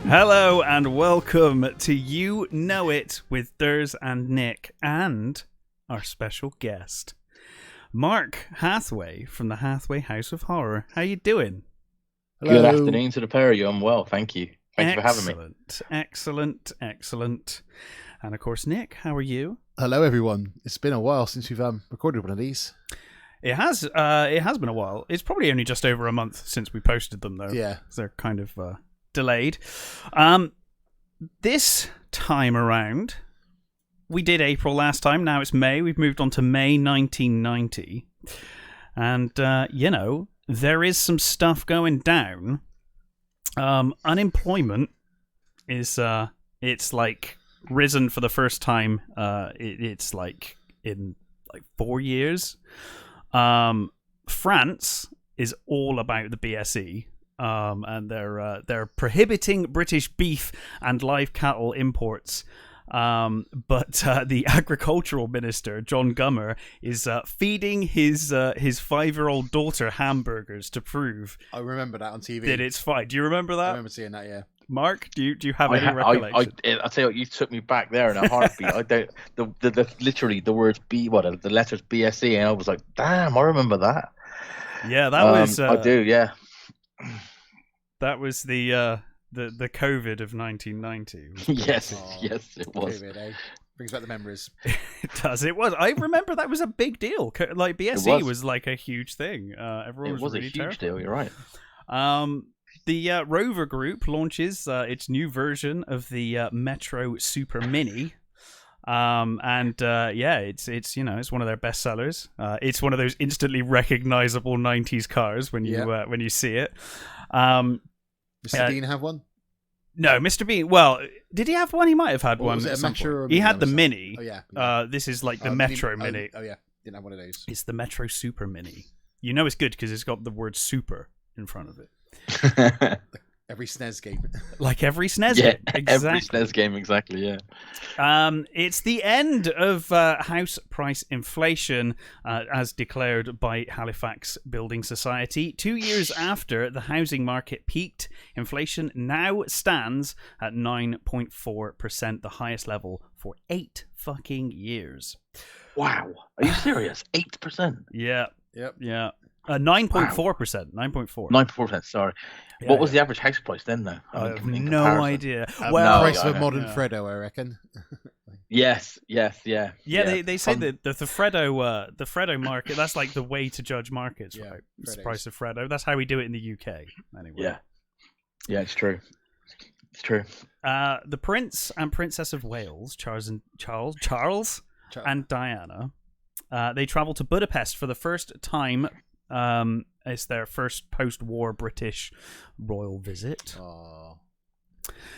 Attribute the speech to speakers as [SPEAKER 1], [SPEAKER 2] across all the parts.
[SPEAKER 1] Hello and welcome to You Know It with Durs and Nick and our special guest, Marc Hathway from the Hathway House of Horror. How you doing?
[SPEAKER 2] Hello. Good afternoon to the pair of you. I'm well, thank you. Thank you for having me.
[SPEAKER 1] Excellent. And of course, Nick, how are you?
[SPEAKER 3] Hello, everyone. It's been a while since we've recorded one of these.
[SPEAKER 1] It has been a while. It's probably only just over a month since we posted them, though.
[SPEAKER 3] Yeah.
[SPEAKER 1] They're kind of delayed. This time around, we did April last time. Now it's May. We've moved on to May 1990. And, there is some stuff going down. Unemployment is, it's like risen for the first time. It's like in 4 years. France is all about the BSE. And they're prohibiting British beef and live cattle imports. But the agricultural minister, John Gummer, is feeding his 5-year-old daughter hamburgers to prove.
[SPEAKER 3] I remember that on TV.
[SPEAKER 1] That it's fine. Do you remember that?
[SPEAKER 3] I remember seeing that. Yeah.
[SPEAKER 1] Mark, do you have any recollection?
[SPEAKER 2] I tell you what, you took me back there in a heartbeat. I don't. Literally the words the letters BSE, and I was like, damn, I remember that.
[SPEAKER 1] Yeah, that was.
[SPEAKER 2] I do. Yeah.
[SPEAKER 1] That was the COVID of 1990.
[SPEAKER 2] Yes, it was.
[SPEAKER 3] COVID, eh? Brings back the memories.
[SPEAKER 1] It does. It was. I remember that was a big deal. Like BSE was like a huge thing. Everyone was really
[SPEAKER 2] a huge
[SPEAKER 1] terrified.
[SPEAKER 2] deal. You're right.
[SPEAKER 1] The Rover Group launches its new version of the Metro Super Mini. It's one of their best sellers. It's one of those instantly recognizable 90s cars when you see it.
[SPEAKER 3] Mr. Dean have one?
[SPEAKER 1] No, Mr. Bean. Well, did he have one? He might have had one.
[SPEAKER 3] Was it a Metro? Or
[SPEAKER 1] he had the Mini.
[SPEAKER 3] Oh yeah.
[SPEAKER 1] This is like the Metro Mini.
[SPEAKER 3] Oh yeah, didn't have one of those.
[SPEAKER 1] It's the Metro Super Mini. You know it's good because it's got the word "super" in front of it.
[SPEAKER 3] Every SNES game.
[SPEAKER 1] Like every SNES game. Exactly.
[SPEAKER 2] Every SNES game, exactly, yeah.
[SPEAKER 1] It's the end of house price inflation, as declared by Halifax Building Society. 2 years after the housing market peaked, inflation now stands at 9.4%, the highest level for 8 fucking years.
[SPEAKER 2] Wow. Are you serious? 8%?
[SPEAKER 1] Yeah.
[SPEAKER 3] Yep.
[SPEAKER 1] Yeah. 9.4%. 9.4%.
[SPEAKER 2] 9.4%, sorry.
[SPEAKER 1] Yeah,
[SPEAKER 2] what was the average house price then, though?
[SPEAKER 1] I have no idea.
[SPEAKER 3] Well, price of a modern Freddo, I reckon.
[SPEAKER 2] Yes.
[SPEAKER 1] Yeah, they say that the Freddo market, that's like the way to judge markets, right? It's the price of Freddo. That's how we do it in the UK, anyway.
[SPEAKER 2] Yeah, it's true. It's true.
[SPEAKER 1] The Prince and Princess of Wales, Charles and Diana, they travel to Budapest for the first time. It's their first post-war British royal visit.
[SPEAKER 3] Oh,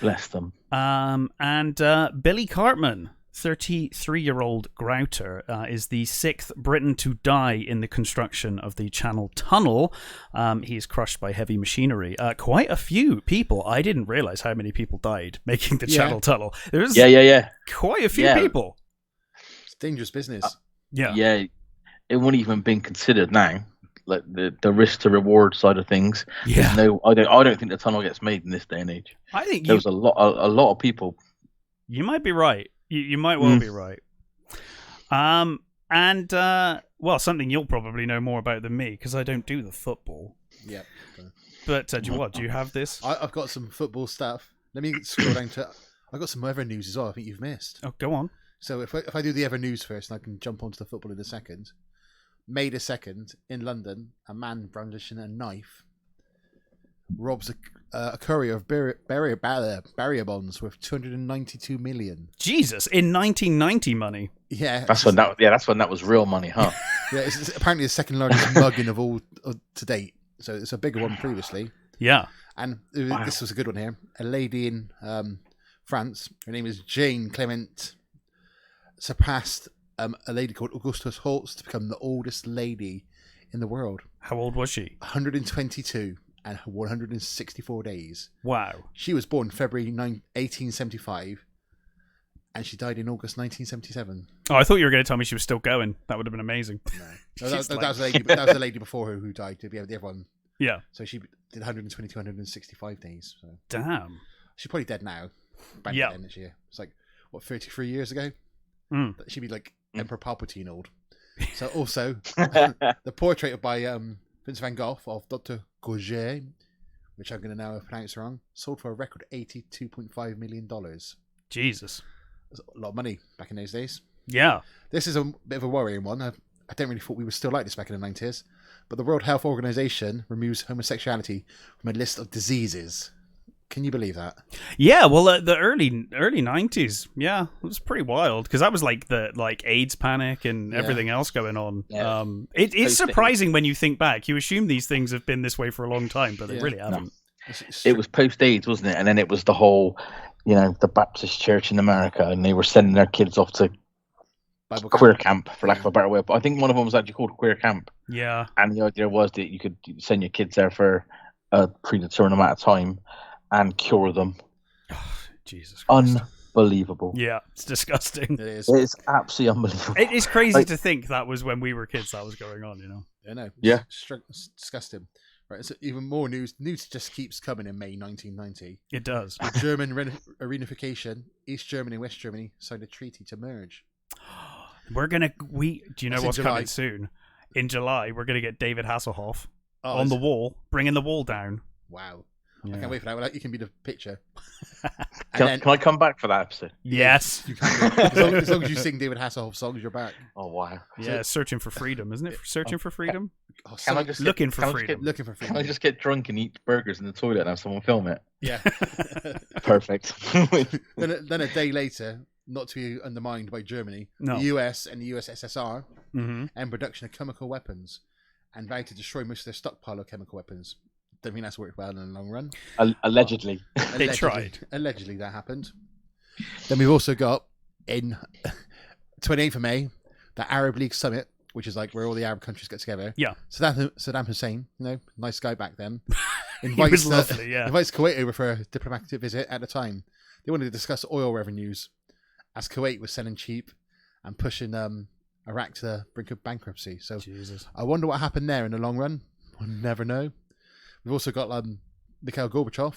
[SPEAKER 2] bless them.
[SPEAKER 1] And Billy Cartman, 33-year-old grouter, is the 6th Briton to die in the construction of the Channel Tunnel. He is crushed by heavy machinery. Quite a few people. I didn't realize how many people died making the Channel Tunnel. There was quite a few people.
[SPEAKER 3] It's dangerous business.
[SPEAKER 2] Yeah, it wouldn't even been considered now. Like the risk to reward side of things.
[SPEAKER 1] Yeah.
[SPEAKER 2] No, I don't think the tunnel gets made in this day and age.
[SPEAKER 1] I think
[SPEAKER 2] there was a lot of people.
[SPEAKER 1] You might be right. You might well be right. Something you'll probably know more about than me because I don't do the football.
[SPEAKER 3] Yeah.
[SPEAKER 1] But do you have this?
[SPEAKER 3] I've got some football stuff. Let me scroll down to. I've got some other news as well. I think you've missed.
[SPEAKER 1] Oh, go on.
[SPEAKER 3] So if I do the other news first, and I can jump onto the football in a second. May the 2nd, in London, a man brandishing a knife robs a courier of barrier bonds worth 292 million.
[SPEAKER 1] Jesus, in 1990 money.
[SPEAKER 3] Yeah,
[SPEAKER 2] that's when that was real money, huh?
[SPEAKER 3] Yeah, it's apparently the second largest mugging of all to date. So it's a bigger one previously.
[SPEAKER 1] Yeah,
[SPEAKER 3] and this was a good one here. A lady in France, her name is Jane Clement, surpassed a lady called Augustus Holtz to become the oldest lady in the world.
[SPEAKER 1] How old was she?
[SPEAKER 3] 122 and 164 days.
[SPEAKER 1] Wow.
[SPEAKER 3] She was born February 1875 and she died in August 1977.
[SPEAKER 1] Oh, I thought you were going to tell me she was still going. That would have been amazing.
[SPEAKER 3] No, that was a lady before her who died. The other one.
[SPEAKER 1] Yeah.
[SPEAKER 3] So she did 122, 165 days. So.
[SPEAKER 1] Damn.
[SPEAKER 3] She's probably dead now. Back
[SPEAKER 1] Yeah.
[SPEAKER 3] then, this year. It's like, what, 33 years ago?
[SPEAKER 1] Mm.
[SPEAKER 3] She'd be like Emperor Palpatine old. So also, the portrait by Vince van Gogh of Dr. Gauguin, which I'm going to now pronounce wrong, sold for a record $82.5 million.
[SPEAKER 1] Jesus.
[SPEAKER 3] That's a lot of money back in those days.
[SPEAKER 1] Yeah.
[SPEAKER 3] This is a bit of a worrying one. I don't really thought we were still like this back in the 90s. But the World Health Organization removes homosexuality from a list of diseases. Can you believe that?
[SPEAKER 1] Yeah, well, the early 90s, yeah, it was pretty wild because that was like the AIDS panic and everything else going on.
[SPEAKER 2] Yeah.
[SPEAKER 1] It's surprising when you think back. You assume these things have been this way for a long time, but they really haven't.
[SPEAKER 2] It was post-AIDS, wasn't it? And then it was the whole, the Baptist Church in America, and they were sending their kids off to
[SPEAKER 3] Bible
[SPEAKER 2] queer camp, for lack of a better word. But I think one of them was actually called queer camp.
[SPEAKER 1] Yeah.
[SPEAKER 2] And the idea was that you could send your kids there for a predetermined amount of time and cure them.
[SPEAKER 1] Jesus Christ.
[SPEAKER 2] Unbelievable.
[SPEAKER 1] Yeah, it's disgusting.
[SPEAKER 3] It is.
[SPEAKER 2] It's absolutely unbelievable.
[SPEAKER 1] It is crazy to think that was when we were kids that was going on,
[SPEAKER 3] I know.
[SPEAKER 2] Yeah.
[SPEAKER 3] It's disgusting. Right, so even more news. News just keeps coming in May 1990.
[SPEAKER 1] It does.
[SPEAKER 3] The German reunification, East Germany and West Germany signed a treaty to merge.
[SPEAKER 1] Do you know
[SPEAKER 3] That's in
[SPEAKER 1] what's
[SPEAKER 3] July.
[SPEAKER 1] coming soon? In July, we're going to get David Hasselhoff
[SPEAKER 3] Oh,
[SPEAKER 1] on the wall, bringing the wall down.
[SPEAKER 3] Wow.
[SPEAKER 1] Yeah.
[SPEAKER 3] I can't wait for that. Well, you can be the picture.
[SPEAKER 2] Can I come back for that episode?
[SPEAKER 1] Yes.
[SPEAKER 3] You can be. As long as you sing David Hasselhoff songs, you're back.
[SPEAKER 2] Oh, wow.
[SPEAKER 1] Yeah, searching for freedom, isn't it? Searching for freedom?
[SPEAKER 3] Oh,
[SPEAKER 2] Can I just
[SPEAKER 1] Looking
[SPEAKER 2] get,
[SPEAKER 1] for
[SPEAKER 2] can I just
[SPEAKER 1] freedom.
[SPEAKER 3] looking for
[SPEAKER 2] Get, can
[SPEAKER 3] freedom.
[SPEAKER 2] I just get drunk and eat burgers in the toilet and have someone film it?
[SPEAKER 3] Yeah.
[SPEAKER 2] Perfect.
[SPEAKER 3] then a day later, not to be undermined by Germany,
[SPEAKER 1] No.
[SPEAKER 3] the US and the USSR
[SPEAKER 1] Mm-hmm.
[SPEAKER 3] and production of chemical weapons and vowed to destroy most of their stockpile of chemical weapons. Don't think that's worked well in the long run.
[SPEAKER 2] Allegedly.
[SPEAKER 1] They tried.
[SPEAKER 3] Allegedly, that happened. Then we've also got in 28th of May, the Arab League Summit, which is like where all the Arab countries get together.
[SPEAKER 1] Yeah.
[SPEAKER 3] Saddam Hussein, nice guy back then,
[SPEAKER 1] He was lovely, yeah.
[SPEAKER 3] invites Kuwait over for a diplomatic visit at the time. They wanted to discuss oil revenues as Kuwait was selling cheap and pushing Iraq to the brink of bankruptcy. So
[SPEAKER 1] Jesus.
[SPEAKER 3] I wonder what happened there in the long run. We'll never know. We've also got Mikhail Gorbachev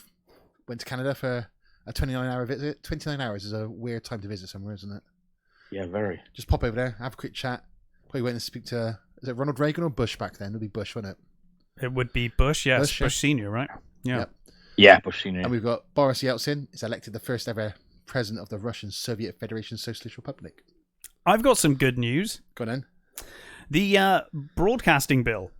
[SPEAKER 3] went to Canada for a 29-hour visit. 29 hours is a weird time to visit somewhere, isn't it?
[SPEAKER 2] Yeah, very.
[SPEAKER 3] Just pop over there, have a quick chat. Probably went and speak to, is it Ronald Reagan or Bush back then? It'll be Bush, wouldn't it?
[SPEAKER 1] It would be Bush, yes.
[SPEAKER 3] Bush, yeah.
[SPEAKER 1] Bush Senior, right? Yeah.
[SPEAKER 3] Yep.
[SPEAKER 2] Yeah, Bush Senior.
[SPEAKER 3] And we've got Boris Yeltsin is elected the first ever president of the Russian Soviet Federation Socialist Republic.
[SPEAKER 1] I've got some good news.
[SPEAKER 3] Go on then.
[SPEAKER 1] The broadcasting bill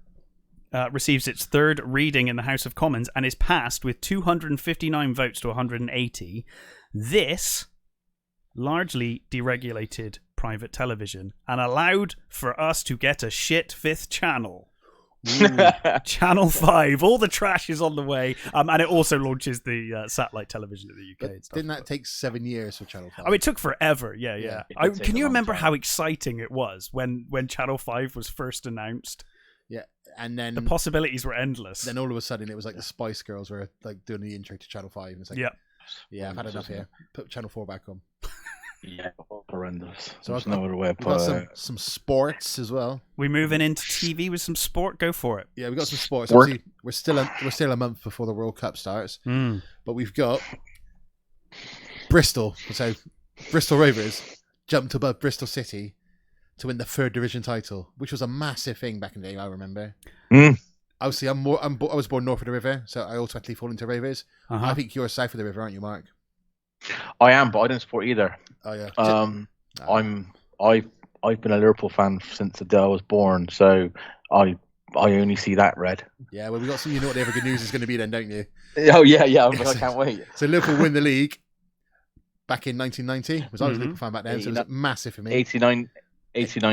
[SPEAKER 1] receives its third reading in the House of Commons and is passed with 259 votes to 180. This largely deregulated private television and allowed for us to get a shit fifth channel. Channel 5. All the trash is on the way. And it also launches the satellite television in the UK.
[SPEAKER 3] But
[SPEAKER 1] and stuff.
[SPEAKER 3] didn't that take 7 years for Channel 5?
[SPEAKER 1] Oh, it took forever. Yeah.
[SPEAKER 2] It did take
[SPEAKER 1] Can
[SPEAKER 2] a
[SPEAKER 1] you
[SPEAKER 2] long
[SPEAKER 1] remember
[SPEAKER 2] time.
[SPEAKER 1] how exciting it was when Channel 5 was first announced?
[SPEAKER 3] Yeah, and then
[SPEAKER 1] The possibilities were endless.
[SPEAKER 3] then all of a sudden it was like the Spice Girls were like doing the intro to Channel 5. And it's like,
[SPEAKER 1] Yeah.
[SPEAKER 3] I've had enough here. Put Channel 4 back on.
[SPEAKER 2] Yeah, horrendous.
[SPEAKER 3] So
[SPEAKER 2] There's
[SPEAKER 3] I've-
[SPEAKER 2] no other way to
[SPEAKER 3] We've got
[SPEAKER 2] put it.
[SPEAKER 3] some sports as well.
[SPEAKER 1] We moving into TV with some sport. Go for it.
[SPEAKER 3] Yeah, we've got some sports.
[SPEAKER 2] Sport.
[SPEAKER 3] Obviously, we're still a month before the World Cup starts,
[SPEAKER 1] Mm.
[SPEAKER 3] but we've got Bristol. So Bristol Rovers jumped above Bristol City to win the third division title, which was a massive thing back in the day. I remember.
[SPEAKER 2] Mm.
[SPEAKER 3] Obviously, I was born north of the river, so I automatically fall into Rovers.
[SPEAKER 1] Uh-huh.
[SPEAKER 3] I think you're south of the river, aren't you, Mark?
[SPEAKER 2] I am, but I don't support either.
[SPEAKER 3] Oh yeah.
[SPEAKER 2] I've been a Liverpool fan since the day I was born, so I only see that red.
[SPEAKER 3] Yeah, well, we got some. You know what the other good news is going to be then, don't you?
[SPEAKER 2] Oh yeah, I can't wait.
[SPEAKER 3] So Liverpool win the league back in 1990. I was a
[SPEAKER 1] Mhm.
[SPEAKER 3] Liverpool fan back then, so it was massive for me.
[SPEAKER 2] 89,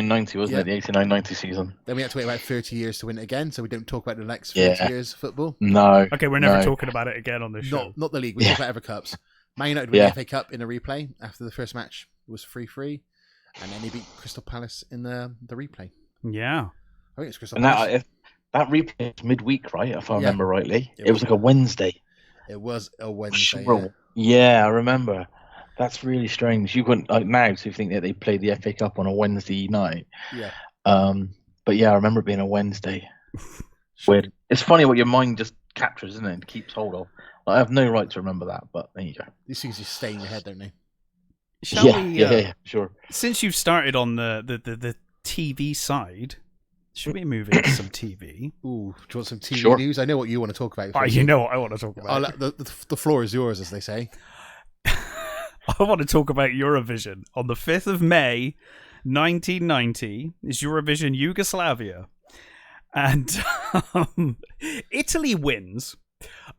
[SPEAKER 2] 90, wasn't
[SPEAKER 3] Yeah.
[SPEAKER 2] it? The 89-90 season.
[SPEAKER 3] Then we had to wait about 30 years to win it again, so we don't talk about the next 30
[SPEAKER 2] Yeah.
[SPEAKER 3] years of football.
[SPEAKER 2] No.
[SPEAKER 1] Okay, we're never
[SPEAKER 2] No.
[SPEAKER 1] talking about it again on this show.
[SPEAKER 3] Not the league. We
[SPEAKER 2] Yeah.
[SPEAKER 3] talk about other cups. Man United won
[SPEAKER 2] Yeah.
[SPEAKER 3] the FA Cup in a replay after the first match. It was 3-3, and then he beat Crystal Palace in the replay.
[SPEAKER 1] Yeah.
[SPEAKER 3] I think it's Crystal
[SPEAKER 2] And
[SPEAKER 3] Palace.
[SPEAKER 2] that replay was midweek, right? If I
[SPEAKER 3] Yeah.
[SPEAKER 2] remember rightly,
[SPEAKER 3] It
[SPEAKER 2] it was
[SPEAKER 3] was.
[SPEAKER 2] like a Wednesday.
[SPEAKER 3] It was a Wednesday.
[SPEAKER 2] Sure. Yeah, I remember. That's really strange. You couldn't like now to think that they played the FA Cup on a Wednesday night.
[SPEAKER 3] Yeah.
[SPEAKER 2] But yeah, I remember it being a Wednesday. Weird. It's funny what your mind just captures, isn't it? And keeps hold of. I have no right to remember that, but there you go.
[SPEAKER 3] These things just stay in your head, don't they?
[SPEAKER 1] Shall we?
[SPEAKER 2] Yeah, sure.
[SPEAKER 1] Since you've started on the TV side, should we move into some TV?
[SPEAKER 3] Ooh, do you want some TV news? I know what you want to talk about.
[SPEAKER 1] You know what I want to talk about.
[SPEAKER 3] The floor is yours, as they say.
[SPEAKER 1] I want to talk about Eurovision. On the 5th of May, 1990, is Eurovision Yugoslavia. And Italy wins.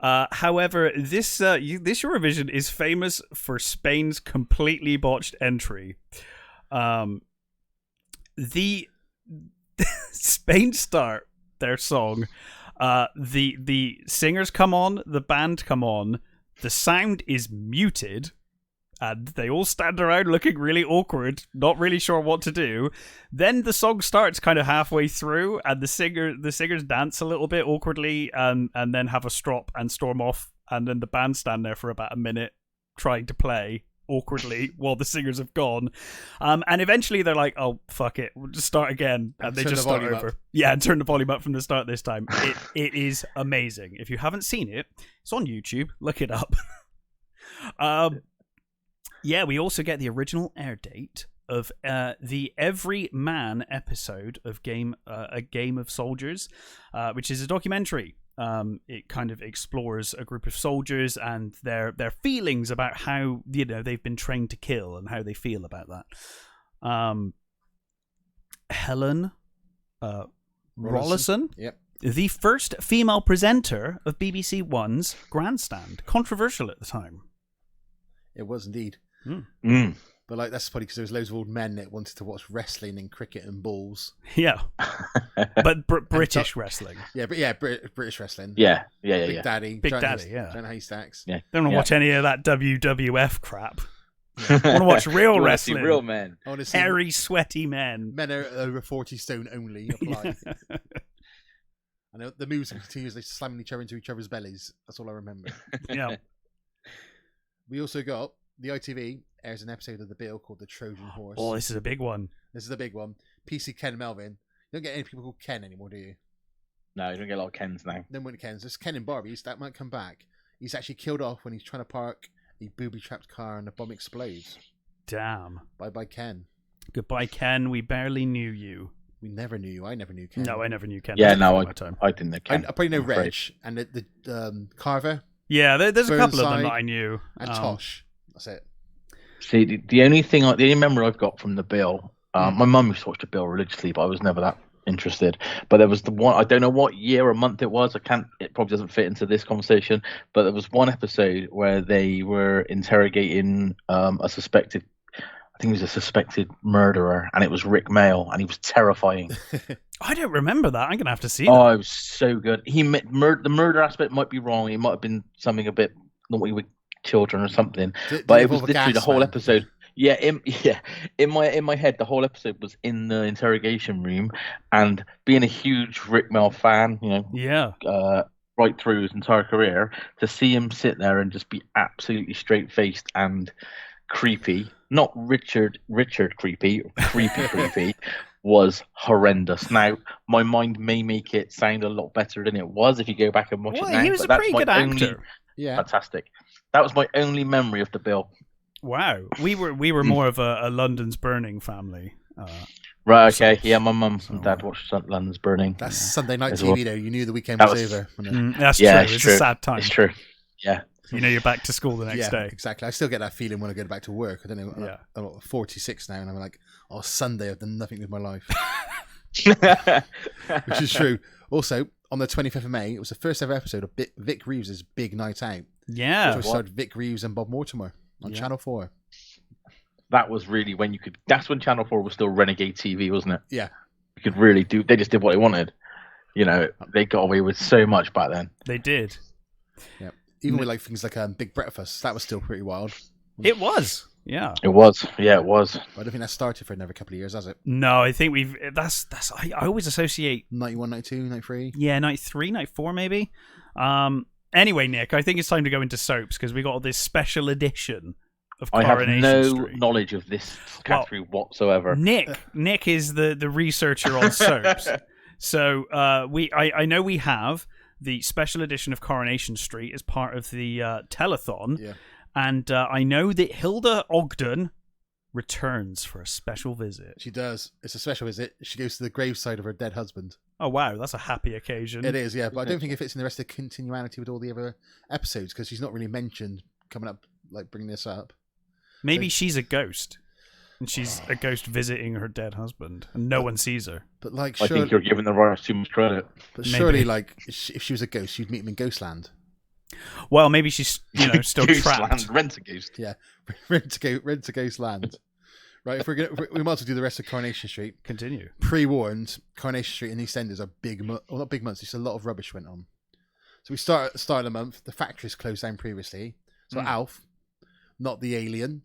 [SPEAKER 1] However, this Eurovision is famous for Spain's completely botched entry. The Spain start their song. The singers come on, the band come on, the sound is muted, and they all stand around looking really awkward, not really sure what to do. Then the song starts kind of halfway through, and the singers dance a little bit awkwardly, and then have a strop and storm off, and then the band stand there for about a minute trying to play awkwardly while the singers have gone, and eventually they're like, "Oh fuck it, we'll just start again," and they just start over. Yeah, and turn the volume up from the start this time. It is amazing. If you haven't seen it, it's on YouTube. Look it up. Yeah, we also get the original air date of the Every Man episode of A Game of Soldiers, which is a documentary. It kind of explores a group of soldiers and their feelings about how they've been trained to kill and how they feel about that. Helen Rollason,
[SPEAKER 3] yep,
[SPEAKER 1] the first female presenter of BBC One's Grandstand, controversial at the time.
[SPEAKER 3] It was indeed.
[SPEAKER 2] Mm.
[SPEAKER 3] But like that's funny because there was loads of old men that wanted to watch wrestling and cricket and balls.
[SPEAKER 1] Yeah, but British wrestling.
[SPEAKER 3] Yeah, British wrestling.
[SPEAKER 2] Yeah.
[SPEAKER 3] Big Daddy,
[SPEAKER 1] yeah.
[SPEAKER 3] Giant Haystacks.
[SPEAKER 2] Yeah.
[SPEAKER 1] Don't want to watch any of that WWF crap. I want to watch real wrestling.
[SPEAKER 2] Real men.
[SPEAKER 1] Hairy, sweaty men.
[SPEAKER 3] Men are over 40 stone only. Apply. I know the moves are continuously slamming each other into each other's bellies. That's all I remember.
[SPEAKER 1] Yeah.
[SPEAKER 3] We also got the ITV airs an episode of The Bill called The Trojan Horse.
[SPEAKER 1] Oh, this is a big one.
[SPEAKER 3] This is a big one. PC Ken Melvin. You don't get any people called Ken anymore, do you?
[SPEAKER 2] No, you don't get a lot of Kens now.
[SPEAKER 3] No more Kens. There's Ken and Barbies. That might come back. He's actually killed off when he's trying to park a booby-trapped car and the bomb explodes.
[SPEAKER 1] Damn.
[SPEAKER 3] Bye-bye, Ken.
[SPEAKER 1] Goodbye, Ken. We barely knew you.
[SPEAKER 3] We never knew you. I never knew Ken.
[SPEAKER 1] No, I never knew Ken.
[SPEAKER 2] Yeah, no, I didn't know Ken.
[SPEAKER 3] I probably know Reg and the Carver.
[SPEAKER 1] Yeah, there's a couple of them that I knew.
[SPEAKER 3] And Tosh. That's it.
[SPEAKER 2] See, the only memory I've got from The Bill, my mum used to watch The Bill religiously, but I was never that interested. But there was the one, I don't know what year or month it was. It probably doesn't fit into this conversation, but there was one episode where they were interrogating a suspected murderer, and it was Rick Mail, and he was terrifying.
[SPEAKER 1] I don't remember that. I'm gonna have to see.
[SPEAKER 2] Oh, it was so good. The murder aspect might be wrong. It might have been something a bit naughty with children or something, but it was literally the whole episode. Yeah, in my head, the whole episode was in the interrogation room, and being a huge Rick Mail fan, right through his entire career, to see him sit there and just be absolutely straight faced and creepy, not Richard creepy, creepy, was horrendous. Now, my mind may make it sound a lot better than it was if you go back and watch it now.
[SPEAKER 1] He was a pretty good actor.
[SPEAKER 2] Fantastic. That was my only memory of The Bill.
[SPEAKER 1] Wow, we were more of a London's Burning family.
[SPEAKER 2] Right, okay. Yeah, my mum and dad watched London's Burning.
[SPEAKER 3] That's Sunday night TV, though. You knew the weekend was over.
[SPEAKER 1] That's true. It's a sad time.
[SPEAKER 2] It's true. Yeah.
[SPEAKER 1] You know you're back to school the next day.
[SPEAKER 3] Exactly. I still get that feeling when I go back to work. I don't know. I'm 46 now, and I'm like, oh, Sunday, I've done nothing with my life. Which is true. Also, on the 25th of May, it was the first ever episode of Vic Reeves' Big Night Out.
[SPEAKER 1] Yeah.
[SPEAKER 3] Which starred Vic Reeves and Bob Mortimer on Channel 4.
[SPEAKER 2] That was really when you could... That's when Channel 4 was still Renegade TV, wasn't it?
[SPEAKER 3] Yeah.
[SPEAKER 2] You could really do... They just did what they wanted. You know, they got away with so much back then.
[SPEAKER 1] They did.
[SPEAKER 3] Yeah. Even with like things like Big Breakfast, that was still pretty wild.
[SPEAKER 1] It was. Yeah.
[SPEAKER 2] It was. Yeah, it was.
[SPEAKER 3] But I don't think that started for another couple of years, has it?
[SPEAKER 1] No, I think we've... I always associate...
[SPEAKER 3] 91, 92, 93?
[SPEAKER 1] Yeah, 93, 94 maybe. Anyway, Nick, I think it's time to go into soaps because we got this special edition of Coronation
[SPEAKER 2] I have no
[SPEAKER 1] Street.
[SPEAKER 2] knowledge of this category whatsoever.
[SPEAKER 1] Nick is the researcher on soaps. So I know we have the special edition of Coronation Street as part of the telethon.
[SPEAKER 3] Yeah.
[SPEAKER 1] And I know that Hilda Ogden returns for a special visit.
[SPEAKER 3] She does. It's a special visit. She goes to the graveside of her dead husband.
[SPEAKER 1] Oh, wow. That's a happy occasion.
[SPEAKER 3] It is, yeah. But I don't think it fits in the rest of the continuity with all the other episodes because she's not really mentioned coming up, like bringing this up.
[SPEAKER 1] Maybe she's a ghost. And she's a ghost visiting her dead husband, and no one sees her.
[SPEAKER 3] But like,
[SPEAKER 2] I think you're giving the writers too much credit.
[SPEAKER 3] But surely, like, if she was a ghost, you'd meet him in Ghostland.
[SPEAKER 1] Well, maybe she's still trapped.
[SPEAKER 2] Rent a ghost.
[SPEAKER 3] Yeah, rent a Ghostland. Right, we might as well do the rest of Coronation Street.
[SPEAKER 1] Continue.
[SPEAKER 3] Pre-warned, Coronation Street and EastEnders are not big months. Just a lot of rubbish went on. So we start at the start of the month. The factory's closed down previously. So Alf, not the alien.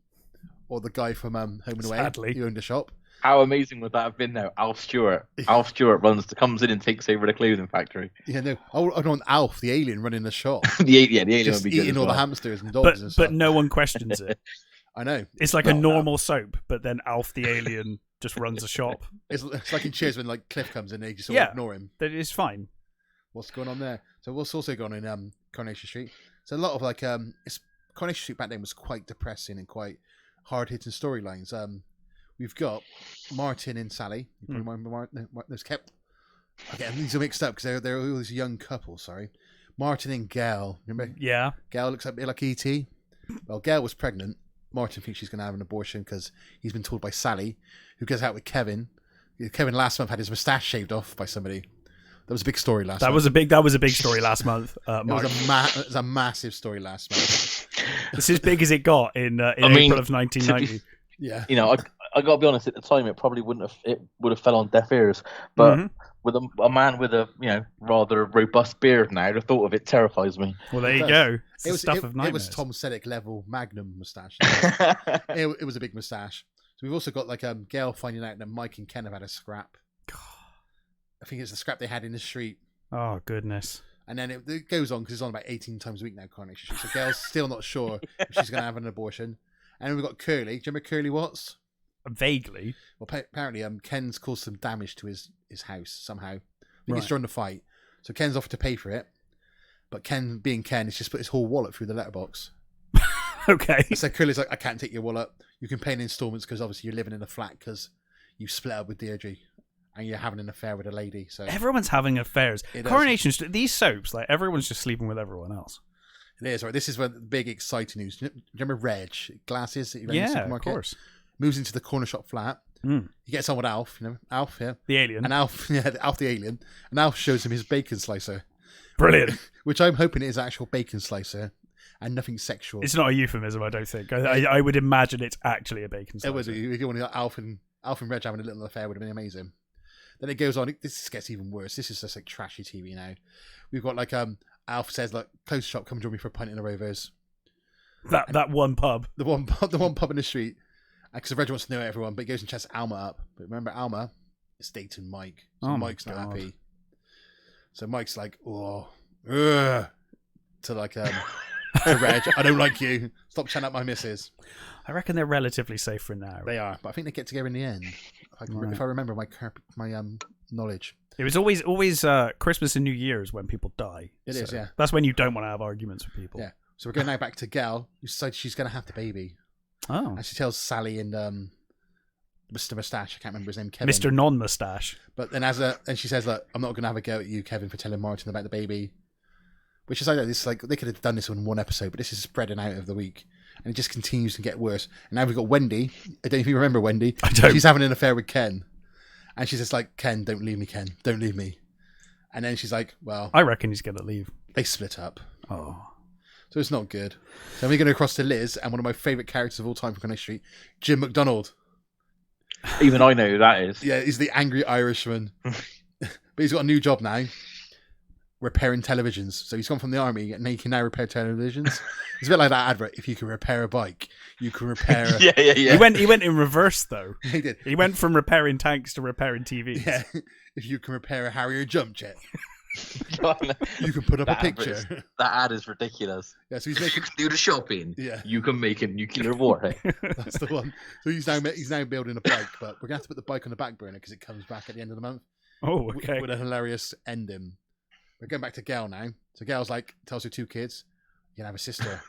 [SPEAKER 3] Or the guy from Home and Away,
[SPEAKER 1] Sadly.
[SPEAKER 3] who owned the shop.
[SPEAKER 2] How amazing would that have been, though? Alf Stewart. Alf Stewart comes in and takes over the clothing factory.
[SPEAKER 3] Yeah, no. I don't want Alf, the alien, running the shop.
[SPEAKER 2] the alien
[SPEAKER 3] just
[SPEAKER 2] would be good
[SPEAKER 3] eating all the hamsters and dogs and stuff.
[SPEAKER 1] But no one questions it.
[SPEAKER 3] I know.
[SPEAKER 1] It's like a normal soap, but then Alf the alien just runs a shop.
[SPEAKER 3] It's like in Cheers when like Cliff comes in, they just ignore him.
[SPEAKER 1] That is fine.
[SPEAKER 3] What's going on there? So what's also going on in Coronation Street? So a lot of Coronation Street back then was quite depressing and quite hard-hitting storylines. We've got Martin and Sally. You probably remember Martin. There's kept. I get these are mixed up because they're all this young couple. Sorry, Martin and Gail. Remember?
[SPEAKER 1] Yeah.
[SPEAKER 3] Gail looks a bit like E.T. Well, Gail was pregnant. Martin thinks she's going to have an abortion because he's been told by Sally, who goes out with Kevin. Kevin last month had his moustache shaved off by somebody. That was a big story last month.
[SPEAKER 1] That was a big story last month.
[SPEAKER 3] It was a massive story last month.
[SPEAKER 1] It's as big as it got in April of 1990.
[SPEAKER 3] Yeah.
[SPEAKER 2] I got to be honest. At the time, it probably wouldn't have. It would have fell on deaf ears. But with a man with a rather robust beard now, the thought of it terrifies me.
[SPEAKER 1] Well, there you go.
[SPEAKER 3] It was Tom Selleck level Magnum moustache. it was a big moustache. So we've also got like Gail finding out that Mike and Ken have had a scrap. I think it's the scrap they had in the street.
[SPEAKER 1] Oh, goodness.
[SPEAKER 3] And then it goes on because it's on about 18 times a week now, Coronation Street. So Gail's still not sure if she's going to have an abortion. And then we've got Curly. Do you remember Curly Watts?
[SPEAKER 1] Vaguely.
[SPEAKER 3] Well, apparently Ken's caused some damage to his house somehow. I think it's during the fight. So Ken's offered to pay for it. But Ken, being Ken, has just put his whole wallet through the letterbox.
[SPEAKER 1] Okay.
[SPEAKER 3] So Curly's like, I can't take your wallet. You can pay in installments because obviously you're living in a flat because you split up with Deirdre. And you're having an affair with a lady. So
[SPEAKER 1] everyone's having affairs. Coronation Street, these soaps, like everyone's just sleeping with everyone else.
[SPEAKER 3] It is, right? This is where the big exciting news. Do you remember Reg? Glasses that you ran in the
[SPEAKER 1] Yeah,
[SPEAKER 3] supermarket?
[SPEAKER 1] of course.
[SPEAKER 3] Moves into the corner shop flat. He gets on with Alf, Alf, yeah.
[SPEAKER 1] The alien.
[SPEAKER 3] And Alf, Alf the alien. And Alf shows him his bacon slicer.
[SPEAKER 1] Brilliant.
[SPEAKER 3] Which I'm hoping is actual bacon slicer and nothing sexual.
[SPEAKER 1] It's not a euphemism, I don't think. I would imagine it's actually a bacon slicer.
[SPEAKER 3] It would be. If you want Alf and Reg having a little affair would have been amazing. Then it goes on. This gets even worse. This is just like trashy TV now. We've got like Alf says like close shop, come join me for a pint in the Rovers.
[SPEAKER 1] That one pub.
[SPEAKER 3] The one pub in the street. Because Reg wants to know everyone, but he goes and chats Alma up. But remember Alma is dating Mike. So Mike's not happy. So Mike's like, to like to Reg, I don't like you. Stop chatting up my missus.
[SPEAKER 1] I reckon they're relatively safe for now.
[SPEAKER 3] They are, but I think they get together in the end. If I remember my knowledge.
[SPEAKER 1] It was always Christmas and New Year's when people die.
[SPEAKER 3] It is, yeah.
[SPEAKER 1] That's when you don't want to have arguments with people.
[SPEAKER 3] Yeah. So we're going now back to Gal, who decides she's going to have the baby.
[SPEAKER 1] Oh.
[SPEAKER 3] And she tells Sally and Mr. Moustache, I can't remember his name, Kevin.
[SPEAKER 1] Mr. Non-Moustache.
[SPEAKER 3] But then and she says, look, I'm not going to have a go at you, Kevin, for telling Martin about the baby. Which is like they could have done this in one episode, but this is spreading out of the week. And it just continues to get worse. And now we've got Wendy. I don't know if you remember Wendy.
[SPEAKER 1] I don't.
[SPEAKER 3] She's having an affair with Ken. And she's just like, Ken, don't leave me, Ken. Don't leave me. And then she's like, well...
[SPEAKER 1] I reckon he's going to leave.
[SPEAKER 3] They split up.
[SPEAKER 1] Oh.
[SPEAKER 3] So it's not good. So we're going to cross to Liz and one of my favourite characters of all time from Coronation Street, Jim McDonald.
[SPEAKER 2] Even I know who that is.
[SPEAKER 3] Yeah, he's the angry Irishman. But he's got a new job now. Repairing televisions. So he's gone from the army and he can now repair televisions. It's a bit like that advert. If you can repair a bike, you can repair a...
[SPEAKER 2] Yeah.
[SPEAKER 1] He went in reverse though.
[SPEAKER 3] He did.
[SPEAKER 1] He went from repairing tanks to repairing TVs.
[SPEAKER 3] Yeah. If you can repair a Harrier jump jet, you can put up a picture.
[SPEAKER 2] That ad is ridiculous.
[SPEAKER 3] Yeah, so he's making...
[SPEAKER 2] do the shopping.
[SPEAKER 3] Yeah.
[SPEAKER 2] You can make a nuclear warhead.
[SPEAKER 3] That's the one. So he's now building a bike, but we're going to have to put the bike on the back burner because it comes back at the end of the month.
[SPEAKER 1] Oh, okay.
[SPEAKER 3] With a hilarious ending. we're going back to Gail now. So Gail's like, tells her 2 kids, you can have a sister.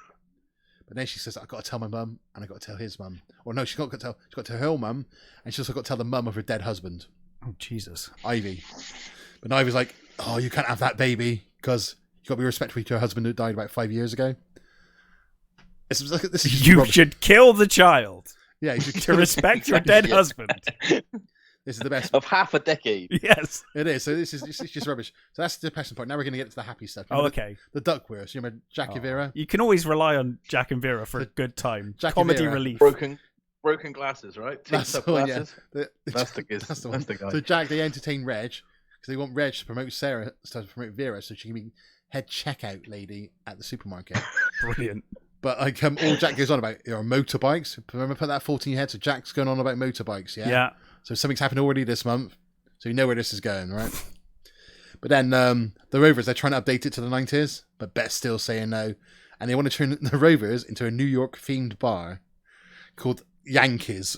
[SPEAKER 3] But then she says, I've got to tell my mum, and I've got to tell his mum. Or no, she's got to tell her mum, and she's also got to tell the mum of her dead husband.
[SPEAKER 1] Oh, Jesus.
[SPEAKER 3] Ivy. But Ivy's like, oh, you can't have that baby, because you got to be respectful to your husband who died about 5 years ago.
[SPEAKER 1] You should kill the child.
[SPEAKER 3] Yeah, you should
[SPEAKER 1] to respect your dead husband.
[SPEAKER 3] This is the best.
[SPEAKER 2] Of half a decade.
[SPEAKER 1] Yes.
[SPEAKER 3] It is. So this is just rubbish. So that's the depression part. Now we're going to get to the happy stuff.
[SPEAKER 1] Oh, okay.
[SPEAKER 3] The Duckworth. You remember Jack and Vera?
[SPEAKER 1] You can always rely on Jack and Vera for a good time.
[SPEAKER 3] Jack
[SPEAKER 1] Comedy
[SPEAKER 3] Vera.
[SPEAKER 1] relief.
[SPEAKER 2] Broken glasses, right?
[SPEAKER 3] That's the one, glasses. Yeah.
[SPEAKER 2] That's the guy.
[SPEAKER 3] So Jack, they entertain Reg because they want Reg to promote Sarah, to promote Vera, so she can be head checkout lady at the supermarket.
[SPEAKER 1] Brilliant.
[SPEAKER 3] But like, all Jack goes on about are motorbikes. Remember, put that thought in your head. So Jack's going on about motorbikes. Yeah.
[SPEAKER 1] Yeah.
[SPEAKER 3] So something's happened already this month. So you know where this is going, right? But then the Rovers, they're trying to update it to the 90s, but Bet's still saying no. And they want to turn the Rovers into a New York themed bar called Yankees.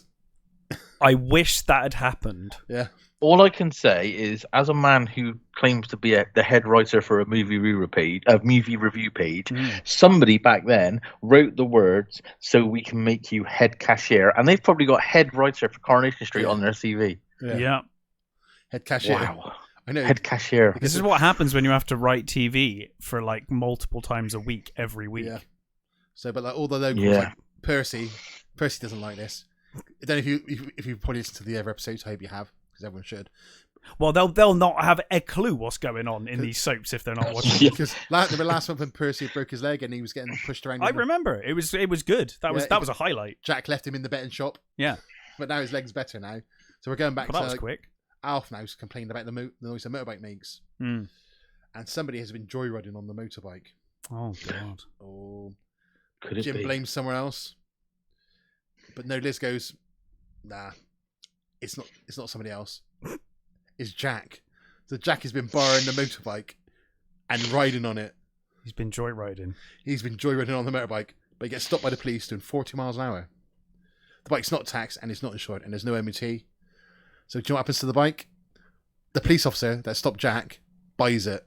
[SPEAKER 1] I wish that had happened.
[SPEAKER 3] Yeah.
[SPEAKER 2] All I can say is, as a man who claims to be the head writer for a movie review page, somebody back then wrote the words, "So we can make you head cashier," and they've probably got head writer for Coronation Street on their CV.
[SPEAKER 1] Yeah.
[SPEAKER 3] Head cashier.
[SPEAKER 2] Wow.
[SPEAKER 3] I know.
[SPEAKER 2] Head cashier.
[SPEAKER 1] This is what happens when you have to write TV for like multiple times a week, every week.
[SPEAKER 3] Yeah. So, but like all the locals, like Percy doesn't like this. I don't know if you've probably listened to the other episodes. I hope you have, because everyone should.
[SPEAKER 1] Well, they'll not have a clue what's going on in these soaps if they're not watching.
[SPEAKER 3] Because last month when Percy broke his leg and he was getting pushed around.
[SPEAKER 1] I remember it was good. That was a highlight.
[SPEAKER 3] Jack left him in the betting shop.
[SPEAKER 1] Yeah,
[SPEAKER 3] but now his leg's better now. So we're going back to
[SPEAKER 1] that was quick.
[SPEAKER 3] Alf now's complaining about the noise a motorbike makes, and somebody has been joyriding on the motorbike.
[SPEAKER 1] Oh God!
[SPEAKER 3] Oh,
[SPEAKER 2] could it
[SPEAKER 3] Jim
[SPEAKER 2] be?
[SPEAKER 3] blames somewhere else, but no. Liz goes, nah, it's not somebody else. It's Jack. So Jack has been borrowing the motorbike and riding on it.
[SPEAKER 1] He's been joyriding.
[SPEAKER 3] He's been joyriding on the motorbike, but he gets stopped by the police doing 40 miles an hour. The bike's not taxed and it's not insured and there's no MOT. So do you know what happens to the bike? The police officer that stopped Jack buys it.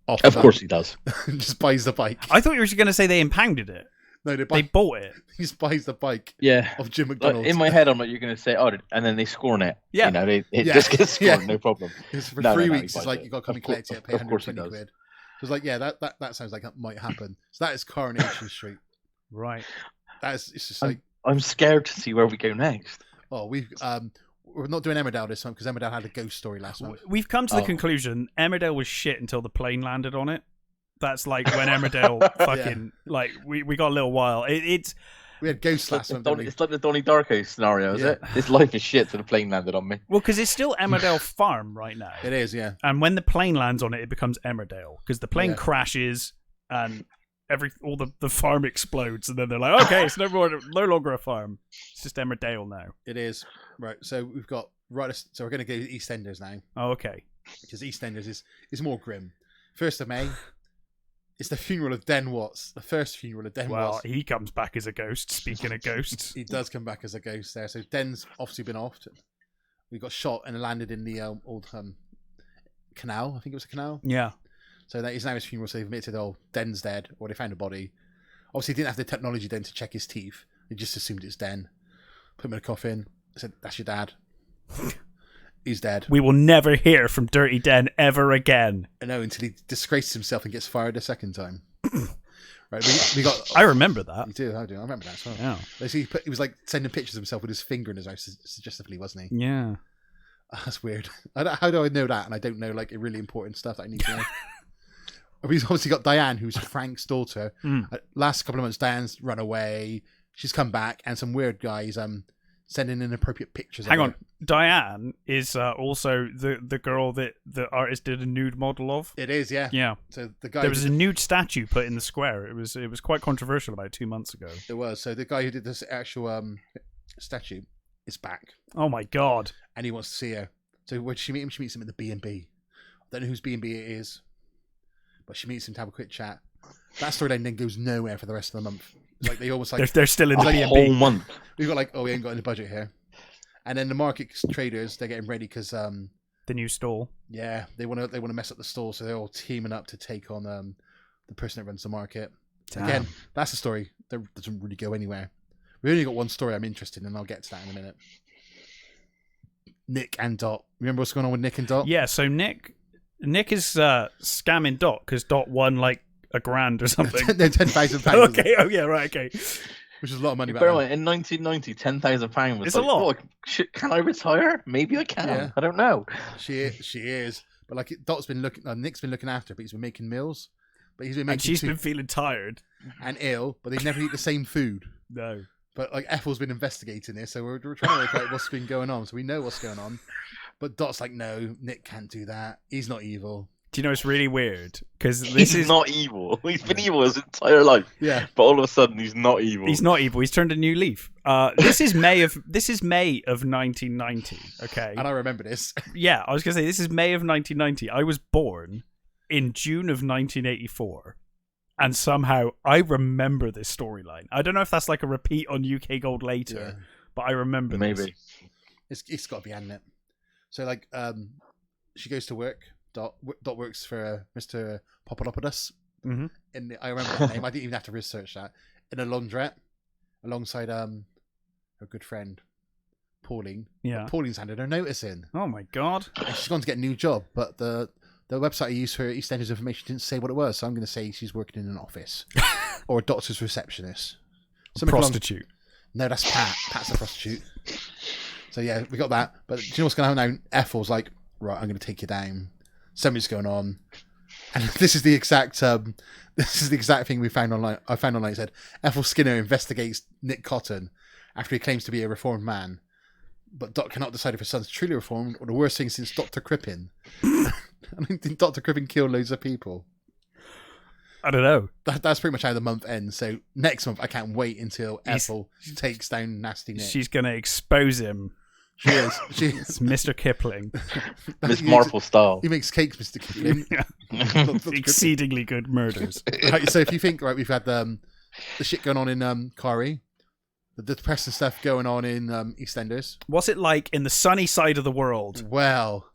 [SPEAKER 2] Of course he does.
[SPEAKER 3] Just buys the bike.
[SPEAKER 1] I thought you were going to say they impounded it.
[SPEAKER 3] No,
[SPEAKER 1] they bought it.
[SPEAKER 3] He just buys the bike.
[SPEAKER 2] Yeah.
[SPEAKER 3] Of Jim McDonald.
[SPEAKER 2] In my head, I'm like, you're going to say, oh, and then they scorn it.
[SPEAKER 1] Yeah.
[SPEAKER 2] You know, it just gets scorned, no problem.
[SPEAKER 3] It's for 3 weeks. It's like you got to come and collect it, pay
[SPEAKER 2] of course
[SPEAKER 3] £120. So it's like, yeah, that sounds like that might happen. So that is Coronation Street.
[SPEAKER 1] Right.
[SPEAKER 3] It's just like
[SPEAKER 2] I'm scared to see where we go next.
[SPEAKER 3] Oh, we're not doing Emmerdale this time because Emmerdale had a ghost story last month.
[SPEAKER 1] We've come to the conclusion Emmerdale was shit until the plane landed on it. That's like when Emmerdale fucking like we got a little while.
[SPEAKER 3] We had ghosts last month.
[SPEAKER 2] It's like the Donnie Darko scenario, is it? This life is shit till the plane landed on me.
[SPEAKER 1] Well, because it's still Emmerdale Farm right now.
[SPEAKER 3] It is, yeah.
[SPEAKER 1] And when the plane lands on it, it becomes Emmerdale because the plane crashes and all the farm explodes, and then they're like, okay, it's no longer a farm. It's just Emmerdale now.
[SPEAKER 3] It is right. So we've got So we're going to go to EastEnders now.
[SPEAKER 1] Oh, okay.
[SPEAKER 3] Because EastEnders is more grim. 1st of May. It's the funeral of Den Watts. The first funeral of Den Watts.
[SPEAKER 1] Well, he comes back as a ghost. Speaking of ghosts.
[SPEAKER 3] He does come back as a ghost there. So Den's obviously been offed. We got shot and landed in the old canal. I think it was a canal.
[SPEAKER 1] Yeah.
[SPEAKER 3] So that is now his funeral. So they've admitted, Den's dead, or they found a body. Obviously, they didn't have the technology then to check his teeth. They just assumed it's Den. Put him in a coffin. I said, "That's your dad." He's dead.
[SPEAKER 1] We will never hear from Dirty Den ever again.
[SPEAKER 3] I know, until he disgraces himself and gets fired a second time. Right, we got.
[SPEAKER 1] I remember that.
[SPEAKER 3] You do, I do. I remember that as well.
[SPEAKER 1] Yeah.
[SPEAKER 3] He was like sending pictures of himself with his finger in his mouth, suggestively, wasn't he?
[SPEAKER 1] Yeah.
[SPEAKER 3] That's weird. How do I know that? And I don't know like really important stuff that I need to know. We've obviously got Diane, who's Frank's daughter. Last couple of months, Diane's run away. She's come back, and some weird guys sending inappropriate pictures.
[SPEAKER 1] Hang on, Diane is also the girl that the artist did a nude model of.
[SPEAKER 3] It is, yeah.
[SPEAKER 1] Yeah.
[SPEAKER 3] So the guy
[SPEAKER 1] there was a nude statue put in the square. It was quite controversial about 2 months ago.
[SPEAKER 3] It was. So the guy who did this actual statue is back.
[SPEAKER 1] Oh my God!
[SPEAKER 3] And he wants to see her. So when she meet him, she meets him at the B&B. I don't know whose B&B it is, but she meets him to have a quick chat. That storyline then goes nowhere for the rest of the month. It's like they almost like
[SPEAKER 1] they're still in the B&B.
[SPEAKER 2] Whole month.
[SPEAKER 3] We've got like, we ain't got any budget here. And then the market traders, they're getting ready because
[SPEAKER 1] the new stall.
[SPEAKER 3] Yeah, they want to mess up the stall, so they're all teaming up to take on the person that runs the market.
[SPEAKER 1] Damn.
[SPEAKER 3] Again, that's a story that doesn't really go anywhere. We only got one story I'm interested in, and I'll get to that in a minute. Nick and Dot. Remember what's going on with Nick and Dot?
[SPEAKER 1] Yeah, so Nick is scamming Dot because Dot won like $1,000 or something.
[SPEAKER 3] No, £10,000.
[SPEAKER 1] Okay, oh yeah, right, okay.
[SPEAKER 3] Which is a lot of money back
[SPEAKER 2] Bear in
[SPEAKER 3] then.
[SPEAKER 2] mind, in 1990, £10,000 was
[SPEAKER 1] It's
[SPEAKER 2] like,
[SPEAKER 1] a lot.
[SPEAKER 2] Can I retire? Maybe I can.
[SPEAKER 3] Yeah.
[SPEAKER 2] I don't know.
[SPEAKER 3] She is. But like Dot's been looking, Nick's been looking after her, but he's been making meals. But he's been making
[SPEAKER 1] And she's been feeling tired.
[SPEAKER 3] and ill, but they never eat the same food.
[SPEAKER 1] No.
[SPEAKER 3] But like Ethel's been investigating this, so we're trying to work out what's been going on. So we know what's going on. But Dot's like, no, Nick can't do that. He's not evil.
[SPEAKER 1] Do you know it's really weird? Because
[SPEAKER 2] He's not evil. He's been evil his entire life.
[SPEAKER 3] Yeah.
[SPEAKER 2] But all of a sudden, he's not evil.
[SPEAKER 1] He's not evil. He's turned a new leaf. This is May of 1990. Okay.
[SPEAKER 3] And I remember this.
[SPEAKER 1] Yeah, I was gonna say this is May of 1990. I was born in June of 1984, and somehow I remember this storyline. I don't know if that's like a repeat on UK Gold later, but I remember
[SPEAKER 2] Maybe.
[SPEAKER 3] It's got to be Annette. So like, she goes to work. Dot works for Mr. Papadopoulos.
[SPEAKER 1] Mm-hmm.
[SPEAKER 3] I remember that name. I didn't even have to research that. In a laundrette, alongside her good friend Pauline.
[SPEAKER 1] Yeah.
[SPEAKER 3] Pauline's handed her notice in.
[SPEAKER 1] Oh my god.
[SPEAKER 3] And she's gone to get a new job, but the website I used for EastEnders information didn't say what it was, so I'm going to say she's working in an office or a doctor's receptionist.
[SPEAKER 1] Prostitute.
[SPEAKER 3] No, that's Pat. Pat's a prostitute. So yeah, we got that. But do you know what's going to happen now? Ethel's like, right, I'm going to take you down. Something's going on, and this is the exact thing we found online. I found online. It said Ethel Skinner investigates Nick Cotton after he claims to be a reformed man, but Dot cannot decide if her son's truly reformed or the worst thing since Dr. Crippen. I don't think Dr. Crippen killed loads of people.
[SPEAKER 1] I don't know.
[SPEAKER 3] That's pretty much how the month ends. So next month, I can't wait until Ethel takes down Nasty Nick.
[SPEAKER 1] She's gonna expose him.
[SPEAKER 3] She is.
[SPEAKER 1] It's Mr. Kipling.
[SPEAKER 2] Miss Marple style.
[SPEAKER 3] He makes cakes, Mr. Kipling.
[SPEAKER 1] Exceedingly good murders.
[SPEAKER 3] Right, so if you think, right, we've had the shit going on in Kari, the depressing stuff going on in EastEnders.
[SPEAKER 1] What's it like in the sunny side of the world?
[SPEAKER 3] Well,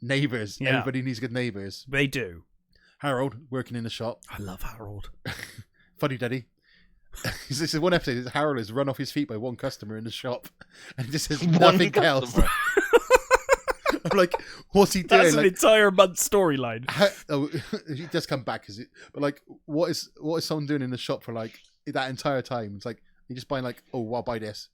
[SPEAKER 3] neighbours.
[SPEAKER 1] Yeah.
[SPEAKER 3] Everybody needs good neighbours.
[SPEAKER 1] They do.
[SPEAKER 3] Harold, working in the shop.
[SPEAKER 1] I love Harold.
[SPEAKER 3] Funny Daddy. This is one episode. Harold is run off his feet by one customer in the shop, and he just says nothing else. I'm like, what's he doing?
[SPEAKER 1] That's an
[SPEAKER 3] like,
[SPEAKER 1] entire month storyline.
[SPEAKER 3] He does come back, but like, what is someone doing in the shop for like that entire time? It's like you just buying like, oh, I'll buy this,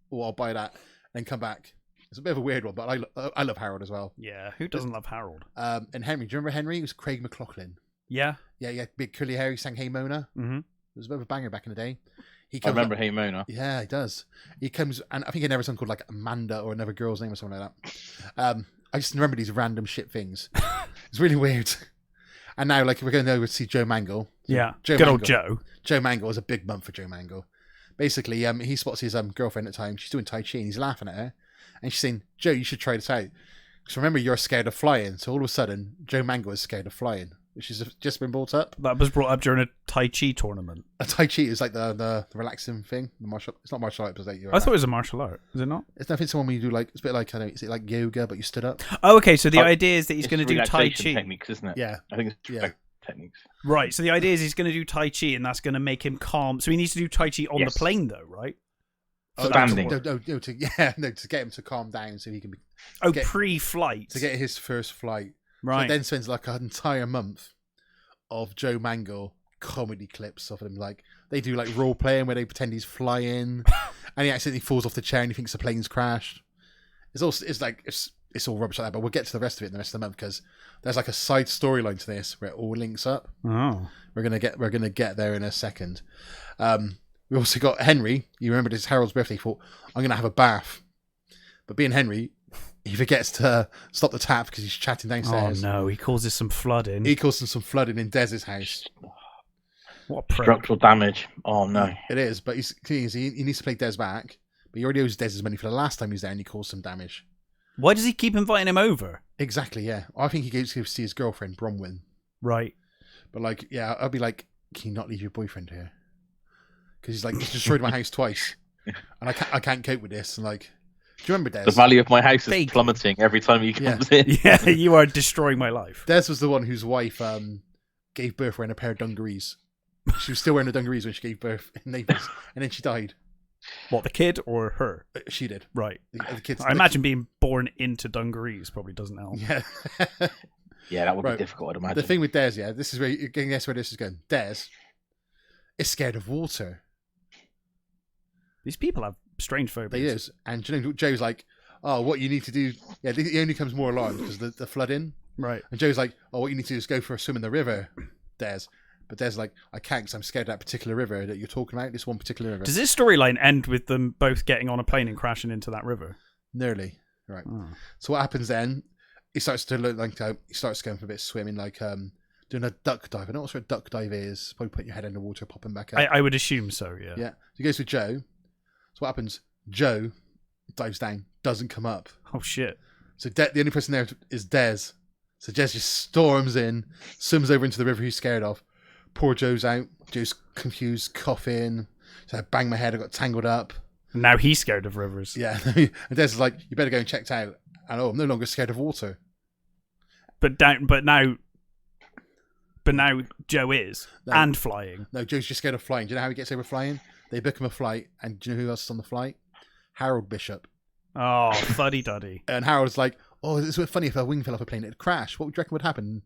[SPEAKER 3] or I'll buy that, and come back. It's a bit of a weird one, but I love Harold as well.
[SPEAKER 1] Yeah, who doesn't love Harold?
[SPEAKER 3] And Henry, do you remember Henry? It was Craig McLaughlin.
[SPEAKER 1] Yeah.
[SPEAKER 3] Yeah, big curly hair. He sang Hey Mona.
[SPEAKER 1] Mm-hmm.
[SPEAKER 3] It was a bit of a banger back in the day.
[SPEAKER 2] I remember Hey Mona.
[SPEAKER 3] Yeah, he does. He comes, and I think he never something called like Amanda or another girl's name or something like that. I just remember these random shit things. It's really weird. And now, like, we're going to go see Joe Mangle.
[SPEAKER 1] Yeah,
[SPEAKER 3] Joe
[SPEAKER 1] good
[SPEAKER 3] Mangle.
[SPEAKER 1] old Joe.
[SPEAKER 3] Joe Mangle is a big month for Joe Mangle. Basically, he spots his girlfriend at the time. She's doing Tai Chi, and he's laughing at her. And she's saying, Joe, you should try this out. Because remember, you're scared of flying. So all of a sudden, Joe Mangle is scared of flying, which has just been brought up.
[SPEAKER 1] That was brought up during a Tai Chi tournament.
[SPEAKER 3] A Tai Chi is like the relaxing thing. It's not martial arts, but
[SPEAKER 1] I thought it was a martial art. Is it not?
[SPEAKER 3] It's nothing. Someone when you do like it's a bit like I don't know, is it like yoga but you stood up?
[SPEAKER 1] Oh, okay. So the idea is that he's going to do Tai
[SPEAKER 2] relaxation
[SPEAKER 1] Chi
[SPEAKER 2] techniques, isn't it?
[SPEAKER 3] Yeah,
[SPEAKER 2] I think it's techniques.
[SPEAKER 1] Right. So the idea is he's going to do Tai Chi, and that's going to make him calm. So he needs to do Tai Chi on the plane, though, right?
[SPEAKER 2] Standing.
[SPEAKER 3] No, to get him to calm down so he can be.
[SPEAKER 1] Pre-flight
[SPEAKER 3] To get his first flight.
[SPEAKER 1] right?
[SPEAKER 3] So then spends like an entire month of Joe Mangle comedy clips of him. Like they do like role playing where they pretend he's flying, and he accidentally falls off the chair and he thinks the plane's crashed. It's all rubbish like that. But we'll get to the rest of it in the rest of the month because there's like a side storyline to this where it all links up.
[SPEAKER 1] Oh,
[SPEAKER 3] We're gonna get there in a second. We also got Henry. You remember it's Harold's birthday. He thought, I'm gonna have a bath, but being Henry, he forgets to stop the tap because he's chatting downstairs.
[SPEAKER 1] Oh no, he causes some flooding.
[SPEAKER 3] He caused some flooding in Dez's house.
[SPEAKER 1] What a prick.
[SPEAKER 2] Structural damage. Oh no.
[SPEAKER 3] It is, but he needs to pay Dez back. But he already owes Dez's money for the last time he was there, and he caused some damage.
[SPEAKER 1] Why does he keep inviting him over?
[SPEAKER 3] Exactly, yeah. I think he goes to see his girlfriend Bronwyn.
[SPEAKER 1] Right.
[SPEAKER 3] But like, yeah, I'll be like, can you not leave your boyfriend here? Because he's like, he's destroyed my house twice, and I can't cope with this. And like, you remember Des?
[SPEAKER 2] The value of my house is plummeting every time he comes in.
[SPEAKER 1] Yeah, you are destroying my life.
[SPEAKER 3] Des was the one whose wife gave birth wearing a pair of dungarees. She was still wearing the dungarees when she gave birth in Naples, and then she died.
[SPEAKER 1] What, the kid or her?
[SPEAKER 3] She did.
[SPEAKER 1] Right.
[SPEAKER 3] The kids.
[SPEAKER 1] I imagine being born into dungarees probably doesn't help.
[SPEAKER 3] Yeah.
[SPEAKER 2] Yeah, that would be difficult, I'd imagine.
[SPEAKER 3] The thing with Des, this is where you can guess where this is going. Des is scared of water.
[SPEAKER 1] These people have strange phobias.
[SPEAKER 3] They is. And Joe's like, oh, what you need to do... Yeah, he only comes more alarmed because the flooding.
[SPEAKER 1] Right.
[SPEAKER 3] And Joe's like, oh, what you need to do is go for a swim in the river, Des. But Des like, I can't because I'm scared of that particular river that you're talking about, this one particular river.
[SPEAKER 1] Does this storyline end with them both getting on a plane and crashing into that river?
[SPEAKER 3] Nearly. Right.
[SPEAKER 1] Oh.
[SPEAKER 3] So what happens then, he starts to look like, he starts going for a bit of swimming, like doing a duck dive. I don't know what sort of duck dive is. Probably putting your head in the water, popping back up.
[SPEAKER 1] I would assume so, yeah.
[SPEAKER 3] Yeah. He goes with Joe. So what happens? Joe dives down, doesn't come up.
[SPEAKER 1] Oh, shit.
[SPEAKER 3] So the only person there is Des. So Des just storms in, swims over into the river he's scared of. Poor Joe's out. Joe's confused, coughing. So I banged my head, I got tangled up.
[SPEAKER 1] Now he's scared of rivers.
[SPEAKER 3] Yeah. And Des is like, you better go and check out. And I'm no longer scared of water.
[SPEAKER 1] But now Joe is. No. And flying.
[SPEAKER 3] No, Joe's just scared of flying. Do you know how he gets over flying? They book him a flight, and do you know who else is on the flight? Harold Bishop.
[SPEAKER 1] Oh, fuddy-duddy.
[SPEAKER 3] And Harold's like, oh, it's funny if a wing fell off a plane, it'd crash. What would you reckon would happen?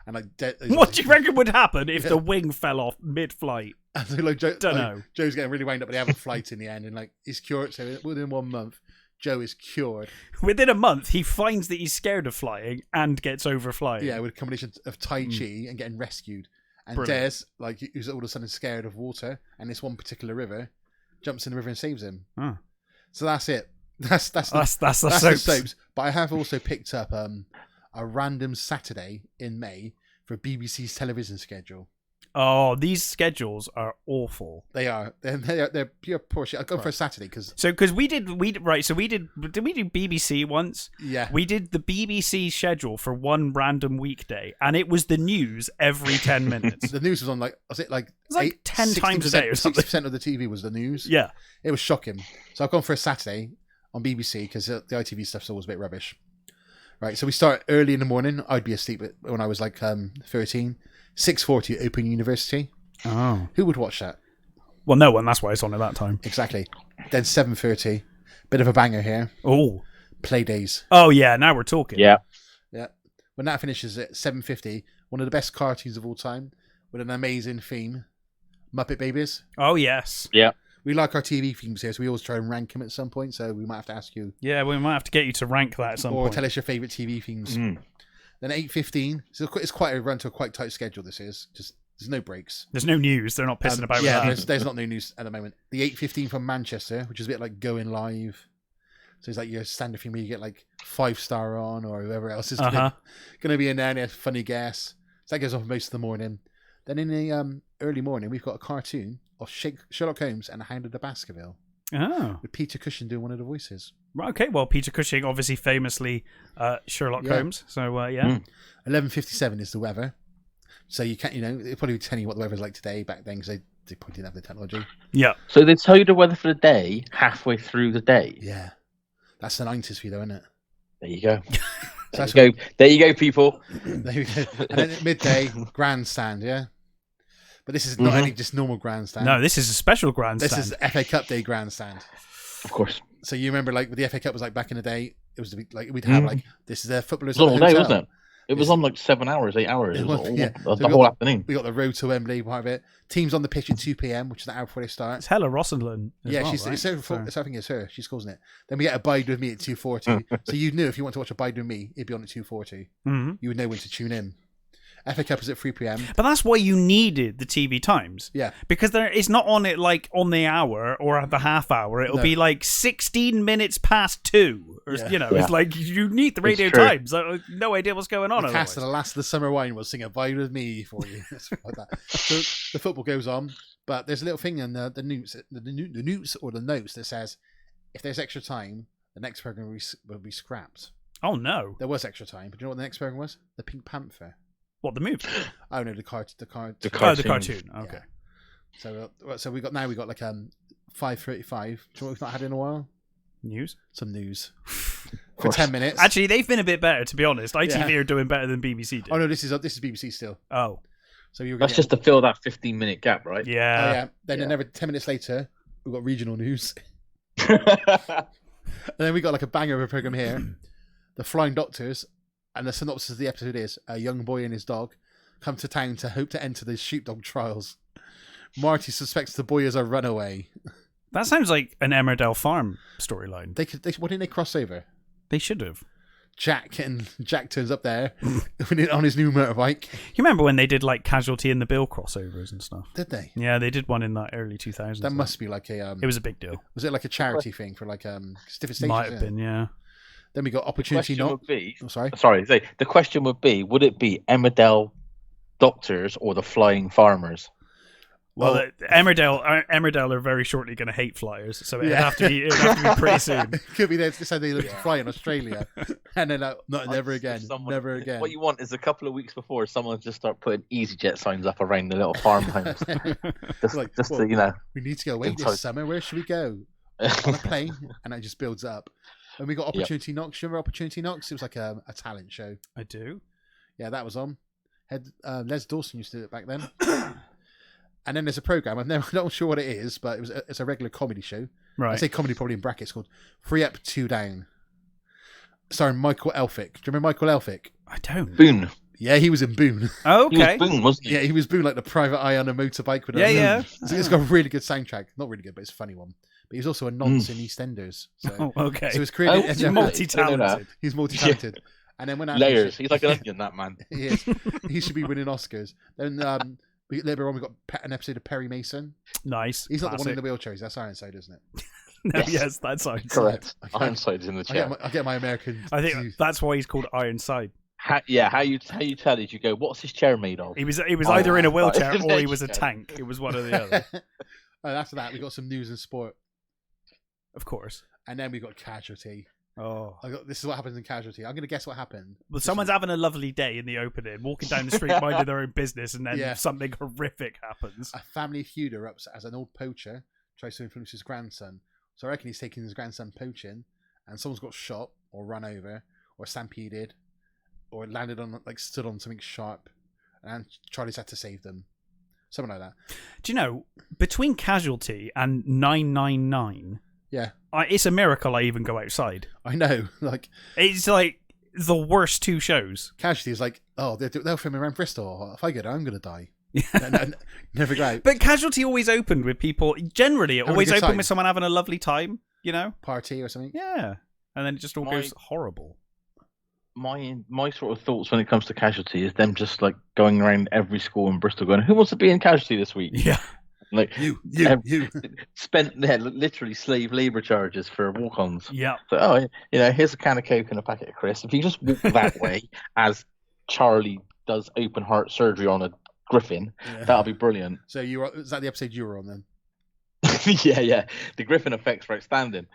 [SPEAKER 3] And
[SPEAKER 1] what do you reckon would happen if the wing fell off mid-flight?
[SPEAKER 3] And so, Don't know. Joe's getting really wound up, but they have a flight in the end, and he's cured. So within 1 month, Joe is cured.
[SPEAKER 1] Within a month, he finds that he's scared of flying and gets over flying.
[SPEAKER 3] Yeah, with a combination of Tai Chi and getting rescued. And Brilliant. Des, who's all of a sudden scared of water and this one particular river, jumps in the river and saves him.
[SPEAKER 1] Oh.
[SPEAKER 3] So that's it. That's the soaps. But I have also picked up a random Saturday in May for BBC's television schedule.
[SPEAKER 1] Oh, these schedules are awful.
[SPEAKER 3] They are. They're pure poor I'll go for a Saturday because.
[SPEAKER 1] So because we did we do BBC once?
[SPEAKER 3] Yeah.
[SPEAKER 1] We did the BBC schedule for one random weekday, and it was the news every 10 minutes.
[SPEAKER 3] The news was on
[SPEAKER 1] it was 10 times a day or something.
[SPEAKER 3] 60% of the TV was the news.
[SPEAKER 1] Yeah.
[SPEAKER 3] It was shocking. So I've gone for a Saturday on BBC because the ITV stuff's always a bit rubbish. Right. So we start early in the morning. I'd be asleep when I was 13. 6:40 Open University.
[SPEAKER 1] Oh.
[SPEAKER 3] Who would watch that?
[SPEAKER 1] Well, no one. That's why it's on at that time.
[SPEAKER 3] Exactly. Then 7:30. Bit of a banger here.
[SPEAKER 1] Oh.
[SPEAKER 3] Playdays.
[SPEAKER 1] Oh, yeah. Now we're talking.
[SPEAKER 2] Yeah.
[SPEAKER 3] Yeah. When that finishes at 7:50, one of the best cartoons of all time with an amazing theme. Muppet Babies.
[SPEAKER 1] Oh, yes.
[SPEAKER 2] Yeah.
[SPEAKER 3] We like our TV themes here, so we always try and rank them at some point, so we might have to ask you.
[SPEAKER 1] Yeah, we might have to get you to rank that at some point.
[SPEAKER 3] Or tell us your favourite TV themes. Then 8:15. So it's quite a run to a quite tight schedule. This is just there's no breaks.
[SPEAKER 1] There's no news. They're not pissing about.
[SPEAKER 3] Yeah, there's not no news at the moment. The 8:15 from Manchester, which is a bit like Going Live. So it's like your standard thing where you get 5-star on or whoever else is going to be in there and a funny guess. So that goes on for most of the morning. Then in the early morning, we've got a cartoon of Sherlock Holmes and the Hound of the Baskerville.
[SPEAKER 1] Oh.
[SPEAKER 3] With Peter Cushing doing one of the voices.
[SPEAKER 1] Right, okay, well, Peter Cushing, obviously famously Sherlock Holmes. So, yeah.
[SPEAKER 3] 11:57 is the weather. So you can't, they'll probably be telling you what the weather's like today back then because they probably didn't have the technology.
[SPEAKER 1] Yeah.
[SPEAKER 2] So they tell you the weather for the day halfway through the day.
[SPEAKER 3] Yeah. That's the 90s for you, though, isn't it?
[SPEAKER 2] There you go. There you go, people.
[SPEAKER 3] There you go. And then at midday, grandstand, yeah? But this is not any just normal grandstand.
[SPEAKER 1] No, this is a special grandstand.
[SPEAKER 3] This is FA Cup Day grandstand.
[SPEAKER 2] Of course.
[SPEAKER 3] So you remember, the FA Cup was back in the day. It was we'd have this is their footballers.
[SPEAKER 2] It was all day, wasn't it? It was on 7 hours, 8 hours. It was the whole afternoon.
[SPEAKER 3] We got the road to Wembley, part of it. Teams on the pitch at 2 p.m, which is an hour before they start.
[SPEAKER 1] It's Hella Rosalind.
[SPEAKER 3] Yeah, I think it's her. She's causing it. Then we get Abide With Me at 2:40. So you knew if you want to watch Abide With Me, it'd be on at 2:40.
[SPEAKER 1] Mm-hmm.
[SPEAKER 3] You would know when to tune in. FA Cup is at 3 p.m.
[SPEAKER 1] But that's why you needed the TV times.
[SPEAKER 3] Yeah.
[SPEAKER 1] Because it's not on it on the hour or the half hour. It'll be 16 minutes past 2. Or, it's you need the radio times. No idea what's going on.
[SPEAKER 3] The cast of The Last of the Summer Wine will sing Abide With Me for you. Like that. So the football goes on, but there's a little thing in the notes or the notes that says if there's extra time, the next program will be scrapped.
[SPEAKER 1] Oh, no.
[SPEAKER 3] There was extra time, but do you know what the next program was? The Pink Panther.
[SPEAKER 1] What, the movie?
[SPEAKER 3] Oh no, the cartoon.
[SPEAKER 1] Oh, the cartoon. Okay.
[SPEAKER 3] Yeah. So we got 5:35. Do you know what we've not had in a while?
[SPEAKER 1] News?
[SPEAKER 3] Some news. For 10 minutes.
[SPEAKER 1] Actually, they've been a bit better, to be honest. ITV are doing better than BBC did.
[SPEAKER 3] Oh, no, this is BBC still.
[SPEAKER 1] Oh.
[SPEAKER 3] So you were
[SPEAKER 2] That's just to fill that 15-minute gap, right?
[SPEAKER 1] Yeah.
[SPEAKER 3] Oh, yeah. Then another 10 minutes later, we've got regional news. And then we got like a banger of a program here. The Flying Doctors. And the synopsis of the episode is, a young boy and his dog come to town to hope to enter the sheepdog trials. Marty suspects the boy is a runaway.
[SPEAKER 1] That sounds like an Emmerdale Farm storyline.
[SPEAKER 3] Why didn't they cross over?
[SPEAKER 1] They should have.
[SPEAKER 3] Jack turns up there on his new motorbike.
[SPEAKER 1] You remember when they did like Casualty and the Bill crossovers and stuff?
[SPEAKER 3] Did they?
[SPEAKER 1] Yeah, they did one in the early 2000s.
[SPEAKER 3] That must be like a...
[SPEAKER 1] it was a big deal.
[SPEAKER 3] Was it like a charity thing for like different stations?
[SPEAKER 1] Might have been, yeah.
[SPEAKER 3] Then we got Opportunity Knock.
[SPEAKER 2] The question would be, would it be Emmerdale Doctors or the Flying Farmers?
[SPEAKER 1] Well, Emmerdale are very shortly going to hate flyers, so it'd have to be pretty soon.
[SPEAKER 3] It could be this how they look to fly in Australia, and then never again.
[SPEAKER 2] What you want is a couple of weeks before someone just start putting EasyJet signs up around the little farmhouse.
[SPEAKER 3] We need to go away this summer. Where should we go? On a plane, and it just builds up. And we got Opportunity Knocks. Remember Opportunity Knocks? It was like a talent show.
[SPEAKER 1] I do.
[SPEAKER 3] Yeah, that was on. Les Dawson used to do it back then. And then there's a program. I'm not sure what it is, but it's a regular comedy show.
[SPEAKER 1] Right.
[SPEAKER 3] I say comedy probably in brackets, called 3 Up, 2 Down. Starring Michael Elphick. Do you remember Michael Elphick?
[SPEAKER 1] I don't.
[SPEAKER 2] Boone.
[SPEAKER 3] Yeah, he was in Boone.
[SPEAKER 1] Oh, okay.
[SPEAKER 2] He was Boone, wasn't he?
[SPEAKER 3] Yeah, he was Boone, like the private eye on a motorbike. With It's got a really good soundtrack. Not really good, but it's a funny one. But he's also a nonce in EastEnders. So.
[SPEAKER 1] Oh, okay.
[SPEAKER 3] So it's created.
[SPEAKER 1] He's multi-talented.
[SPEAKER 3] He's multi-talented. And then when
[SPEAKER 2] layers, he's like an onion, that man.
[SPEAKER 3] He is. He should be winning Oscars. Then later on we got an episode of Perry Mason.
[SPEAKER 1] Nice.
[SPEAKER 3] He's not the one in the wheelchair. That's Ironside, isn't it?
[SPEAKER 1] No, yes, that's Ironside.
[SPEAKER 2] Correct. Ironside's in the chair.
[SPEAKER 3] I get my American.
[SPEAKER 1] I think that's why he's called Ironside.
[SPEAKER 2] How you tell it? You go, what's his chair made of?
[SPEAKER 1] He was either in a wheelchair or he was a tank. It was one or the other.
[SPEAKER 3] And after that, we got some news and sport.
[SPEAKER 1] Of course.
[SPEAKER 3] And then we got Casualty.
[SPEAKER 1] Oh.
[SPEAKER 3] This is what happens in Casualty. I'm going to guess what happened.
[SPEAKER 1] Well, someone's having a lovely day in the opening, walking down the street, minding their own business, and then something horrific happens.
[SPEAKER 3] A family feuder up as an old poacher tries to influence his grandson. So I reckon he's taking his grandson poaching, and someone's got shot or run over or stampeded or landed on, stood on something sharp, and Charlie's had to save them. Something like that.
[SPEAKER 1] Do you know, between Casualty and 999...
[SPEAKER 3] Yeah,
[SPEAKER 1] it's a miracle I even go outside.
[SPEAKER 3] I know.
[SPEAKER 1] It's like the worst two shows.
[SPEAKER 3] Casualty is like, they'll film around Bristol. If I go there, I'm going to die. and never go out.
[SPEAKER 1] But Casualty always opened with people. Generally, it always opened with someone having a lovely time. You know,
[SPEAKER 3] party or something.
[SPEAKER 1] Yeah, and then it just all goes horrible.
[SPEAKER 2] My sort of thoughts when it comes to Casualty is them just like going around every school in Bristol, going, "Who wants to be in Casualty this week?"
[SPEAKER 1] Yeah.
[SPEAKER 2] Like you spent there literally slave labor charges for walk-ons.
[SPEAKER 1] Yeah.
[SPEAKER 2] So here's a can of Coke and a packet of crisps. If you just walk that way, as Charlie does open heart surgery on a griffin, that'll be brilliant.
[SPEAKER 3] So is that the episode you were on then?
[SPEAKER 2] yeah. The griffin effects were outstanding.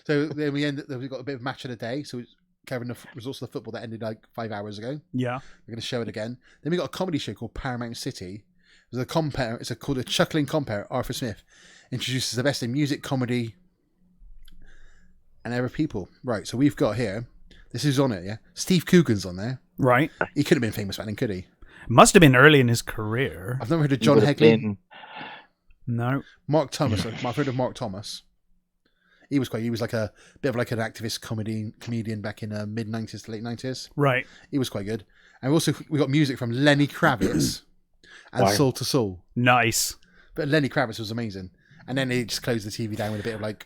[SPEAKER 3] So then we got a bit of match of the day. So it's covering the results of the football that ended 5 hours ago.
[SPEAKER 1] Yeah.
[SPEAKER 3] We're going to show it again. Then we got a comedy show called Paramount City. It's called a chuckling compere. Arthur Smith introduces the best in music, comedy, and other people. Right, so we've got here. This is on it, yeah. Steve Coogan's on there.
[SPEAKER 1] Right.
[SPEAKER 3] He couldn't have been famous back then, could he?
[SPEAKER 1] Must have been early in his career.
[SPEAKER 3] I've never heard of John Hegley.
[SPEAKER 1] No.
[SPEAKER 3] Mark Thomas. I've heard of Mark Thomas. He was like a bit of like an activist comedian back in mid 90s to late 90s.
[SPEAKER 1] Right.
[SPEAKER 3] He was quite good. And we got music from Lenny Kravitz. And Soul to Soul.
[SPEAKER 1] Nice.
[SPEAKER 3] But Lenny Kravitz was amazing. And then he just closed the TV down with a bit of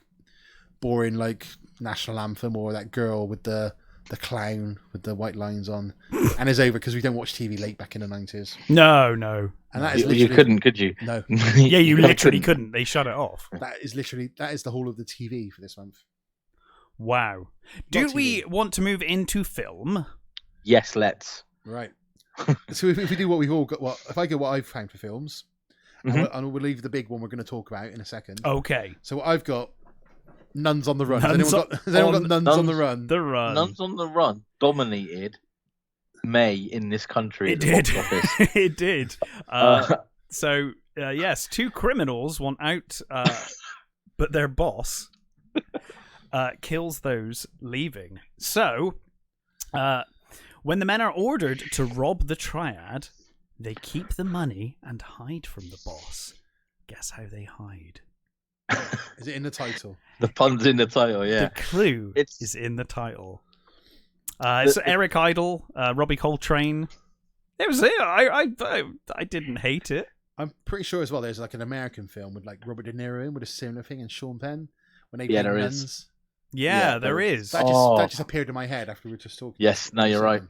[SPEAKER 3] boring national anthem, or that girl with the clown with the white lines on. And it's over because we don't watch TV late back in the 90s.
[SPEAKER 1] No.
[SPEAKER 2] And that is you couldn't, could you?
[SPEAKER 3] No.
[SPEAKER 1] Yeah, you literally couldn't. They shut it off.
[SPEAKER 3] That is the whole of the TV for this month.
[SPEAKER 1] Wow. Do we want to move into film?
[SPEAKER 2] Yes, let's.
[SPEAKER 3] Right. So if we do what we've all got, if I go what I've found for films, and we'll leave the big one we're going to talk about in a second.
[SPEAKER 1] Okay.
[SPEAKER 3] So I've got Nuns on the Run. Has anyone got Nuns on the Run?
[SPEAKER 1] The Run.
[SPEAKER 2] Nuns on the Run dominated May in this country.
[SPEAKER 1] It did. It did. So yes, two criminals want out, but their boss kills those leaving. So, when the men are ordered to rob the triad, they keep the money and hide from the boss. Guess how they hide?
[SPEAKER 3] Is it in the title?
[SPEAKER 2] The pun's in the title, yeah.
[SPEAKER 1] The clue is in the title. It's Eric Idle, Robbie Coltrane. It was it. I didn't hate it.
[SPEAKER 3] I'm pretty sure as well there's like an American film with like Robert De Niro in with a similar thing and Sean Penn when they
[SPEAKER 2] Yeah,
[SPEAKER 3] played
[SPEAKER 2] there
[SPEAKER 3] Nuns.
[SPEAKER 2] is.
[SPEAKER 1] Yeah, there is.
[SPEAKER 3] That just appeared in my head after we were just talking.
[SPEAKER 2] Yes, no, you're right.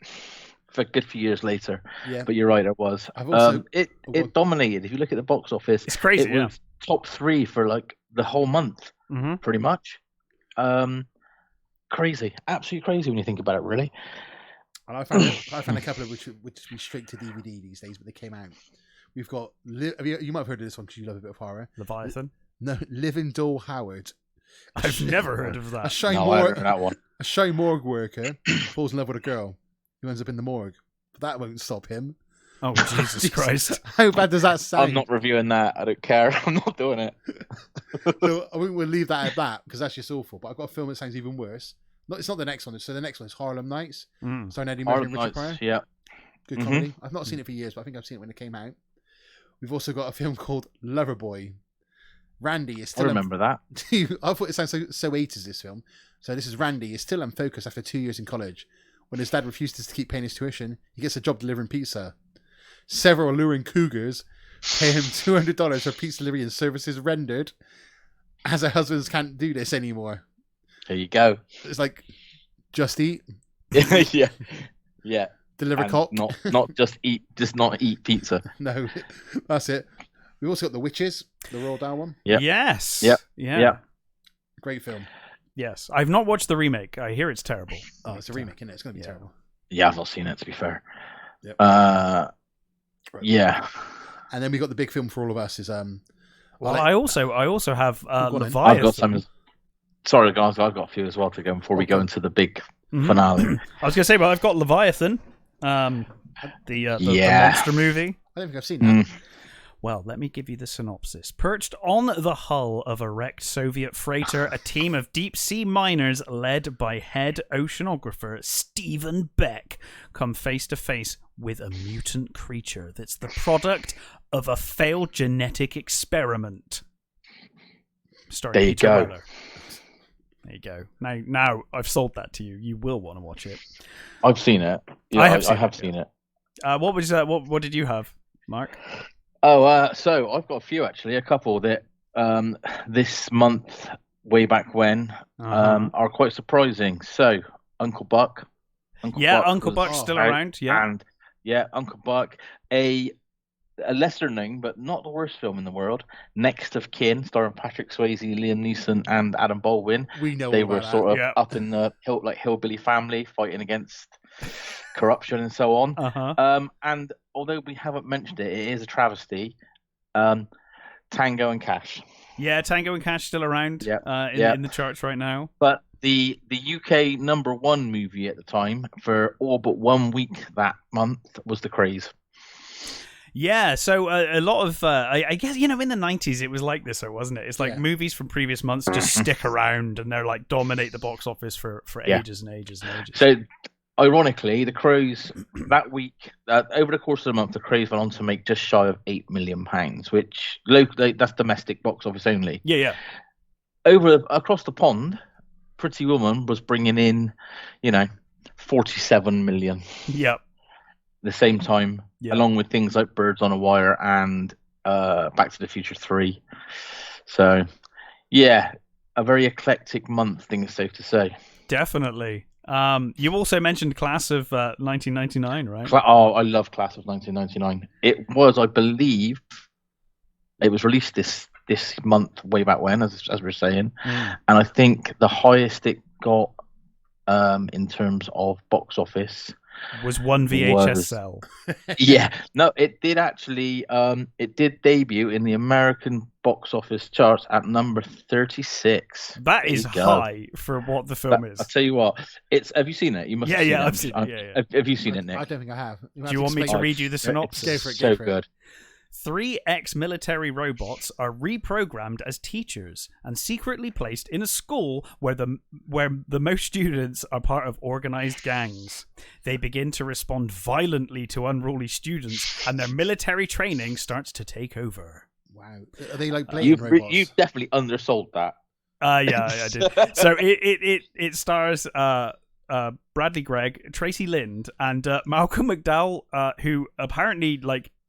[SPEAKER 2] For a good few years later.
[SPEAKER 3] Yeah.
[SPEAKER 2] But you're right, it was.
[SPEAKER 3] I've also,
[SPEAKER 2] it dominated. If you look at the box office,
[SPEAKER 1] it's crazy.
[SPEAKER 2] It was top 3 for like the whole month, pretty much. Crazy, absolutely crazy when you think about it, really.
[SPEAKER 3] And I found a couple of which would be straight to DVD these days, but they came out. We've got you might have heard of this one because you love a bit of horror.
[SPEAKER 1] Leviathan.
[SPEAKER 3] No, Living Doll Howard.
[SPEAKER 1] I've never heard of that.
[SPEAKER 2] I haven't heard that one.
[SPEAKER 3] A shy morgue worker falls in love with a girl who ends up in the morgue, but that won't stop him.
[SPEAKER 1] Oh, Jesus Christ.
[SPEAKER 3] How bad does that sound?
[SPEAKER 2] I'm not reviewing that. I don't care. I'm not doing it.
[SPEAKER 3] So we'll leave that at that because that's just awful. But I've got a film that sounds even worse. It's not the next one. So the next one is Harlem Nights, starring Eddie Murphy and Richard Pryor.
[SPEAKER 2] Yeah.
[SPEAKER 3] Good comedy. I've not seen it for years, but I think I've seen it when it came out. We've also got a film called Loverboy. Randy is still...
[SPEAKER 2] I remember that.
[SPEAKER 3] I thought it sounds so 80s, this film. So this is Randy is still unfocused after 2 years in college. When his dad refuses to keep paying his tuition, he gets a job delivering pizza. Several alluring cougars pay him $200 for pizza delivery and services rendered, as her husbands can't do this anymore.
[SPEAKER 2] There you go.
[SPEAKER 3] It's like, just eat.
[SPEAKER 2] Yeah.
[SPEAKER 3] Deliver
[SPEAKER 2] and
[SPEAKER 3] cock.
[SPEAKER 2] Not just not eat pizza.
[SPEAKER 3] No, that's it. We've also got The Witches, the Roald Dahl one.
[SPEAKER 2] Yep.
[SPEAKER 1] Yes.
[SPEAKER 2] Yep.
[SPEAKER 1] Yeah.
[SPEAKER 3] Great film.
[SPEAKER 1] Yes. I've not watched the remake. I hear it's terrible.
[SPEAKER 3] Oh, it's a remake, isn't it? It's going to be terrible.
[SPEAKER 2] Yeah, I've not seen it, to be fair.
[SPEAKER 3] Yep.
[SPEAKER 2] Yeah.
[SPEAKER 3] And then we got the big film for all of us is
[SPEAKER 1] I also have Leviathan.
[SPEAKER 2] I've got some. Sorry, guys, I've got a few as well to go before we go into the big finale.
[SPEAKER 1] I was going to say, but I've got Leviathan, the monster movie.
[SPEAKER 3] I don't think I've seen that.
[SPEAKER 1] Well, let me give you the synopsis. Perched on the hull of a wrecked Soviet freighter, a team of deep-sea miners led by head oceanographer Stephen Beck come face-to-face with a mutant creature that's the product of a failed genetic experiment.
[SPEAKER 2] There you go.
[SPEAKER 1] Weller. There you go. Now I've sold that to you. You will want to watch it.
[SPEAKER 2] I've seen it. Yeah, I have seen it.
[SPEAKER 1] What was that? What did you have, Mark?
[SPEAKER 2] Oh, so I've got a few actually. A couple that this month, way back when, are quite surprising. So Uncle Buck.
[SPEAKER 1] Uncle Buck's still around. Yeah,
[SPEAKER 2] and Uncle Buck. A lesser known, but not the worst film in the world. Next of Kin, starring Patrick Swayze, Liam Neeson, and Adam Baldwin.
[SPEAKER 3] We know
[SPEAKER 2] they were sort of up in the hillbilly family fighting against corruption and so on. And although we haven't mentioned it, it is a travesty. Tango and Cash.
[SPEAKER 1] Yeah, Tango and Cash still around. In the charts right now.
[SPEAKER 2] But the UK #1 movie at the time for all but 1 week that month was The Craze.
[SPEAKER 1] Yeah, so a lot of, I guess, in the 90s it was like this, wasn't it? It's like movies from previous months just stick around and they're like dominate the box office for ages and ages and ages.
[SPEAKER 2] So, ironically, The Craze, that week, over the course of the month, The Craze went on to make just shy of £8 million, which, that's domestic box office only.
[SPEAKER 1] Yeah.
[SPEAKER 2] Across the pond, Pretty Woman was bringing in, 47 million.
[SPEAKER 1] Yep.
[SPEAKER 2] The same time, along with things like Birds on a Wire and Back to the Future 3. So, a very eclectic month, I think it's safe to say.
[SPEAKER 1] Definitely. You also mentioned Class of 1999, right?
[SPEAKER 2] I love Class of 1999. It was, I believe, it was released this month, way back when, as we were saying. And I think the highest it got in terms of box office
[SPEAKER 1] was one VHS cell.
[SPEAKER 2] No, it did actually. It did debut in the American box office charts at number 36.
[SPEAKER 1] That is high for what the film is.
[SPEAKER 2] I'll tell you what. Have you seen it? You must.
[SPEAKER 1] I've seen it.
[SPEAKER 2] Have you seen it, Nick?
[SPEAKER 3] I don't think I have.
[SPEAKER 1] Do you want me to read you the synopsis?
[SPEAKER 3] Go for it.
[SPEAKER 2] So good.
[SPEAKER 1] 3 ex-military robots are reprogrammed as teachers and secretly placed in a school where the most students are part of organized gangs. They begin to respond violently to unruly students, and their military training starts to take over.
[SPEAKER 3] Wow. Are they like blatant robots?
[SPEAKER 2] You've definitely undersold that.
[SPEAKER 1] Yeah, I did. So it stars Bradley Gregg, Tracy Lind, and Malcolm McDowell, who apparently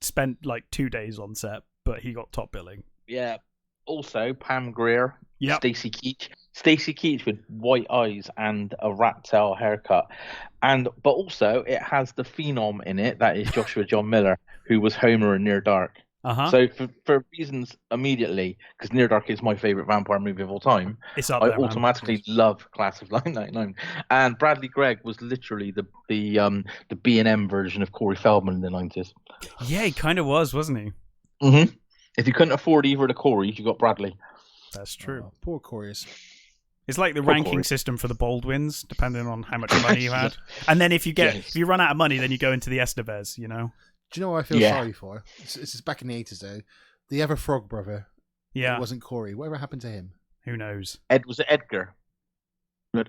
[SPEAKER 1] spent 2 days on set, but he got top billing.
[SPEAKER 2] Yeah. Also, Pam Grier,
[SPEAKER 1] Yep.
[SPEAKER 2] Stacey Keach with white eyes and a rat tail haircut, but also it has the phenom in it that is Joshua John Miller, who was Homer in Near Dark. So for reasons immediately, because Near Dark is my favorite vampire movie of all time,
[SPEAKER 1] It's up
[SPEAKER 2] I
[SPEAKER 1] there,
[SPEAKER 2] automatically love Class of 999. And Bradley Gregg was literally the B&M version of Corey Feldman in the 90s.
[SPEAKER 1] Yeah, he kind of was, wasn't he?
[SPEAKER 2] Mm-hmm. If you couldn't afford either of the Coreys, you got Bradley.
[SPEAKER 1] That's true.
[SPEAKER 3] Oh, poor Coreys.
[SPEAKER 1] It's like the ranking system for the Baldwins, depending on how much money you had. And then if you run out of money, then you go into the Estevez,
[SPEAKER 3] Do you know what I feel sorry for? This is back in the 80s, though. The ever Frog brother.
[SPEAKER 1] Yeah.
[SPEAKER 3] It wasn't Corey. Whatever happened to him?
[SPEAKER 1] Who knows?
[SPEAKER 2] Was it Edgar?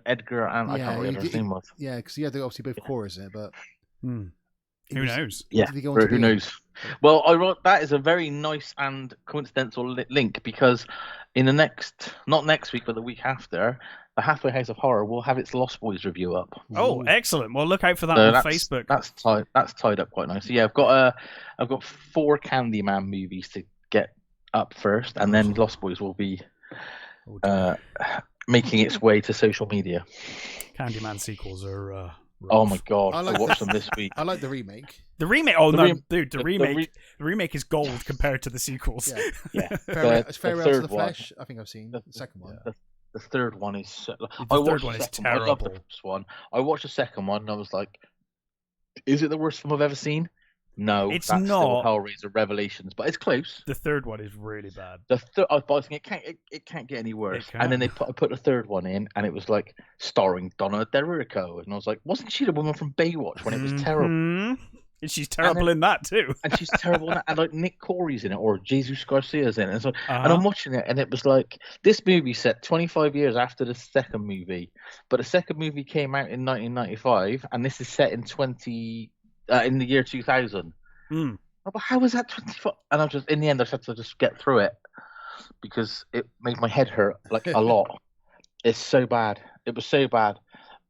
[SPEAKER 2] Edgar and I can't remember what his name was.
[SPEAKER 3] Yeah, because they obviously both Corys in it, but...
[SPEAKER 1] Who knows?
[SPEAKER 2] Yeah, who knows? Well, I wrote that is a very nice and coincidental link, because in not next week, but the week after, the Hathway House of Horror will have its Lost Boys review up.
[SPEAKER 1] Oh, excellent! Well, look out for that on Facebook.
[SPEAKER 2] That's tied up quite nicely. Yeah, I've got 4 Candyman movies to get up first, and then Lost Boys will be making its way to social media.
[SPEAKER 1] Candyman sequels are. Rough.
[SPEAKER 2] Oh my god! I watched them this week.
[SPEAKER 3] I like the remake.
[SPEAKER 1] The remake? Oh no, dude! The remake is gold compared to the sequels.
[SPEAKER 2] Yeah.
[SPEAKER 3] Farewell to the Flesh. I think I've seen the second one.
[SPEAKER 2] The third one is.
[SPEAKER 1] I watched the second one.
[SPEAKER 2] I love the first one. I watched the second one and I was like, "Is it the worst film I've ever seen?" No,
[SPEAKER 1] it's
[SPEAKER 2] that's
[SPEAKER 1] not.
[SPEAKER 2] Still Hellraiser Revelations, but it's close.
[SPEAKER 1] The third one is really bad.
[SPEAKER 2] I was thinking it can't get any worse. And then I put the third one in, and it was like starring Donna DeRico, and I was like, wasn't she the woman from Baywatch when it was terrible?
[SPEAKER 1] And she's terrible in that too.
[SPEAKER 2] And she's terrible in that, and like Nick Corey's in it, or Jesus Garcia's in it, and so and I'm watching it, and it was like this movie set 25 years after the second movie, but the second movie came out in 1995, and this is set in in the year 2000. But how was that 25? And I just, in the end, I had to just get through it because it made my head hurt like a lot. It's so bad. It was so bad.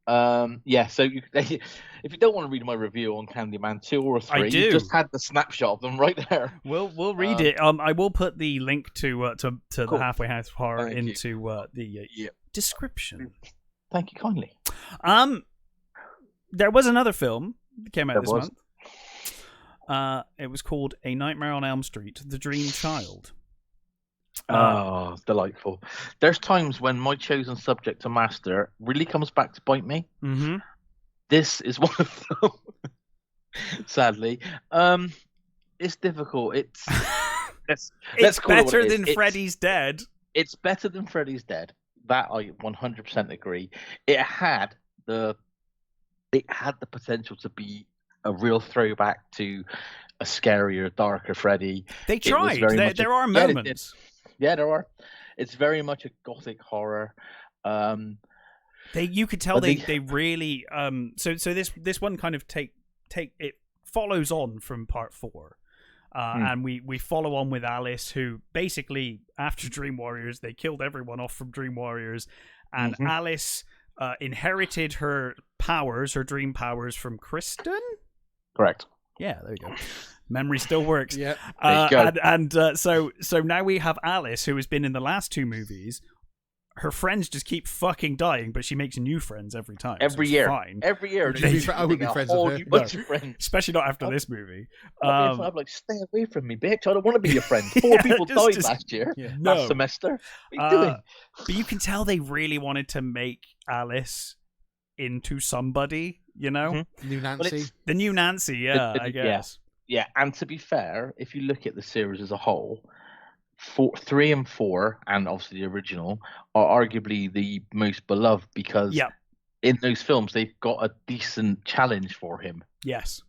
[SPEAKER 2] Yeah. So if you don't want to read my review on Candyman 2 or 3, you just had the snapshot of them right there.
[SPEAKER 1] We'll read it. I will put the link to the Hathway House of Horror into the description.
[SPEAKER 2] Thank you kindly.
[SPEAKER 1] There was another film that came out this month. It was called A Nightmare on Elm Street: The Dream Child.
[SPEAKER 2] Delightful. There's times when my chosen subject to master really comes back to bite me.
[SPEAKER 1] Mm-hmm.
[SPEAKER 2] This is one of them. Sadly, it's difficult. It's
[SPEAKER 1] better than Freddy's Dead.
[SPEAKER 2] It's better than Freddy's Dead. That I 100% agree. It had the potential to be a real throwback to a scarier, darker Freddy.
[SPEAKER 1] They tried. There are moments.
[SPEAKER 2] Yeah, there are. It's very much a gothic horror.
[SPEAKER 1] You could tell they really so this one kind of take it follows on from part 4. And we follow on with Alice, who basically after Dream Warriors, they killed everyone off from Dream Warriors, and Alice inherited her dream powers from Kristen.
[SPEAKER 2] Correct.
[SPEAKER 1] Yeah, there you go. Memory still works.
[SPEAKER 3] Yeah.
[SPEAKER 1] So now we have Alice, who has been in the last 2 movies. Her friends just keep fucking dying, but she makes new friends every time.
[SPEAKER 2] Every year.
[SPEAKER 1] Fine.
[SPEAKER 2] Every year.
[SPEAKER 3] I would be friends with her.
[SPEAKER 2] No.
[SPEAKER 1] Especially not after this movie.
[SPEAKER 2] I'm like, stay away from me, bitch. I don't want to be your friend. 4 people died last year.
[SPEAKER 1] Yeah.
[SPEAKER 2] Last semester. What are you doing?
[SPEAKER 1] But you can tell they really wanted to make Alice into somebody, New
[SPEAKER 3] Nancy.
[SPEAKER 1] The new Nancy, I guess.
[SPEAKER 2] Yeah, and to be fair, if you look at the series as a whole, 3 and 4, and obviously the original, are arguably the most beloved because in those films they've got a decent challenge for him.
[SPEAKER 1] Yes.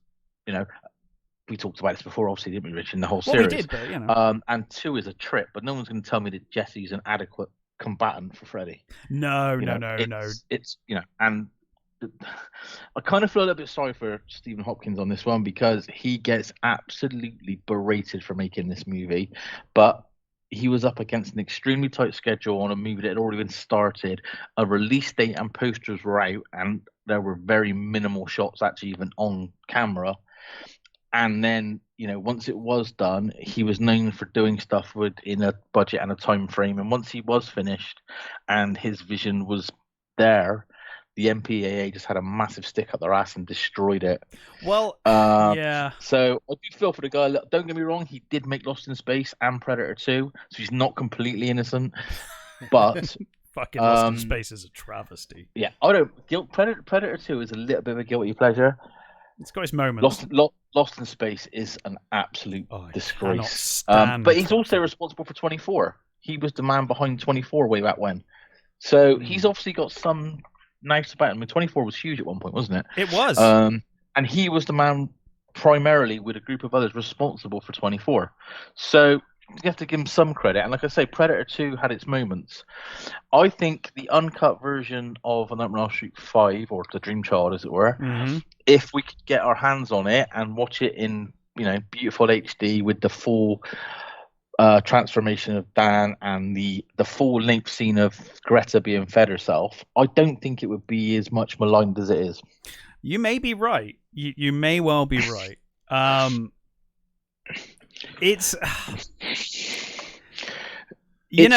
[SPEAKER 2] we talked about this before, obviously, didn't we, Rich, in the whole
[SPEAKER 1] Well,
[SPEAKER 2] series?
[SPEAKER 1] we did, but, you know.
[SPEAKER 2] And 2 is a trip, but no one's going to tell me that Jesse's an adequate combatant for Freddy.
[SPEAKER 1] No.
[SPEAKER 2] It's and I kind of feel a little bit sorry for Stephen Hopkins on this one because he gets absolutely berated for making this movie, but he was up against an extremely tight schedule on a movie that had already been started. A release date and posters were out, and there were very minimal shots actually even on camera. And then, once it was done, he was known for doing stuff within a budget and a time frame. And once he was finished and his vision was there, the MPAA just had a massive stick up their ass and destroyed it.
[SPEAKER 1] Well, yeah.
[SPEAKER 2] So I do feel for the guy. Don't get me wrong, he did make Lost in Space and Predator 2, so he's not completely innocent. But
[SPEAKER 1] fucking Lost in Space is a travesty.
[SPEAKER 2] Yeah, I don't. Predator 2 is a little bit of a guilty pleasure.
[SPEAKER 1] It's got its moments.
[SPEAKER 2] Lost in Space is an absolute disgrace.
[SPEAKER 1] But
[SPEAKER 2] he's also responsible for 24. He was the man behind 24 way back when. So he's obviously got some nice about him. I mean, 24 was huge at one point, wasn't it?
[SPEAKER 1] It was.
[SPEAKER 2] And he was the man primarily with a group of others responsible for 24. So you have to give him some credit. And like I say, Predator 2 had its moments. I think the uncut version of A Nightmare on Elm Street 5, or The Dream Child, as it were, if we could get our hands on it and watch it in, beautiful HD with the full transformation of Dan and the full length scene of Greta being fed herself, I don't think it would be as much maligned as it is.
[SPEAKER 1] You may be right. You may well be right. It's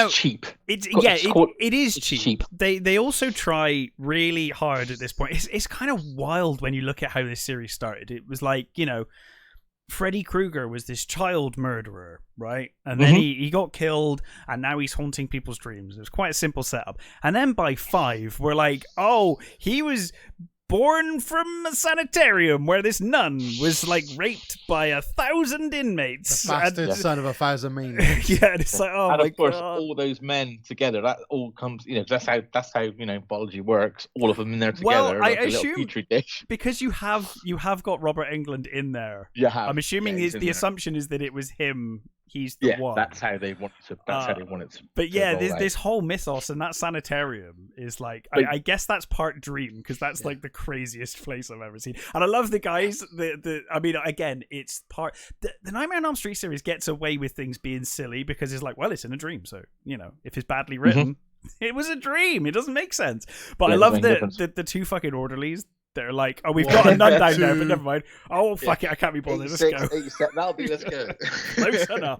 [SPEAKER 2] cheap.
[SPEAKER 1] It is cheap. They also try really hard at this point. It's kind of wild when you look at how this series started. It was like, Freddy Krueger was this child murderer, right? And then he got killed, and now he's haunting people's dreams. It was quite a simple setup. And then by 5, we're like, oh, he was born from a sanitarium where this nun was raped by 1,000 inmates.
[SPEAKER 3] The bastard son of 1,000 maniacs.
[SPEAKER 1] Yeah, and it's like, oh
[SPEAKER 2] and
[SPEAKER 1] my
[SPEAKER 2] of course,
[SPEAKER 1] God.
[SPEAKER 2] all those men together, that all comes, that's how biology works. All of them in there together,
[SPEAKER 1] I
[SPEAKER 2] like a
[SPEAKER 1] assume,
[SPEAKER 2] little petri dish.
[SPEAKER 1] Because you have got Robert Englund in there. I'm assuming the assumption is that it was him. He's the one.
[SPEAKER 2] That's how they want to. That's how they want it to.
[SPEAKER 1] But yeah, this whole mythos and that sanitarium is like, I guess that's part dream, because that's the craziest place I've ever seen. And I love the guys. Again, it's part. The Nightmare on Elm Street series gets away with things being silly because it's like, well, it's in a dream, so if it's badly written, it was a dream. It doesn't make sense. But I love the two fucking orderlies. They're like, oh, we've got a nun down there, but never mind. Oh, fuck it, I can't be bothered. Let's go.
[SPEAKER 2] 87, that'll be, let's go.
[SPEAKER 1] Close enough.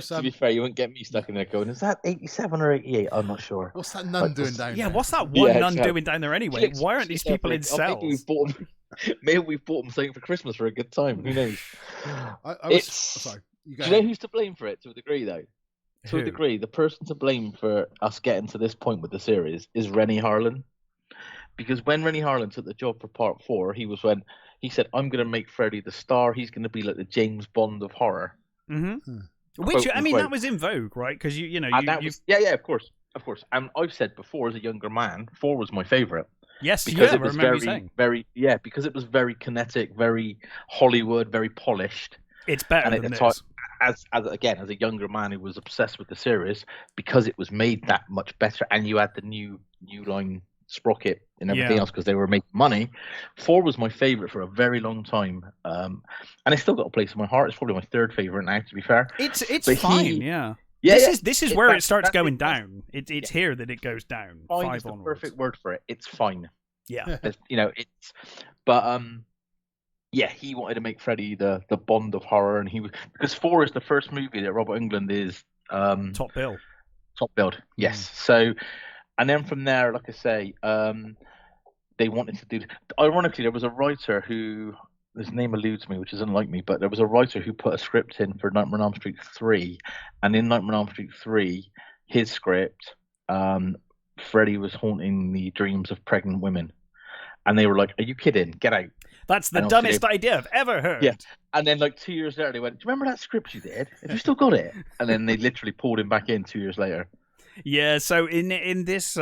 [SPEAKER 2] To be fair, you wouldn't get me stuck in there going, is that 87 or 88? I'm not sure.
[SPEAKER 3] What's that nun doing down there?
[SPEAKER 1] Yeah, what's that one nun doing down there anyway? Why aren't these people in cells?
[SPEAKER 2] Maybe we've bought them something for Christmas for a good time. Who knows?
[SPEAKER 3] Sorry.
[SPEAKER 2] Do you know who's to blame for it to a degree, though? To a degree, the person to blame for us getting to this point with the series is Rennie Harlan. Because when Rennie Harlan took the job for Part 4, he said, I'm going to make Freddy the star. He's going to be like the James Bond of horror.
[SPEAKER 1] Mm-hmm. Which, that was in vogue, right? Because,
[SPEAKER 2] of course. And I've said before, as a younger man, 4 was my favourite.
[SPEAKER 1] Yes,
[SPEAKER 2] because it was because it was very kinetic, very Hollywood, very polished.
[SPEAKER 1] It's better than this.
[SPEAKER 2] As a younger man who was obsessed with the series, because it was made that much better, and you had the new line sprocket and everything else because they were making money. 4 was my favorite for a very long time, and it's still got a place in my heart. It's probably my 3rd favorite now, to be fair.
[SPEAKER 1] It's fine. This is where it starts going down. It's here that it goes down.
[SPEAKER 2] Fine
[SPEAKER 1] 5
[SPEAKER 2] is the
[SPEAKER 1] onwards.
[SPEAKER 2] perfect word for it. It's fine.
[SPEAKER 1] Yeah.
[SPEAKER 2] He wanted to make Freddy the Bond of horror, and because 4 is the first movie that Robert Englund is
[SPEAKER 1] top billed.
[SPEAKER 2] Yes. So. And then from there, like I say, they wanted to do. Ironically, there was a writer who, his name eludes me, which is unlike me, but there was a writer who put a script in for Nightmare on Elm Street 3, and in Nightmare on Elm Street 3, his script, Freddy was haunting the dreams of pregnant women, and they were like, "Are you kidding? Get out!"
[SPEAKER 1] That's the dumbest idea I've ever heard.
[SPEAKER 2] Yeah, and then 2 years later, they went, "Do you remember that script you did? Have you still got it?" And then they literally pulled him back in 2 years later.
[SPEAKER 1] Yeah, so in this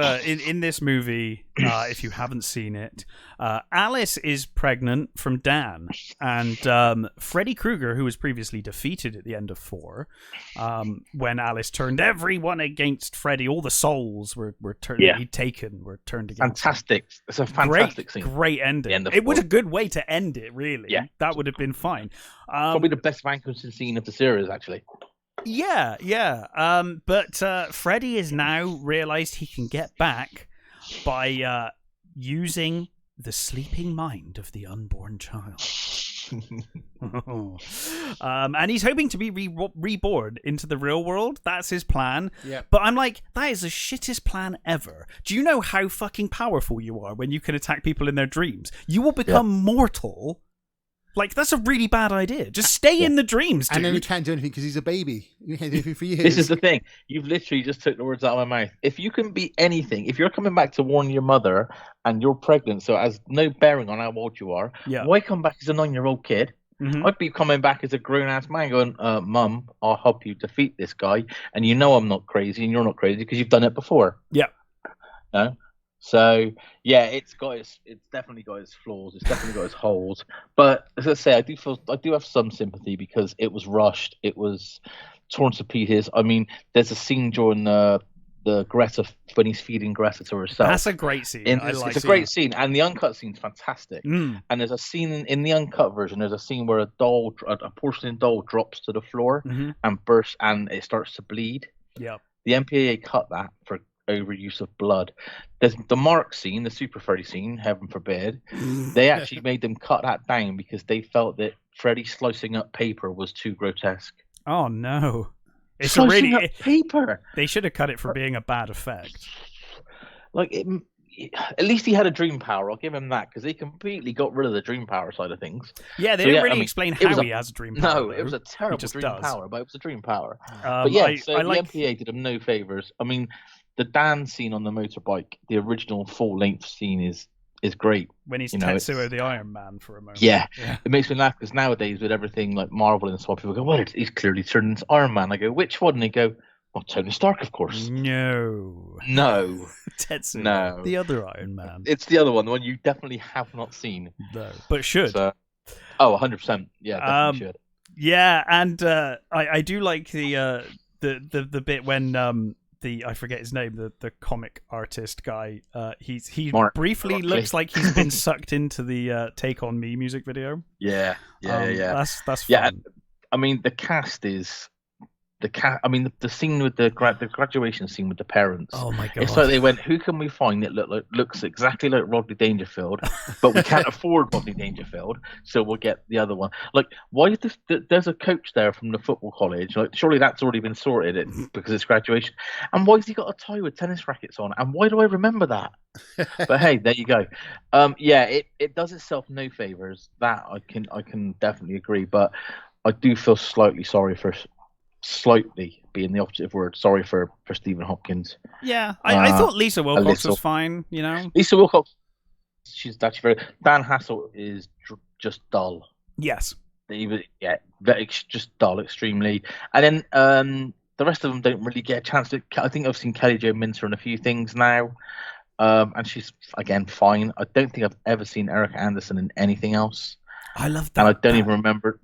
[SPEAKER 1] movie, if you haven't seen it, Alice is pregnant from Dan, and Freddy Krueger, who was previously defeated at the end of 4, when Alice turned everyone against Freddy, all the souls were turned against.
[SPEAKER 2] Fantastic! It's a fantastic scene.
[SPEAKER 1] Great ending. It was a good way to end it. Really, that would have been fine.
[SPEAKER 2] Probably the best Vanquishing scene of the series, actually.
[SPEAKER 1] Yeah. But Freddy has now realized he can get back by using the sleeping mind of the unborn child. And he's hoping to be reborn into the real world. That's his plan.
[SPEAKER 3] Yeah.
[SPEAKER 1] But I'm like, that is the shittest plan ever. Do you know how fucking powerful you are when you can attack people in their dreams? You will become mortal. Like, that's a really bad idea. Just stay in the dreams, dude.
[SPEAKER 3] And then he can't do anything because he's a baby. You can't do anything for years.
[SPEAKER 2] This is the thing. You've literally just took the words out of my mouth. If you can be anything, if you're coming back to warn your mother and you're pregnant, so it has no bearing on how old you are, why come back as a 9-year-old kid? Mm-hmm. I'd be coming back as a grown-ass man going, Mum, I'll help you defeat this guy. And you know I'm not crazy and you're not crazy because you've done it before.
[SPEAKER 1] Yeah.
[SPEAKER 2] No? So yeah, it's definitely got its flaws. It's definitely got its holes. But as I say, I do have some sympathy because it was rushed. It was torn to pieces. I mean, there's a scene during the Greta when he's feeding Greta to herself.
[SPEAKER 1] That's a great scene.
[SPEAKER 2] It's a great scene, and the uncut scene's fantastic. And there's a scene in the uncut version. There's a scene where a porcelain doll drops to the floor and bursts, and it starts to bleed.
[SPEAKER 1] Yeah.
[SPEAKER 2] The MPAA cut that for overuse of blood. There's the Marc scene, the Super Freddy scene, heaven forbid. They actually made them cut that down because they felt that Freddy slicing up paper was too grotesque.
[SPEAKER 1] Oh no. It's
[SPEAKER 2] slicing up paper.
[SPEAKER 1] They should have cut it for being a bad effect.
[SPEAKER 2] Like, at least he had a dream power. I'll give him that because they completely got rid of the dream power side of things.
[SPEAKER 1] Yeah, they didn't really explain how he has a dream power.
[SPEAKER 2] No, it was a terrible dream power, but it was a dream power. But yeah, the MPA did him no favors. I mean, the Dan scene on the motorbike, the original full-length scene is great.
[SPEAKER 1] When he's Tetsuo the Iron Man for a moment.
[SPEAKER 2] Yeah. It makes me laugh because nowadays with everything like Marvel and so on, people go, well, he's clearly turned into Iron Man. I go, which one? And they go, well, Tony Stark, of course.
[SPEAKER 1] No. Tetsuo.
[SPEAKER 2] No.
[SPEAKER 1] The other Iron Man.
[SPEAKER 2] It's the other one, the one you definitely have not seen.
[SPEAKER 1] No, but should.
[SPEAKER 2] So, 100%. Yeah, definitely should.
[SPEAKER 1] Yeah, and I do like the bit when I forget his name, the comic artist guy. He
[SPEAKER 2] Marc.
[SPEAKER 1] briefly looks like he's been sucked into the Take On Me music video.
[SPEAKER 2] Yeah.
[SPEAKER 1] That's fun.
[SPEAKER 2] Yeah, I mean the cast is the scene with the graduation scene with the parents.
[SPEAKER 1] Oh my god!
[SPEAKER 2] It's like they went, who can we find that looks exactly like Rodney Dangerfield, but we can't afford Rodney Dangerfield, so we'll get the other one. Like, why there's a coach there from the football college? Like, surely that's already been sorted because it's graduation. And why has he got a tie with tennis rackets on? And why do I remember that? But hey, there you go. Yeah, it does itself no favors. That I can definitely agree. But I do feel slightly being the opposite word, sorry for Stephen Hopkins.
[SPEAKER 1] Yeah, I thought Lisa Wilcox was fine, you know.
[SPEAKER 2] Lisa Wilcox, she's actually very. Dan Hassel is just dull.
[SPEAKER 1] Yes.
[SPEAKER 2] Just dull, extremely. And then the rest of them don't really get a chance to. I think I've seen Kelly Jo Minter in a few things now, and she's again fine. I don't think I've ever seen Erica Anderson in anything else.
[SPEAKER 1] I love that.
[SPEAKER 2] And I don't even remember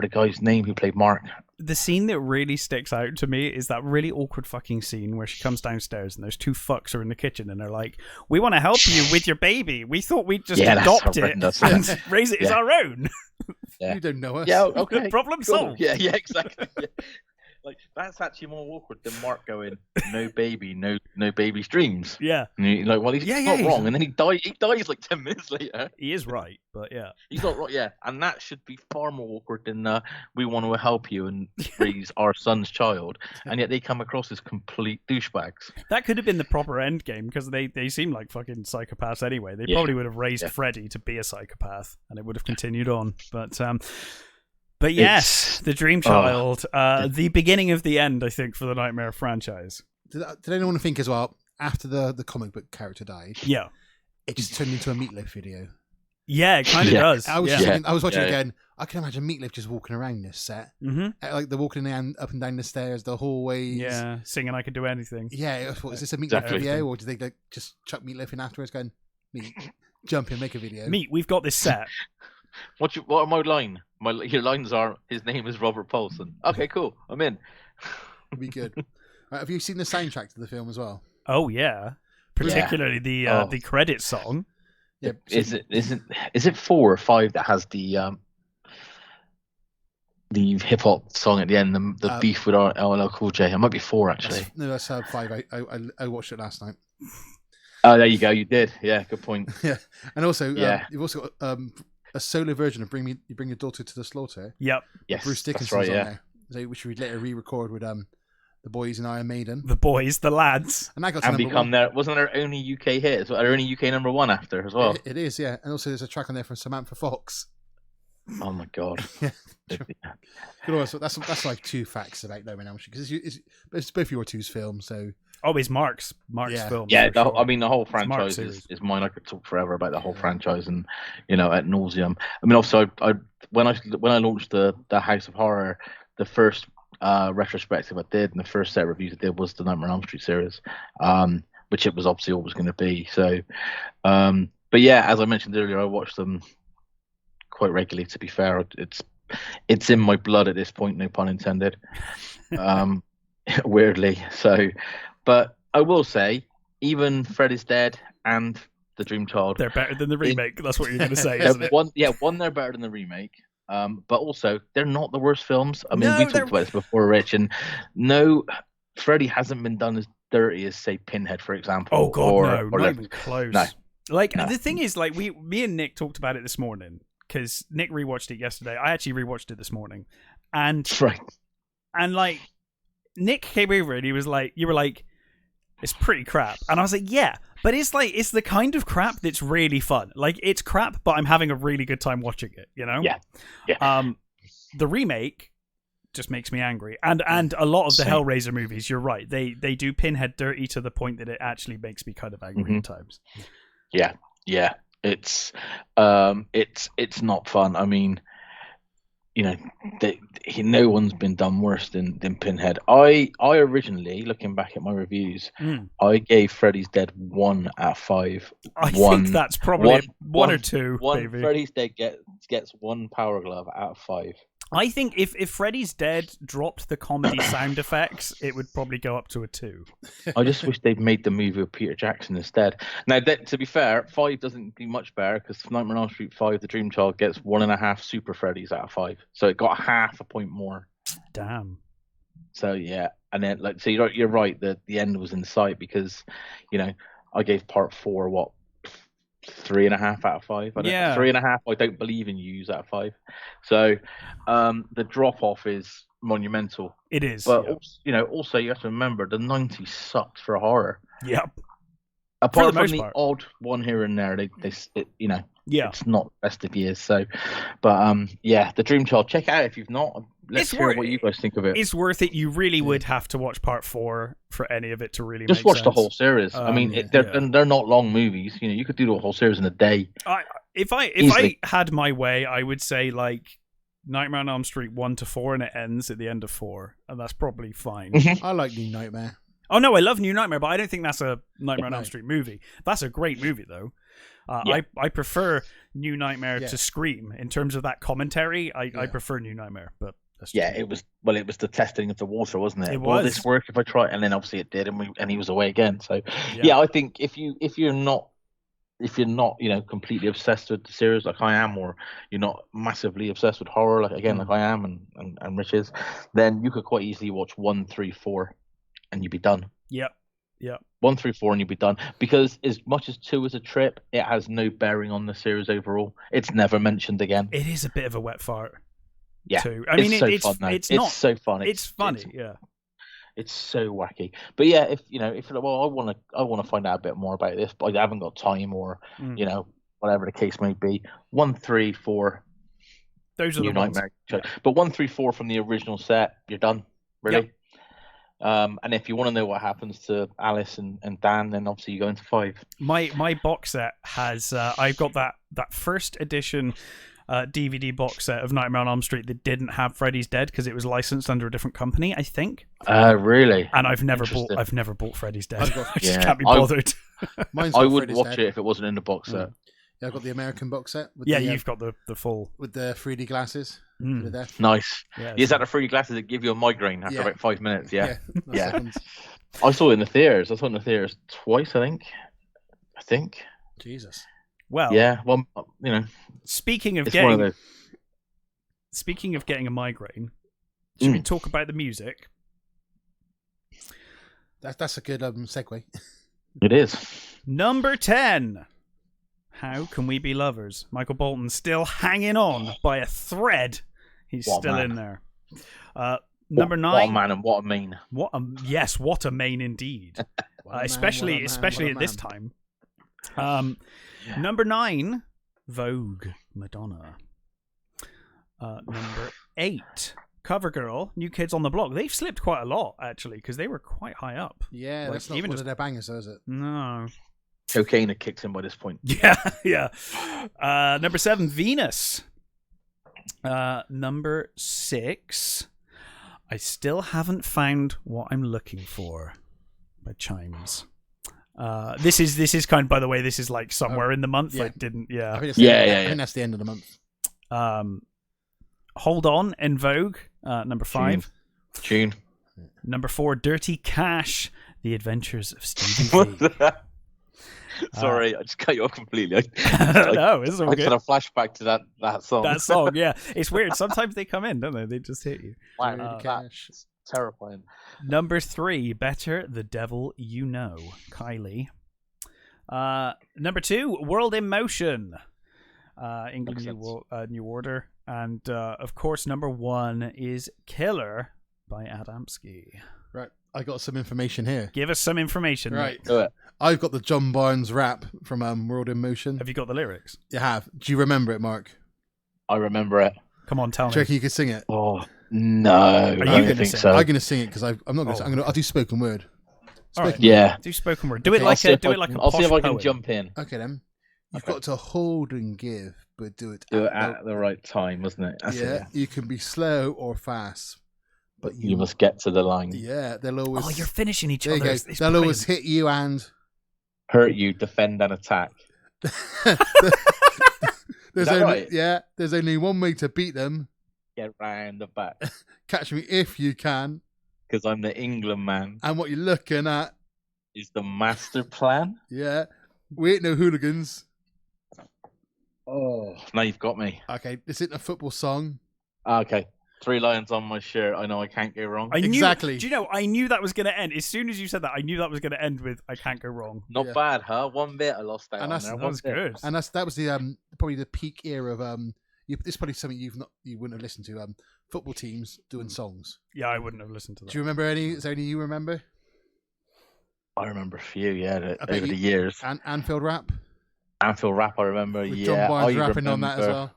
[SPEAKER 2] the guy's name who played Marc.
[SPEAKER 1] The scene that really sticks out to me is that really awkward fucking scene where she comes downstairs and those two fucks are in the kitchen and they're like, "We want to help you with your baby. We thought we'd just adopt it and raise it as our own."
[SPEAKER 3] You don't know us.
[SPEAKER 2] Yeah, okay.
[SPEAKER 1] Problem solved.
[SPEAKER 2] Yeah, exactly. Yeah. Like, that's actually more awkward than Marc going, no baby, no baby's dreams.
[SPEAKER 1] Yeah.
[SPEAKER 2] And you're like, well, he's not wrong. And then he dies like 10 minutes later.
[SPEAKER 1] He is right, but yeah.
[SPEAKER 2] He's not right, yeah. And that should be far more awkward than we want to help you and raise our son's child. And yet they come across as complete douchebags. That
[SPEAKER 1] could have been the proper end game because they seem like fucking psychopaths anyway. They probably would have raised Freddy to be a psychopath and it would have continued on. But yes, the Dream Child, the beginning of the end, I think, for the Nightmare franchise.
[SPEAKER 3] Did anyone think as well, after the comic book character died,
[SPEAKER 1] yeah,
[SPEAKER 3] it just turned into a Meatloaf video?
[SPEAKER 1] Yeah, it kind of does.
[SPEAKER 3] I was
[SPEAKER 1] yeah.
[SPEAKER 3] just thinking, I was watching it again. I can imagine Meatloaf just walking around this set.
[SPEAKER 1] Mm-hmm.
[SPEAKER 3] Like they're walking up and down the stairs, the hallways.
[SPEAKER 1] Yeah, singing "I Could Do Anything."
[SPEAKER 3] Yeah, what, is this a Meatloaf video, or did they like just chuck Meatloaf in afterwards, going, "Meat, jump in, make a video"?
[SPEAKER 1] Meat, we've got this set.
[SPEAKER 2] What are my line? Your lines are, his name is Robert Paulson. Okay, cool. I'm in.
[SPEAKER 3] It'd be good. Right, have you seen the soundtrack to the film as well?
[SPEAKER 1] Oh yeah, particularly the credit song.
[SPEAKER 3] Yeah.
[SPEAKER 2] Is it 4 or 5 that has the hip hop song at the end? The beef with LL Cool J. It might be 4 actually.
[SPEAKER 3] That's 5. I watched it last night.
[SPEAKER 2] Oh, there you go. You did. Yeah, good point.
[SPEAKER 3] Yeah, and also you've also got a solo version of "You Bring Your Daughter to the Slaughter."
[SPEAKER 1] Yep.
[SPEAKER 2] Yes,
[SPEAKER 3] Bruce Dickinson's
[SPEAKER 2] right,
[SPEAKER 3] on there, which we later re-record with the boys and Iron Maiden.
[SPEAKER 1] The boys, the lads.
[SPEAKER 3] And that got
[SPEAKER 2] and become wasn't their only UK hit? Their only UK number 1 after as well.
[SPEAKER 3] It is, yeah. And also there's a track on there from Samantha Fox.
[SPEAKER 2] Oh my god.
[SPEAKER 3] Good also, that's like 2 facts about No Man Elm Street, because it's both your two's films, so.
[SPEAKER 1] Oh, it's Marc's film.
[SPEAKER 2] Yeah, I mean the whole franchise is mine. I could talk forever about the whole franchise, and ad nauseum. I mean, also, when I launched the House of Horror, the first retrospective I did, and the first set of reviews I did was the Nightmare on Elm Street series, which it was obviously always going to be. So, but yeah, as I mentioned earlier, I watched them quite regularly. To be fair, it's in my blood at this point, no pun intended. Weirdly, so. But I will say, even Fred is Dead and The Dream Child,
[SPEAKER 1] they're better than the remake. That's what you're going to say, isn't it?
[SPEAKER 2] One, they're better than the remake. But also, they're not the worst films. I mean, we talked about this before, Rich, and no, Freddy hasn't been done as dirty as, say, Pinhead, for example.
[SPEAKER 1] Oh God, no, not even close.
[SPEAKER 2] No.
[SPEAKER 1] The thing is, like, me and Nick talked about it this morning, because Nick rewatched it yesterday. I actually rewatched it this morning, and like, Nick came over and he was like, "You were like, it's pretty crap," and I was like, "Yeah, but it's the kind of crap that's really fun. Like, it's crap, but I'm having a really good time watching it.
[SPEAKER 2] Yeah.
[SPEAKER 1] The remake just makes me angry, and a lot of the Hellraiser movies, you're right, they do Pinhead dirty to the point that it actually makes me kind of angry at times.
[SPEAKER 2] Yeah, it's not fun. I mean, no one's been done worse than Pinhead. I originally, looking back at my reviews, I gave Freddy's Dead 1 out of 5.
[SPEAKER 1] I think that's probably one or 2. Maybe.
[SPEAKER 2] Freddy's Dead gets 1 Power Glove out of 5.
[SPEAKER 1] I think if Freddy's Dead dropped the comedy sound effects, it would probably go up to a 2.
[SPEAKER 2] I just wish they'd made the movie with Peter Jackson instead. Now, to be fair, 5 doesn't do much better, because Nightmare on Elm Street 5, The Dream Child, gets 1.5 Super Freddys out of 5. So it got half a point more.
[SPEAKER 1] Damn.
[SPEAKER 2] So, yeah. And then, so you're right, the end was in sight, because, I gave part 4, 3.5 out of 5. 3.5. I don't believe in use out of 5. So the drop off is monumental.
[SPEAKER 1] It is.
[SPEAKER 2] But also you have to remember the 90s sucked for horror.
[SPEAKER 1] Yep.
[SPEAKER 2] Apart from the odd one here and there, it's not best of years. So, but the Dream Child, check it out if you've not. Let's hear what you guys think of it.
[SPEAKER 1] It's worth it. You really would have to watch part 4 for any of it to really
[SPEAKER 2] just
[SPEAKER 1] make
[SPEAKER 2] watch
[SPEAKER 1] sense.
[SPEAKER 2] the whole series. I mean, they're not long movies. You could do the whole series in a day.
[SPEAKER 1] If I had my way, I would say like Nightmare on Elm Street 1 to 4, and it ends at the end of 4, and that's probably fine.
[SPEAKER 3] I like New Nightmare.
[SPEAKER 1] Oh no, I love New Nightmare, but I don't think that's a Nightmare on Elm Street movie. That's a great movie though. I prefer New Nightmare to Scream in terms of that commentary. I prefer New Nightmare, but
[SPEAKER 2] it was the testing of the water, wasn't it?
[SPEAKER 1] It was.
[SPEAKER 2] Will this work if I try? And then obviously it did, and he was away again. So I think if you're not completely obsessed with the series like I am, or you're not massively obsessed with horror like I am and Rich is, then you could quite easily watch 1, 3, 4, and you'd be done.
[SPEAKER 1] Yeah.
[SPEAKER 2] 1, 3, 4, and you'd be done. Because as much as 2 is a trip, it has no bearing on the series overall. It's never mentioned again.
[SPEAKER 1] It is a bit of a wet fart.
[SPEAKER 2] Yeah,
[SPEAKER 1] too. I mean, it's so fun.
[SPEAKER 2] It's so fun.
[SPEAKER 1] It's funny.
[SPEAKER 2] It's so wacky. But yeah, if I want to find out a bit more about this, but I haven't got time, or whatever the case may be. 1, 3, 4.
[SPEAKER 1] Those are the ones.
[SPEAKER 2] But 1, 3, 4 from the original set, you're done. Really. And if you want to know what happens to Alice and Dan, then obviously you go into 5.
[SPEAKER 1] My box set has I've got that first edition DVD box set of Nightmare on Elm Street that didn't have Freddy's Dead because it was licensed under a different company, I think.
[SPEAKER 2] Really?
[SPEAKER 1] And I've never bought Freddy's Dead. I just can't be bothered.
[SPEAKER 2] I would watch it if it wasn't in the box set.
[SPEAKER 3] Yeah, I've got the American box set.
[SPEAKER 1] You've got the full
[SPEAKER 3] with the 3D glasses.
[SPEAKER 2] Nice. Yeah, is that the 3D glasses that give you a migraine after about 5 minutes? Yeah. I saw it in the theaters. I saw it in the theaters twice, I think.
[SPEAKER 3] Jesus.
[SPEAKER 1] Well,
[SPEAKER 2] yeah. Well,
[SPEAKER 1] speaking of getting a migraine, should we talk about the music?
[SPEAKER 3] That's a good segue.
[SPEAKER 2] It is.
[SPEAKER 1] Number 10. How Can We Be Lovers? Michael Bolton still hanging on by a thread. He's still in there. Number 9.
[SPEAKER 2] What a man and what a main.
[SPEAKER 1] What a main indeed. Especially at this time. Number 9, Vogue, Madonna. Number 8, CoverGirl, New Kids on the Block. They've slipped quite a lot, actually, because they were quite high up.
[SPEAKER 3] Yeah, that's not one of their bangers, though, is it?
[SPEAKER 1] No.
[SPEAKER 2] Cocaine had kicked in by this point.
[SPEAKER 1] Yeah. Number 7, Venus. Number 6, I still haven't found What I'm Looking For by Chimes. This is kind of, by the way, this is like somewhere in the month.
[SPEAKER 3] Yeah.
[SPEAKER 1] I didn't.
[SPEAKER 3] I think that's the end of the month.
[SPEAKER 1] Hold On in Vogue. Number 5.
[SPEAKER 2] June.
[SPEAKER 1] Number 4, Dirty Cash. The Adventures of Stevie V.
[SPEAKER 2] Sorry, I just cut you off completely.
[SPEAKER 1] No, it's all good.
[SPEAKER 2] I kind of flashback to that song.
[SPEAKER 1] That song, yeah. It's weird. Sometimes they come in, don't they? They just hit you.
[SPEAKER 2] Wow, that's terrifying.
[SPEAKER 1] Number 3, Better the Devil You Know, Kylie. Number 2, World in Motion, England New Order. And, of course, number 1 is Killer by Adamski.
[SPEAKER 3] Right, I got some information here.
[SPEAKER 1] Give us some information.
[SPEAKER 3] Right.
[SPEAKER 2] Do it.
[SPEAKER 3] I've got the John Barnes rap from World in Motion.
[SPEAKER 1] Have you got the lyrics?
[SPEAKER 3] You have. Do you remember it, Mark?
[SPEAKER 2] I remember it.
[SPEAKER 1] Come on, tell me.
[SPEAKER 3] Do you reckon you could sing it?
[SPEAKER 2] Oh, no.
[SPEAKER 1] Are you going to sing
[SPEAKER 2] so.
[SPEAKER 3] I'm going to sing it because I'm not going to sing. I'll do spoken word.
[SPEAKER 1] Right.
[SPEAKER 2] Yeah.
[SPEAKER 1] Do spoken word. Do it like a
[SPEAKER 2] I'll see if I can
[SPEAKER 1] poem.
[SPEAKER 2] jump in.
[SPEAKER 3] Okay, then. You've got to hold and give, but do it
[SPEAKER 2] at the right time, wasn't it? That's it.
[SPEAKER 3] You can be slow or fast. But
[SPEAKER 2] you must get to the line.
[SPEAKER 3] Yeah, they'll always...
[SPEAKER 1] Oh, you're finishing each
[SPEAKER 3] there
[SPEAKER 1] other.
[SPEAKER 3] You go. They'll always hit you and...
[SPEAKER 2] hurt you, defend and attack.
[SPEAKER 3] There's only, right? Yeah, there's only one way to beat them.
[SPEAKER 2] Get round the back.
[SPEAKER 3] Catch me if you can.
[SPEAKER 2] Because I'm the England man.
[SPEAKER 3] And what you're looking at...
[SPEAKER 2] is the master plan.
[SPEAKER 3] Yeah. We ain't no hooligans.
[SPEAKER 2] Oh, now you've got me.
[SPEAKER 3] Okay, this isn't a football song.
[SPEAKER 2] Okay. 3 lions on my shirt. I know I can't go wrong.
[SPEAKER 3] Exactly.
[SPEAKER 1] Do you know, I knew that was going to end. As soon as you said that, I knew that was going to end with I can't go wrong.
[SPEAKER 2] Not bad, huh? 1 bit I lost out.
[SPEAKER 1] And that was good.
[SPEAKER 3] And that was the probably the peak era of this is probably something you wouldn't have listened to. Football teams doing songs.
[SPEAKER 1] Yeah, I wouldn't have listened to that.
[SPEAKER 3] Do you remember any? Is there any you remember?
[SPEAKER 2] I remember a few. Yeah, over the years.
[SPEAKER 3] And Anfield rap.
[SPEAKER 2] Anfield rap. I remember.
[SPEAKER 3] With John Barnes rapping on that as well.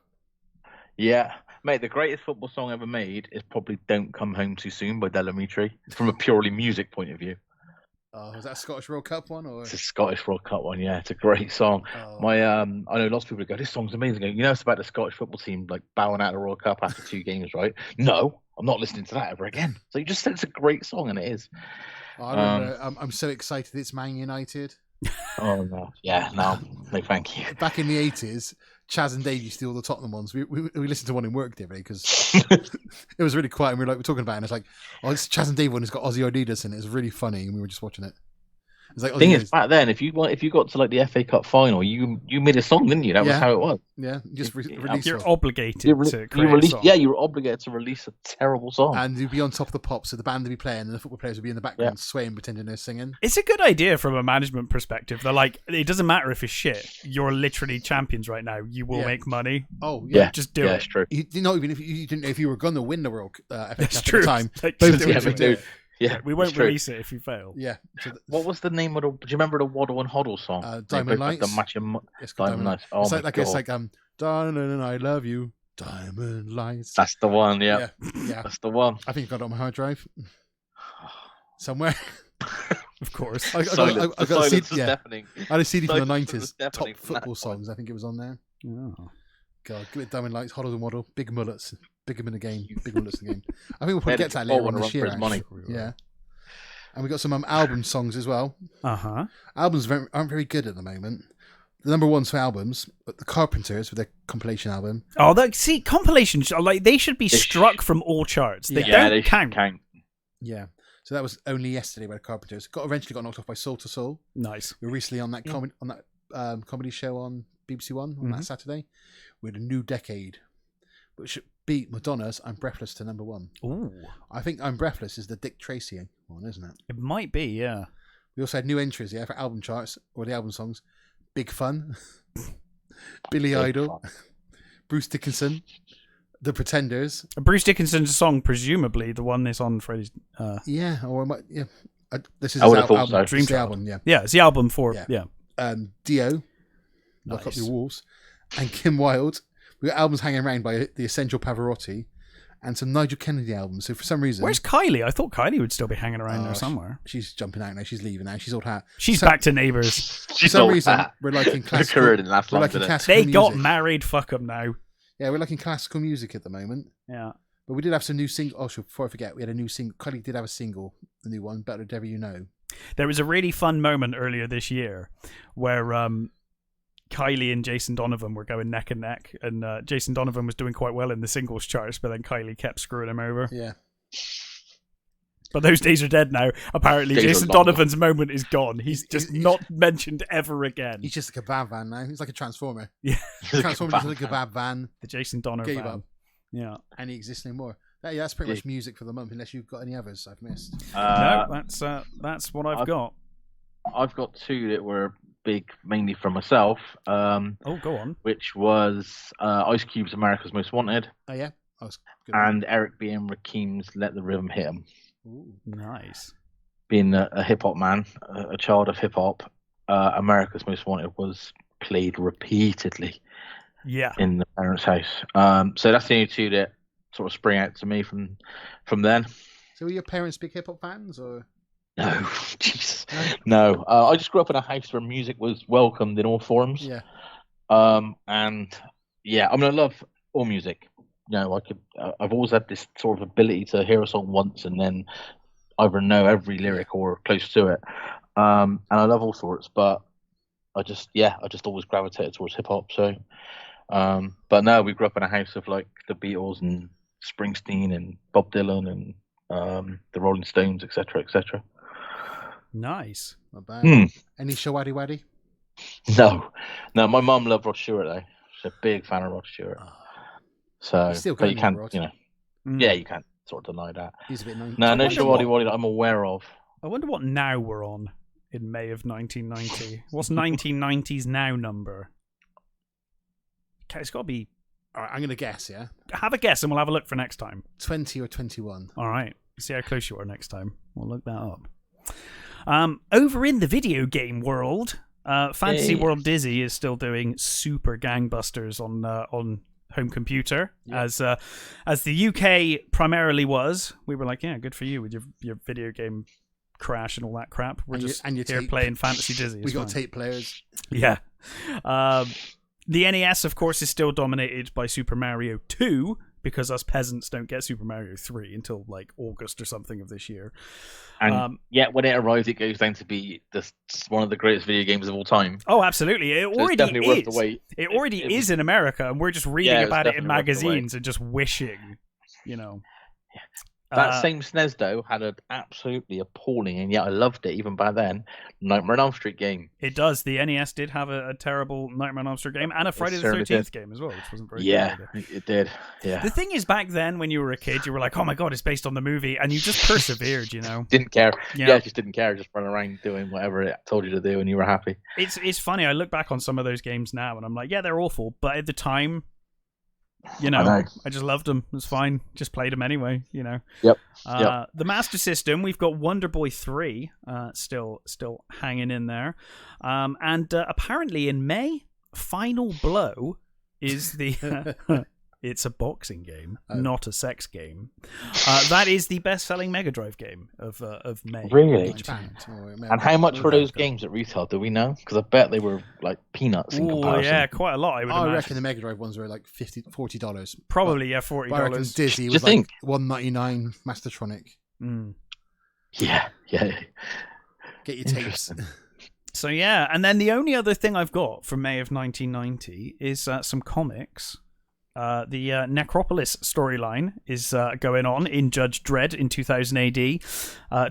[SPEAKER 2] Yeah. Mate, the greatest football song ever made is probably Don't Come Home Too Soon by Delamitri, from a purely music point of view.
[SPEAKER 3] Oh, is that a Scottish World Cup one? Or?
[SPEAKER 2] It's a Scottish World Cup one, yeah. It's a great song. Oh. I know lots of people go, this song's amazing. You know, it's about the Scottish football team like bowing out of the World Cup after 2 games, right? No, I'm not listening to that ever again. So you just said it's a great song, and it is.
[SPEAKER 3] Oh, I remember, I'm so excited it's Man United.
[SPEAKER 2] Oh, no. Yeah, no, thank you.
[SPEAKER 3] Back in the 80s, Chaz and Dave used to do all the Tottenham ones. We listened to one in work the other day because it was really quiet. And we were talking about it, and it's like, oh, this Chaz and Dave one has got Ozzy Adidas in it. It's really funny, and we were just watching it. It's like,
[SPEAKER 2] the thing is, back then, if you got to like the FA Cup final, you made a song, didn't you? That was how it was.
[SPEAKER 3] Yeah, just release.
[SPEAKER 1] You're obligated to create a song.
[SPEAKER 2] Yeah, you were obligated to release a terrible song,
[SPEAKER 3] and you'd be on top of the pops, so the band would be playing, and the football players would be in the background swaying, pretending they're singing.
[SPEAKER 1] It's a good idea from a management perspective. They're like, it doesn't matter if it's shit. You're literally champions right now. You will make money.
[SPEAKER 3] Oh yeah,
[SPEAKER 1] just do it.
[SPEAKER 2] That's true.
[SPEAKER 3] Not even if you didn't know if you were going to win the World FA Cup at
[SPEAKER 1] true.
[SPEAKER 3] the time.
[SPEAKER 1] Like,
[SPEAKER 3] both would do it.
[SPEAKER 2] Yeah,
[SPEAKER 1] we won't release it if you fail.
[SPEAKER 3] Yeah. So
[SPEAKER 2] what was the name of the? Do you remember the Waddle and Hoddle song?
[SPEAKER 3] Diamond Lights.
[SPEAKER 2] Diamond Lights. Oh,
[SPEAKER 3] it's like Darling, I love you. Diamond Lights.
[SPEAKER 2] That's the one. Yeah.
[SPEAKER 3] Yeah.
[SPEAKER 2] That's the one.
[SPEAKER 3] I think I got it on my hard drive. somewhere.
[SPEAKER 1] Of course.
[SPEAKER 3] I got a CD,
[SPEAKER 2] deafening.
[SPEAKER 3] I had a CD from the
[SPEAKER 2] Silence
[SPEAKER 3] 90s,
[SPEAKER 2] was
[SPEAKER 3] top
[SPEAKER 2] deafening from
[SPEAKER 3] football
[SPEAKER 2] that point.
[SPEAKER 3] songs. I think it was on there.
[SPEAKER 1] Oh.
[SPEAKER 3] God, give it Diamond Lights, Hoddle and Waddle, Big Mullets, big them in the game, big mullets in the game. I think we'll probably get to that later on this year. Yeah, and we got some album songs as well. Albums aren't very good at the moment. The number ones for albums, the Carpenters with their compilation album.
[SPEAKER 1] Oh, see, compilations they should be struck from all charts. They don't count.
[SPEAKER 3] Yeah. So that was only yesterday by the Carpenters. Eventually got knocked off by Soul to Soul.
[SPEAKER 1] Nice.
[SPEAKER 3] We were recently on that comedy show on BBC One on that Saturday. We had a new decade, which beat Madonna's "I'm Breathless" to number one.
[SPEAKER 1] Ooh.
[SPEAKER 3] I think "I'm Breathless" is the Dick Tracy one, isn't it?
[SPEAKER 1] It might be, yeah.
[SPEAKER 3] We also had new entries, for album charts or the album songs. Big Fun, Billy Idol, Bruce Dickinson, The Pretenders.
[SPEAKER 1] Bruce Dickinson's song, presumably the one that's on Freddie's.
[SPEAKER 3] This is
[SPEAKER 2] I would have
[SPEAKER 3] album.
[SPEAKER 2] thought so.
[SPEAKER 3] Dream album, yeah.
[SPEAKER 1] Yeah, it's the album for
[SPEAKER 3] Dio, Lock Up Your Walls, and Kim Wilde. We got albums hanging around by the Essential Pavarotti, and some Nigel Kennedy albums. So for some reason,
[SPEAKER 1] where's Kylie? I thought Kylie would still be hanging around there somewhere.
[SPEAKER 3] She's jumping out now. She's leaving now. She's old hat.
[SPEAKER 1] She's back to Neighbours.
[SPEAKER 3] For some reason, we're liking classical.
[SPEAKER 1] They got married. Fuck them now.
[SPEAKER 3] Yeah, we're liking classical music at the moment.
[SPEAKER 1] Yeah.
[SPEAKER 3] But we did have some new single. Oh, before I forget, we had a new single. Kylie did have a single, the new one, Better the Devil You Know.
[SPEAKER 1] There was a really fun moment earlier this year where Kylie and Jason Donovan were going neck and neck, and Jason Donovan was doing quite well in the singles charts, but then Kylie kept screwing him over.
[SPEAKER 3] Yeah.
[SPEAKER 1] But those days are dead now. Apparently, Jason Donovan's moment is gone. He's just not mentioned ever again.
[SPEAKER 3] He's just a kebab van now. He's like a transformer.
[SPEAKER 1] Yeah.
[SPEAKER 3] Transformer is like a kebab van.
[SPEAKER 1] The Jason Donovan van.
[SPEAKER 3] Yeah. And he exists no more. That's pretty much music for the month, unless you've got any others I've missed.
[SPEAKER 1] No, that's what I've got.
[SPEAKER 2] I've got two that were big, mainly for myself.
[SPEAKER 1] Go on.
[SPEAKER 2] Which was Ice Cube's America's Most Wanted.
[SPEAKER 3] Oh, yeah?
[SPEAKER 2] And Eric B. and Rakim's Let the Rhythm Hit 'Em.
[SPEAKER 1] Ooh, nice.
[SPEAKER 2] Being a hip-hop man, a child of hip-hop, America's Most Wanted was played repeatedly in the parents' house. So that's the only two that sort of spring out to me from then.
[SPEAKER 3] So were your parents big hip-hop fans, or...?
[SPEAKER 2] No, jeez. No. I just grew up in a house where music was welcomed in all forms.
[SPEAKER 3] Yeah.
[SPEAKER 2] And yeah, I mean, I love all music. You know, I've always had this sort of ability to hear a song once and then either know every lyric or close to it. And I love all sorts, but I just always gravitated towards hip hop. So, but no, we grew up in a house of like the Beatles and Springsteen and Bob Dylan and the Rolling Stones, etc., etc.
[SPEAKER 1] Nice.
[SPEAKER 3] Not bad. Any Shawady Waddy?
[SPEAKER 2] No. My mum loved Rod Stewart though. She's a big fan of Rod Stewart. So, but you can't, you can't sort of deny that.
[SPEAKER 3] He's a bit
[SPEAKER 2] no Shawady Waddy that I'm aware of.
[SPEAKER 1] I wonder what now we're on in May of 1990. What's 1990's now number? Okay, it's got to be.
[SPEAKER 3] All right, I'm going to guess, yeah?
[SPEAKER 1] Have a guess and we'll have a look for next time.
[SPEAKER 3] 20 or 21.
[SPEAKER 1] All right. See how close you are next time. We'll look that up. Over in the video game world, Fantasy World Dizzy is still doing super gangbusters on home computer, as the UK primarily was. We were like, yeah, good for you with your video game crash and all that crap. We're just here playing Fantasy Dizzy.
[SPEAKER 3] We got tape players.
[SPEAKER 1] Yeah. The NES, of course, is still dominated by Super Mario 2, because us peasants don't get Super Mario 3 until like August or something of this year.
[SPEAKER 2] And yet when it arrives, it goes down to be one of the greatest video games of all time.
[SPEAKER 1] Oh, absolutely. It already is.
[SPEAKER 2] Worth the wait.
[SPEAKER 1] It already is in America, and we're just reading about it in magazines and just wishing, you know.
[SPEAKER 2] Yeah. That same SNES, though, had an absolutely appalling, and yet I loved it even by then, Nightmare on Elm Street game.
[SPEAKER 1] It does. The NES did have a terrible Nightmare on Elm Street game, and a Friday the 13th game as well, which wasn't very good.
[SPEAKER 2] It did. Yeah.
[SPEAKER 1] The thing is, back then, when you were a kid, you were like, oh my god, it's based on the movie, and you just persevered, you know?
[SPEAKER 2] Didn't care. Yeah, just didn't care. Just run around doing whatever it told you to do, and you were happy.
[SPEAKER 1] It's funny. I look back on some of those games now, and I'm like, yeah, they're awful, but at the time... You know, I just loved them. It was fine. Just played them anyway, you know.
[SPEAKER 2] Yep.
[SPEAKER 1] The Master System, we've got Wonder Boy 3 still hanging in there. And apparently in May, Final Blow is the It's a boxing game, not a sex game. That is the best-selling Mega Drive game of May.
[SPEAKER 2] Really?
[SPEAKER 3] £90.
[SPEAKER 2] And how much were those games at retail? Do we know? Because I bet they were like peanuts in comparison.
[SPEAKER 1] Yeah, quite a lot. I
[SPEAKER 3] reckon the Mega Drive ones were like $40.
[SPEAKER 1] Probably, yeah, $40.
[SPEAKER 3] I reckon Disney was like $1.99 Mastertronic.
[SPEAKER 2] Yeah.
[SPEAKER 3] Get your tapes.
[SPEAKER 1] So yeah, and then the only other thing I've got from May of 1990 is some comics. The Necropolis storyline is going on in Judge Dredd in 2000 AD.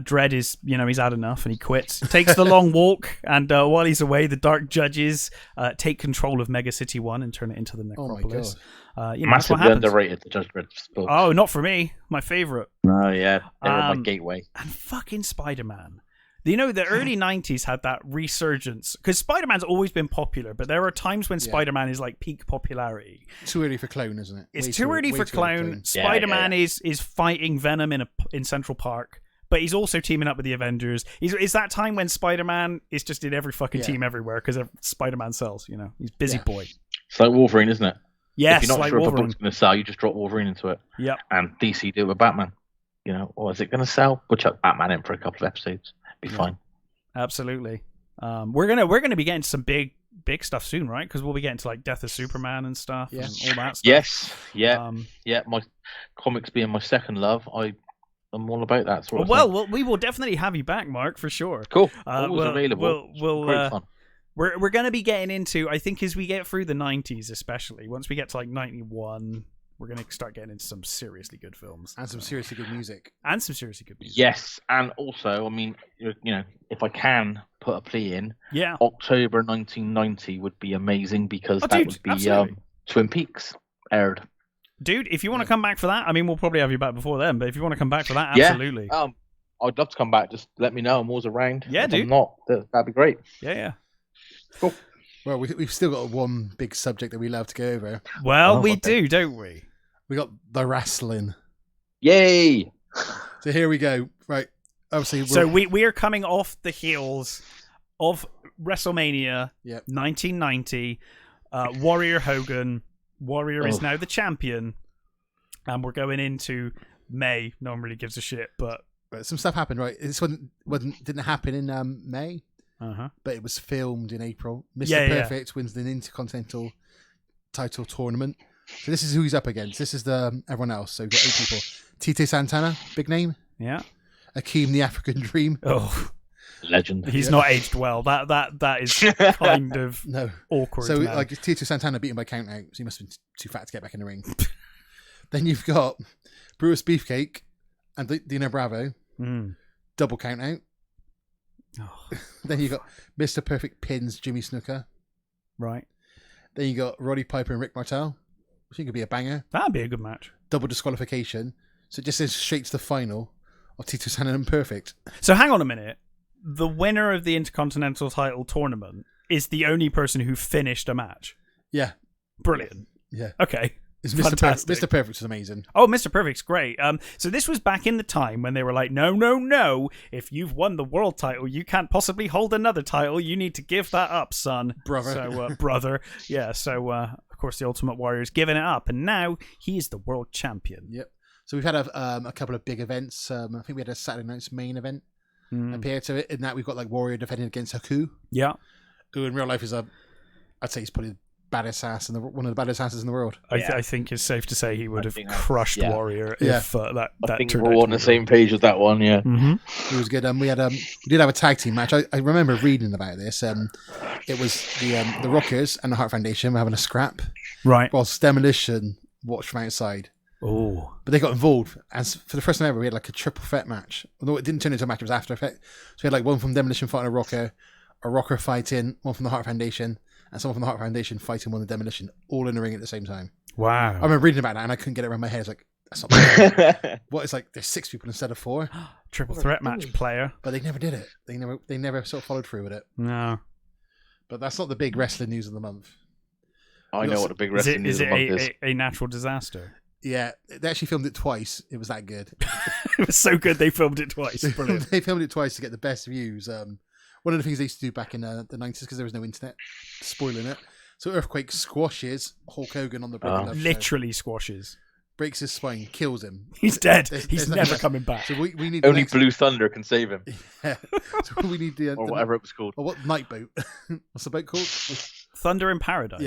[SPEAKER 1] Dredd is, he's had enough and he quits. Takes the long walk, and while he's away, the Dark Judges take control of Mega City 1 and turn it into the Necropolis.
[SPEAKER 2] Massively underrated, the Judge Dredd book.
[SPEAKER 1] Oh, not for me. My favourite.
[SPEAKER 2] Oh, yeah. They were my gateway.
[SPEAKER 1] And fucking Spider-Man. The early 90s had that resurgence, because Spider-Man's always been popular, but there are times when Spider-Man is like peak popularity.
[SPEAKER 3] Too early for Clone, isn't it?
[SPEAKER 1] It's too early for Clone. Spider-Man is fighting Venom in Central Park, but he's also teaming up with the Avengers. It's that time when Spider-Man is just in every fucking team everywhere, because Spider-Man sells, He's busy boy.
[SPEAKER 2] It's like Wolverine, isn't it?
[SPEAKER 1] Yes,
[SPEAKER 2] if you're not
[SPEAKER 1] like
[SPEAKER 2] sure
[SPEAKER 1] Wolverine.
[SPEAKER 2] if a book's going to sell, you just drop Wolverine into it.
[SPEAKER 1] Yep.
[SPEAKER 2] And DC do it with Batman. Or is it going to sell? We'll chuck Batman in for a couple of episodes. Be fine.
[SPEAKER 1] Absolutely. We're gonna be getting some big stuff soon, right? Because we'll be getting to like Death of Superman and stuff and all that stuff.
[SPEAKER 2] Yes. Yeah. My comics being my second love, I'm all about that sort of thing.
[SPEAKER 1] Well, we will definitely have you back, Mark, for sure.
[SPEAKER 2] Cool. Always available.
[SPEAKER 1] Great
[SPEAKER 2] fun.
[SPEAKER 1] We're going to be getting into, I think, as we get through the 90s, especially once we get to like 91. We're going to start getting into some seriously good films.
[SPEAKER 3] And some seriously good music.
[SPEAKER 2] Yes, and also, I mean, if I can put a plea in,
[SPEAKER 1] yeah,
[SPEAKER 2] October 1990 would be amazing, because that would be Twin Peaks aired.
[SPEAKER 1] Dude, if you want to come back for that, I mean, we'll probably have you back before then, but if you want to come back for that, absolutely.
[SPEAKER 2] I'd love to come back. Just let me know. I'm always around.
[SPEAKER 1] Yeah, dude.
[SPEAKER 2] I'm not, that'd be great.
[SPEAKER 1] Yeah.
[SPEAKER 2] Cool.
[SPEAKER 3] Well, we've still got one big subject that we love to go over.
[SPEAKER 1] Well, we do, don't we?
[SPEAKER 3] We got the wrestling.
[SPEAKER 2] Yay!
[SPEAKER 3] So here we go. Right. Obviously,
[SPEAKER 1] so we are coming off the heels of WrestleMania 1990. Warrior Hogan. Warrior is now the champion. And we're going into May. No one really gives a shit, but
[SPEAKER 3] some stuff happened, right? This didn't happen in May. But it was filmed in April. Mr. Perfect wins the Intercontinental title tournament. So this is who he's up against. This is everyone else. So we've got 8 people. Tito Santana, big name.
[SPEAKER 1] Yeah.
[SPEAKER 3] Akeem the African Dream.
[SPEAKER 1] Oh,
[SPEAKER 2] legend.
[SPEAKER 1] He's not aged well. That is kind of awkward.
[SPEAKER 3] So like Tito Santana beaten by count out. So he must have been too fat to get back in the ring. Then you've got Brutus Beefcake and Dino Bravo. Double count out.
[SPEAKER 1] Oh.
[SPEAKER 3] Then you got Mr. Perfect pins Jimmy Snuka.
[SPEAKER 1] Right.
[SPEAKER 3] Then you got Roddy Piper and Rick Martel, which I think could be a banger.
[SPEAKER 1] That'd be a good match.
[SPEAKER 3] Double disqualification. So it just says straight to the final of Tito Santana and Perfect.
[SPEAKER 1] So hang on a minute. The winner of the Intercontinental title tournament is the only person who finished a match.
[SPEAKER 3] Yeah.
[SPEAKER 1] Brilliant.
[SPEAKER 3] Yeah.
[SPEAKER 1] Okay.
[SPEAKER 3] It's Mr. Perfect is amazing.
[SPEAKER 1] Oh, Mr. Perfect's great. So this was back in the time when they were like, no. If you've won the world title, you can't possibly hold another title. You need to give that up, son.
[SPEAKER 3] Brother.
[SPEAKER 1] So, brother. Yeah, so, of course, the Ultimate Warrior's giving it up. And now he is the world champion.
[SPEAKER 3] Yep. So we've had a couple of big events. I think we had a Saturday night's main event appear to it. In that we've got like Warrior defending against Haku.
[SPEAKER 1] Yeah.
[SPEAKER 3] Who in real life is I'd say he's probably baddest ass one of the baddest asses in the world.
[SPEAKER 1] I think it's safe to say he would have crushed Warrior if that
[SPEAKER 2] I think
[SPEAKER 1] turned
[SPEAKER 2] we're on the same page with that one. Yeah,
[SPEAKER 3] It was good. We did have a tag team match. I remember reading about this. It was the Rockers and the Heart Foundation were having a scrap,
[SPEAKER 1] right?
[SPEAKER 3] Whilst Demolition watched from outside.
[SPEAKER 1] Oh,
[SPEAKER 3] but they got involved, and for the first time ever, we had like a triple threat match. Although it didn't turn into a match, it was after effect. So we had like one from Demolition fighting a Rocker fighting one from the Heart Foundation, and someone from the Heart Foundation fighting one of the Demolition, all in the ring at the same time.
[SPEAKER 1] Wow.
[SPEAKER 3] I remember reading about that and I couldn't get it around my head. I was like, that's not bad. What, it's like there's 6 people instead of 4.
[SPEAKER 1] Triple threat match player.
[SPEAKER 3] But they never did it. They never sort of followed through with it.
[SPEAKER 1] No.
[SPEAKER 3] But that's not the big wrestling news of the month.
[SPEAKER 2] I know what the big wrestling news of the month is.
[SPEAKER 1] Is it a natural disaster?
[SPEAKER 3] Yeah, they actually filmed it twice. It was that good.
[SPEAKER 1] It was so good they filmed it twice. Brilliant.
[SPEAKER 3] They filmed it twice to get the best views. One of the things they used to do back in the 90s, because there was no internet, spoiling it, So Earthquake squashes Hulk Hogan on the Breaking Love show.
[SPEAKER 1] Literally squashes.
[SPEAKER 3] Breaks his spine, kills him.
[SPEAKER 1] He's dead.
[SPEAKER 3] There's
[SPEAKER 1] He's
[SPEAKER 3] nothing
[SPEAKER 1] never
[SPEAKER 3] else.
[SPEAKER 1] coming back.
[SPEAKER 3] So we need
[SPEAKER 2] Only Blue Thunder can save him,
[SPEAKER 3] Yeah. So we need the
[SPEAKER 2] or whatever it was called.
[SPEAKER 3] Or what night boat? What's the boat called?
[SPEAKER 1] Thunder in Paradise.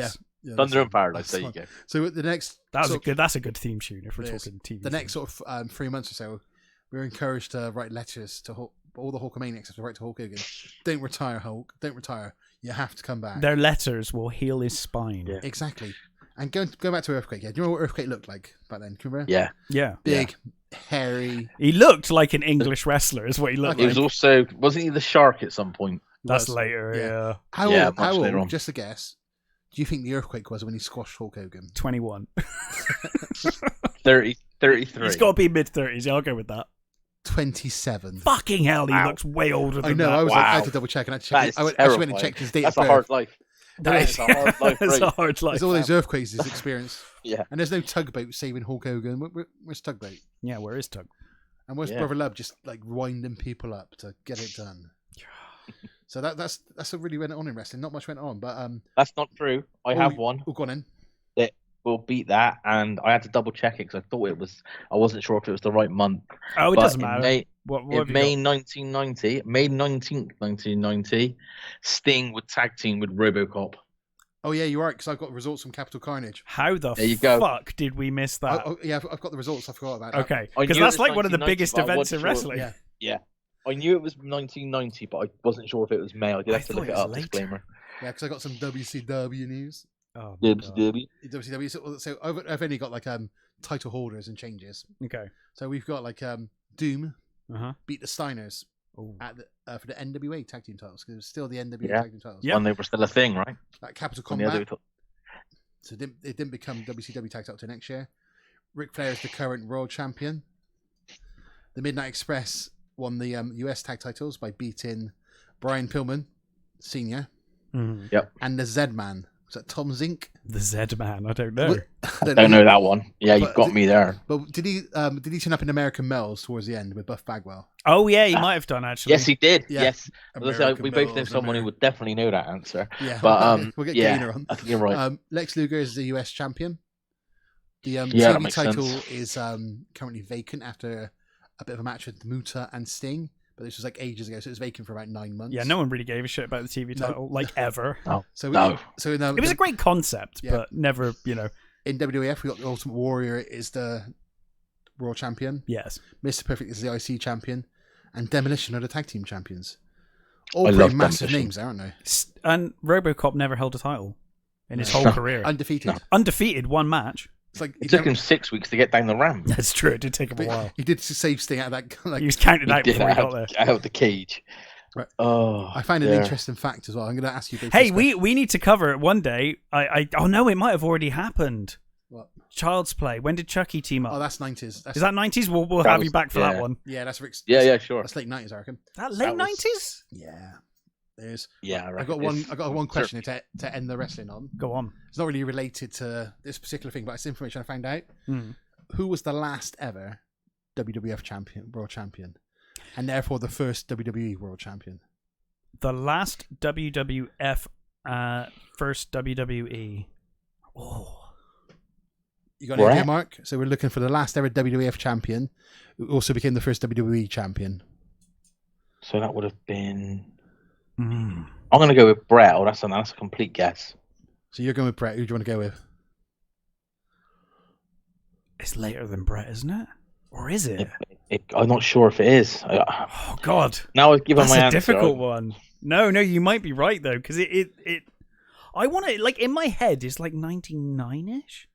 [SPEAKER 3] Yeah,
[SPEAKER 2] Thunder in Paradise. There you go.
[SPEAKER 3] So the next
[SPEAKER 1] That's a good theme tune if we're talking TV.
[SPEAKER 3] the next sort of 3 months or so, we're encouraged to write letters to all the Hulkamaniacs have to write to Hulk Hogan. Don't retire, Hulk. Don't retire. You have to come back.
[SPEAKER 1] Their letters will heal his spine.
[SPEAKER 2] Yeah.
[SPEAKER 3] Exactly. And go back to Earthquake. Yeah, do you remember what Earthquake looked like back then? Can you remember?
[SPEAKER 2] Yeah.
[SPEAKER 1] Yeah.
[SPEAKER 3] Big, hairy.
[SPEAKER 1] He looked like an English wrestler, is what he looked
[SPEAKER 2] He
[SPEAKER 1] like.
[SPEAKER 2] was also wasn't he the shark at some point?
[SPEAKER 1] That's
[SPEAKER 3] was.
[SPEAKER 1] later, yeah.
[SPEAKER 3] How
[SPEAKER 2] Yeah,
[SPEAKER 3] old?
[SPEAKER 2] much later on.
[SPEAKER 3] Just a guess. Do you think the Earthquake was when he squashed Hulk Hogan?
[SPEAKER 1] 21.
[SPEAKER 2] 33.
[SPEAKER 1] He's got to be mid-30s. Yeah, I'll go with that.
[SPEAKER 3] 27.
[SPEAKER 1] Fucking hell, he
[SPEAKER 2] Wow.
[SPEAKER 1] looks way older than
[SPEAKER 3] I know.
[SPEAKER 1] that.
[SPEAKER 3] I was like, I
[SPEAKER 2] Wow.
[SPEAKER 3] had to double check and I
[SPEAKER 2] That is
[SPEAKER 3] checked. I actually went and
[SPEAKER 2] terrifying.
[SPEAKER 3] checked his date
[SPEAKER 2] That's
[SPEAKER 3] of
[SPEAKER 2] a
[SPEAKER 3] birth.
[SPEAKER 2] hard life.
[SPEAKER 1] That
[SPEAKER 2] That's a hard life.
[SPEAKER 1] That's a
[SPEAKER 2] Right?
[SPEAKER 1] hard life.
[SPEAKER 3] There's all these earthquakes he's experienced.
[SPEAKER 2] Yeah.
[SPEAKER 3] And there's no tugboat saving Hulk Hogan. Where's Tugboat?
[SPEAKER 1] Yeah, where is Tug?
[SPEAKER 3] And where's
[SPEAKER 2] Yeah.
[SPEAKER 3] Brother Love just like winding people up to get it done? So that's what really went on in wrestling. Not much went on, but
[SPEAKER 2] That's not true. I have one.
[SPEAKER 3] Oh, go on in.
[SPEAKER 2] That will beat that, and I had to double check it because I thought it was. I wasn't sure if it was the right month.
[SPEAKER 1] Oh, it
[SPEAKER 2] But
[SPEAKER 1] doesn't
[SPEAKER 2] in
[SPEAKER 1] matter.
[SPEAKER 2] May,
[SPEAKER 1] What
[SPEAKER 2] in
[SPEAKER 1] have you
[SPEAKER 2] May
[SPEAKER 1] got?
[SPEAKER 2] 1990, May 19th, 1990, Sting would tag team with RoboCop.
[SPEAKER 3] Oh yeah, you're right because I've got results from Capital Carnage.
[SPEAKER 1] How the
[SPEAKER 2] There you go.
[SPEAKER 1] fuck did we miss that?
[SPEAKER 3] Yeah, I've got the results. I forgot about that.
[SPEAKER 1] Okay,
[SPEAKER 2] I
[SPEAKER 1] because
[SPEAKER 2] knew it
[SPEAKER 1] that's
[SPEAKER 2] was
[SPEAKER 1] like one of the
[SPEAKER 2] 1990,
[SPEAKER 1] biggest
[SPEAKER 2] but I
[SPEAKER 1] events
[SPEAKER 2] wasn't
[SPEAKER 1] in
[SPEAKER 2] sure.
[SPEAKER 1] wrestling.
[SPEAKER 3] Yeah.
[SPEAKER 2] Yeah, I knew it was 1990, but I wasn't sure if it was May. I did
[SPEAKER 1] I
[SPEAKER 2] have to
[SPEAKER 1] thought
[SPEAKER 2] look
[SPEAKER 1] it
[SPEAKER 2] it
[SPEAKER 1] was
[SPEAKER 2] up.
[SPEAKER 1] later.
[SPEAKER 2] Disclaimer.
[SPEAKER 3] Yeah, because I got some WCW news.
[SPEAKER 1] Oh, my God.
[SPEAKER 3] WCW. So I've only got like title holders and changes.
[SPEAKER 1] Okay.
[SPEAKER 3] So we've got like Doom
[SPEAKER 1] Uh-huh.
[SPEAKER 3] beat the Steiners
[SPEAKER 1] Ooh.
[SPEAKER 3] at the, for the NWA tag team titles because it was still the NWA
[SPEAKER 2] Yeah.
[SPEAKER 3] tag team titles.
[SPEAKER 1] Yeah.
[SPEAKER 2] When they were still a thing, right?
[SPEAKER 3] Like Capital
[SPEAKER 2] When the other
[SPEAKER 3] Combat. So it didn't become WCW tag title till next year. Ric Flair is the current world champion. The Midnight Express won the US tag titles by beating Brian Pillman Senior
[SPEAKER 1] Mhm.
[SPEAKER 3] and the Z Man. Was that Tom Zink?
[SPEAKER 1] The Z-Man, I don't know.
[SPEAKER 3] I
[SPEAKER 2] Don't know that one. Yeah, you've
[SPEAKER 3] But
[SPEAKER 2] got me there.
[SPEAKER 3] But did he turn up in American Mel's towards the end with Buff Bagwell?
[SPEAKER 1] Oh, yeah, he might have done, actually.
[SPEAKER 2] Yes, he did.
[SPEAKER 3] Yeah.
[SPEAKER 2] Yes. As I say,
[SPEAKER 3] American
[SPEAKER 2] we both know
[SPEAKER 3] Mel's,
[SPEAKER 2] someone who would definitely know that answer.
[SPEAKER 3] Yeah,
[SPEAKER 2] But
[SPEAKER 3] we'll get
[SPEAKER 2] yeah,
[SPEAKER 3] Gaynor on.
[SPEAKER 2] I think you're right.
[SPEAKER 3] Lex Luger is the US champion. The
[SPEAKER 2] Yeah, that
[SPEAKER 3] TV
[SPEAKER 2] makes
[SPEAKER 3] title
[SPEAKER 2] sense.
[SPEAKER 3] is currently vacant after a bit of a match with Muta and Sting, but this was like ages ago, so it was vacant for about 9 months.
[SPEAKER 1] Yeah, no one really gave a shit about the TV
[SPEAKER 3] No.
[SPEAKER 1] title, like, ever.
[SPEAKER 3] So
[SPEAKER 2] No.
[SPEAKER 3] So in,
[SPEAKER 1] It was a great concept,
[SPEAKER 3] Yeah.
[SPEAKER 1] but never,
[SPEAKER 3] in WWF, we got the Ultimate Warrior is the world champion.
[SPEAKER 1] yes.
[SPEAKER 3] Mr. Perfect is the IC champion, and Demolition are the tag team champions. All
[SPEAKER 2] I
[SPEAKER 3] pretty
[SPEAKER 2] love
[SPEAKER 3] massive
[SPEAKER 2] Demolition.
[SPEAKER 3] names, there, aren't they?
[SPEAKER 1] And RoboCop never held a title in his
[SPEAKER 3] No.
[SPEAKER 1] whole career.
[SPEAKER 3] Undefeated.
[SPEAKER 2] No.
[SPEAKER 1] Undefeated, one match.
[SPEAKER 3] It's like
[SPEAKER 2] It took him 6 weeks to get down the ramp.
[SPEAKER 1] That's true, it did take him a while.
[SPEAKER 3] He did save Sting out of that. Like,
[SPEAKER 1] He was counted
[SPEAKER 2] He
[SPEAKER 1] out
[SPEAKER 2] did
[SPEAKER 1] before he got
[SPEAKER 2] out,
[SPEAKER 1] there.
[SPEAKER 2] out of the cage.
[SPEAKER 3] Right.
[SPEAKER 2] Oh,
[SPEAKER 3] I find an
[SPEAKER 2] dear.
[SPEAKER 3] interesting fact as well. I'm going to ask you. both
[SPEAKER 1] Hey,
[SPEAKER 3] this
[SPEAKER 1] we need to cover it one day. Oh no, it might have already happened.
[SPEAKER 3] What?
[SPEAKER 1] Child's Play. When did Chucky team up?
[SPEAKER 3] Oh, that's 90s.
[SPEAKER 1] Is that 90s? We'll
[SPEAKER 2] That
[SPEAKER 1] have
[SPEAKER 2] was-
[SPEAKER 1] you back for that
[SPEAKER 2] yeah.
[SPEAKER 1] one.
[SPEAKER 3] Yeah, that's Rick's.
[SPEAKER 2] Yeah, sure.
[SPEAKER 3] That's late 90s, I reckon.
[SPEAKER 1] That late
[SPEAKER 2] That was-
[SPEAKER 1] 90s?
[SPEAKER 3] Yeah, there's.
[SPEAKER 2] Yeah,
[SPEAKER 3] I
[SPEAKER 2] right.
[SPEAKER 3] got one question to end the wrestling on.
[SPEAKER 1] Go on.
[SPEAKER 3] It's not really related to this particular thing, but it's information I found out.
[SPEAKER 1] Hmm.
[SPEAKER 3] Who was the last ever WWF champion, world champion, and therefore the first WWE world champion?
[SPEAKER 1] The last WWF, first WWE. Oh.
[SPEAKER 3] You got an idea,
[SPEAKER 2] Right.
[SPEAKER 3] Mark? So we're looking for the last ever WWF champion, who also became the first WWE champion.
[SPEAKER 2] So that would have been.
[SPEAKER 1] Mm.
[SPEAKER 2] I'm going to go with Brett. Oh, that's a complete guess.
[SPEAKER 3] So you're going with Brett. Who do you want to go with?
[SPEAKER 1] It's later than Brett, isn't it? Or is it?
[SPEAKER 2] I'm not sure if it is.
[SPEAKER 1] Oh God,
[SPEAKER 2] Now I've given
[SPEAKER 1] that's
[SPEAKER 2] my
[SPEAKER 1] a
[SPEAKER 2] answer.
[SPEAKER 1] difficult one. No, you might be right though, because it. I want to like in my head it's like 99-ish,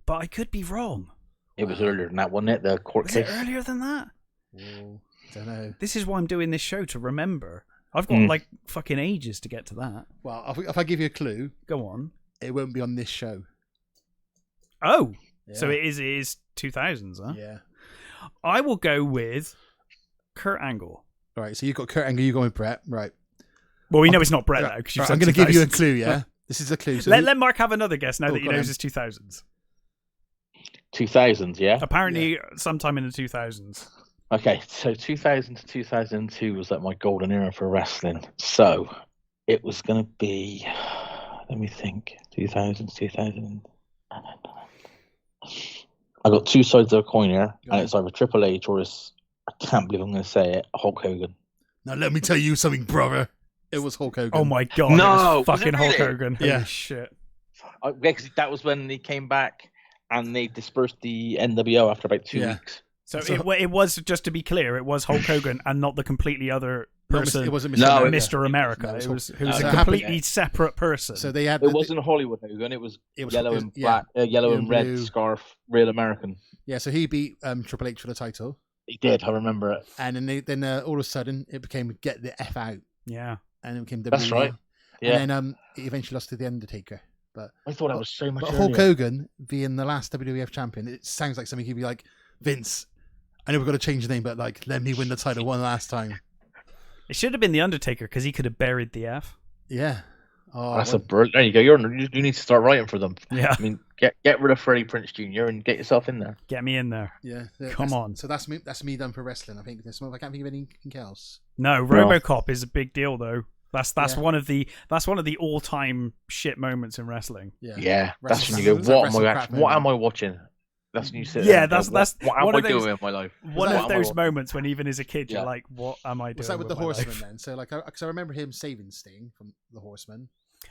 [SPEAKER 1] but I could be wrong.
[SPEAKER 2] It was earlier than that, wasn't it? The court
[SPEAKER 1] Was it
[SPEAKER 2] case.
[SPEAKER 1] earlier than that?
[SPEAKER 3] Oh, don't know.
[SPEAKER 1] This is why I'm doing this show, to remember. I've got like fucking ages to get to that.
[SPEAKER 3] Well, if I give you a clue,
[SPEAKER 1] Go on.
[SPEAKER 3] it won't be on this show.
[SPEAKER 1] Oh,
[SPEAKER 3] Yeah.
[SPEAKER 1] so it is 2000s, huh?
[SPEAKER 3] Yeah.
[SPEAKER 1] I will go with Kurt Angle.
[SPEAKER 3] All right. So you've got Kurt Angle. You're going with Brett. Right.
[SPEAKER 1] Well, we know it's not Brett
[SPEAKER 3] Right,
[SPEAKER 1] now because
[SPEAKER 3] right,
[SPEAKER 1] you've
[SPEAKER 3] I'm
[SPEAKER 1] said
[SPEAKER 3] going to give you a
[SPEAKER 1] 2000s.
[SPEAKER 3] clue. Yeah. This is a clue. So
[SPEAKER 1] Let Mark have another guess now
[SPEAKER 3] Oh,
[SPEAKER 1] that he
[SPEAKER 3] go on.
[SPEAKER 1] knows it's 2000s.
[SPEAKER 2] 2000s, yeah?
[SPEAKER 1] Apparently, sometime in the 2000s.
[SPEAKER 2] Okay, so 2000 to 2002 was like my golden era for wrestling. So it was going to be Let me think. 2000. I got two sides of a coin here, and it's either Triple H or it's, I can't believe I'm going to say it, Hulk Hogan.
[SPEAKER 3] Now let me tell you something, brother. It was Hulk Hogan.
[SPEAKER 1] Oh my god!
[SPEAKER 2] No,
[SPEAKER 1] it was fucking
[SPEAKER 2] was it
[SPEAKER 1] Hulk
[SPEAKER 2] really?
[SPEAKER 1] Hogan.
[SPEAKER 3] Yeah.
[SPEAKER 1] Holy shit.
[SPEAKER 2] Because that was when they came back and they dispersed the NWO after about 2 weeks.
[SPEAKER 1] So it was, just to be clear, it was Hulk Hogan and not the completely other person.
[SPEAKER 3] It wasn't
[SPEAKER 1] Mr. America.
[SPEAKER 3] No,
[SPEAKER 1] it was
[SPEAKER 3] so
[SPEAKER 1] a completely separate person.
[SPEAKER 3] So they had.
[SPEAKER 2] It wasn't Hollywood Hogan. It was yellow and black, yellow and red
[SPEAKER 3] blue.
[SPEAKER 2] scarf, real American.
[SPEAKER 3] Yeah, so he beat Triple H for the title.
[SPEAKER 2] He did. I remember it.
[SPEAKER 3] And then all of a sudden it became Get the F Out.
[SPEAKER 1] Yeah.
[SPEAKER 3] And it became WWE.
[SPEAKER 2] That's right. Yeah.
[SPEAKER 3] And then he eventually lost to the Undertaker. But
[SPEAKER 2] I thought that was so much.
[SPEAKER 3] But
[SPEAKER 2] earlier.
[SPEAKER 3] Hulk Hogan being the last WWF champion, it sounds like something he'd be like, Vince, I know we've got to change the name, but like, let me win the title one last time.
[SPEAKER 1] It should have been the Undertaker because he could have buried the F.
[SPEAKER 3] Yeah. Oh,
[SPEAKER 2] that's a brilliant. There you go. You need to start writing for them.
[SPEAKER 1] Yeah.
[SPEAKER 2] I mean, get rid of Freddie Prinze Jr. and get yourself in there.
[SPEAKER 1] Get me in there.
[SPEAKER 3] Yeah.
[SPEAKER 1] Come on.
[SPEAKER 3] So that's me. That's me done for wrestling. I think I can't think of anything else.
[SPEAKER 1] No, RoboCop is a big deal though. That's one of the all-time shit moments in wrestling.
[SPEAKER 2] Yeah. That's when you go, what am I watching? That's when you sit.
[SPEAKER 1] Yeah,
[SPEAKER 2] there
[SPEAKER 1] that's
[SPEAKER 2] what am I doing in my life?
[SPEAKER 1] One of those moments when even as a kid you're like, what am I doing?
[SPEAKER 3] Was that with the Horseman
[SPEAKER 1] life?
[SPEAKER 3] then? So like, because I remember him saving Sting from the Horseman.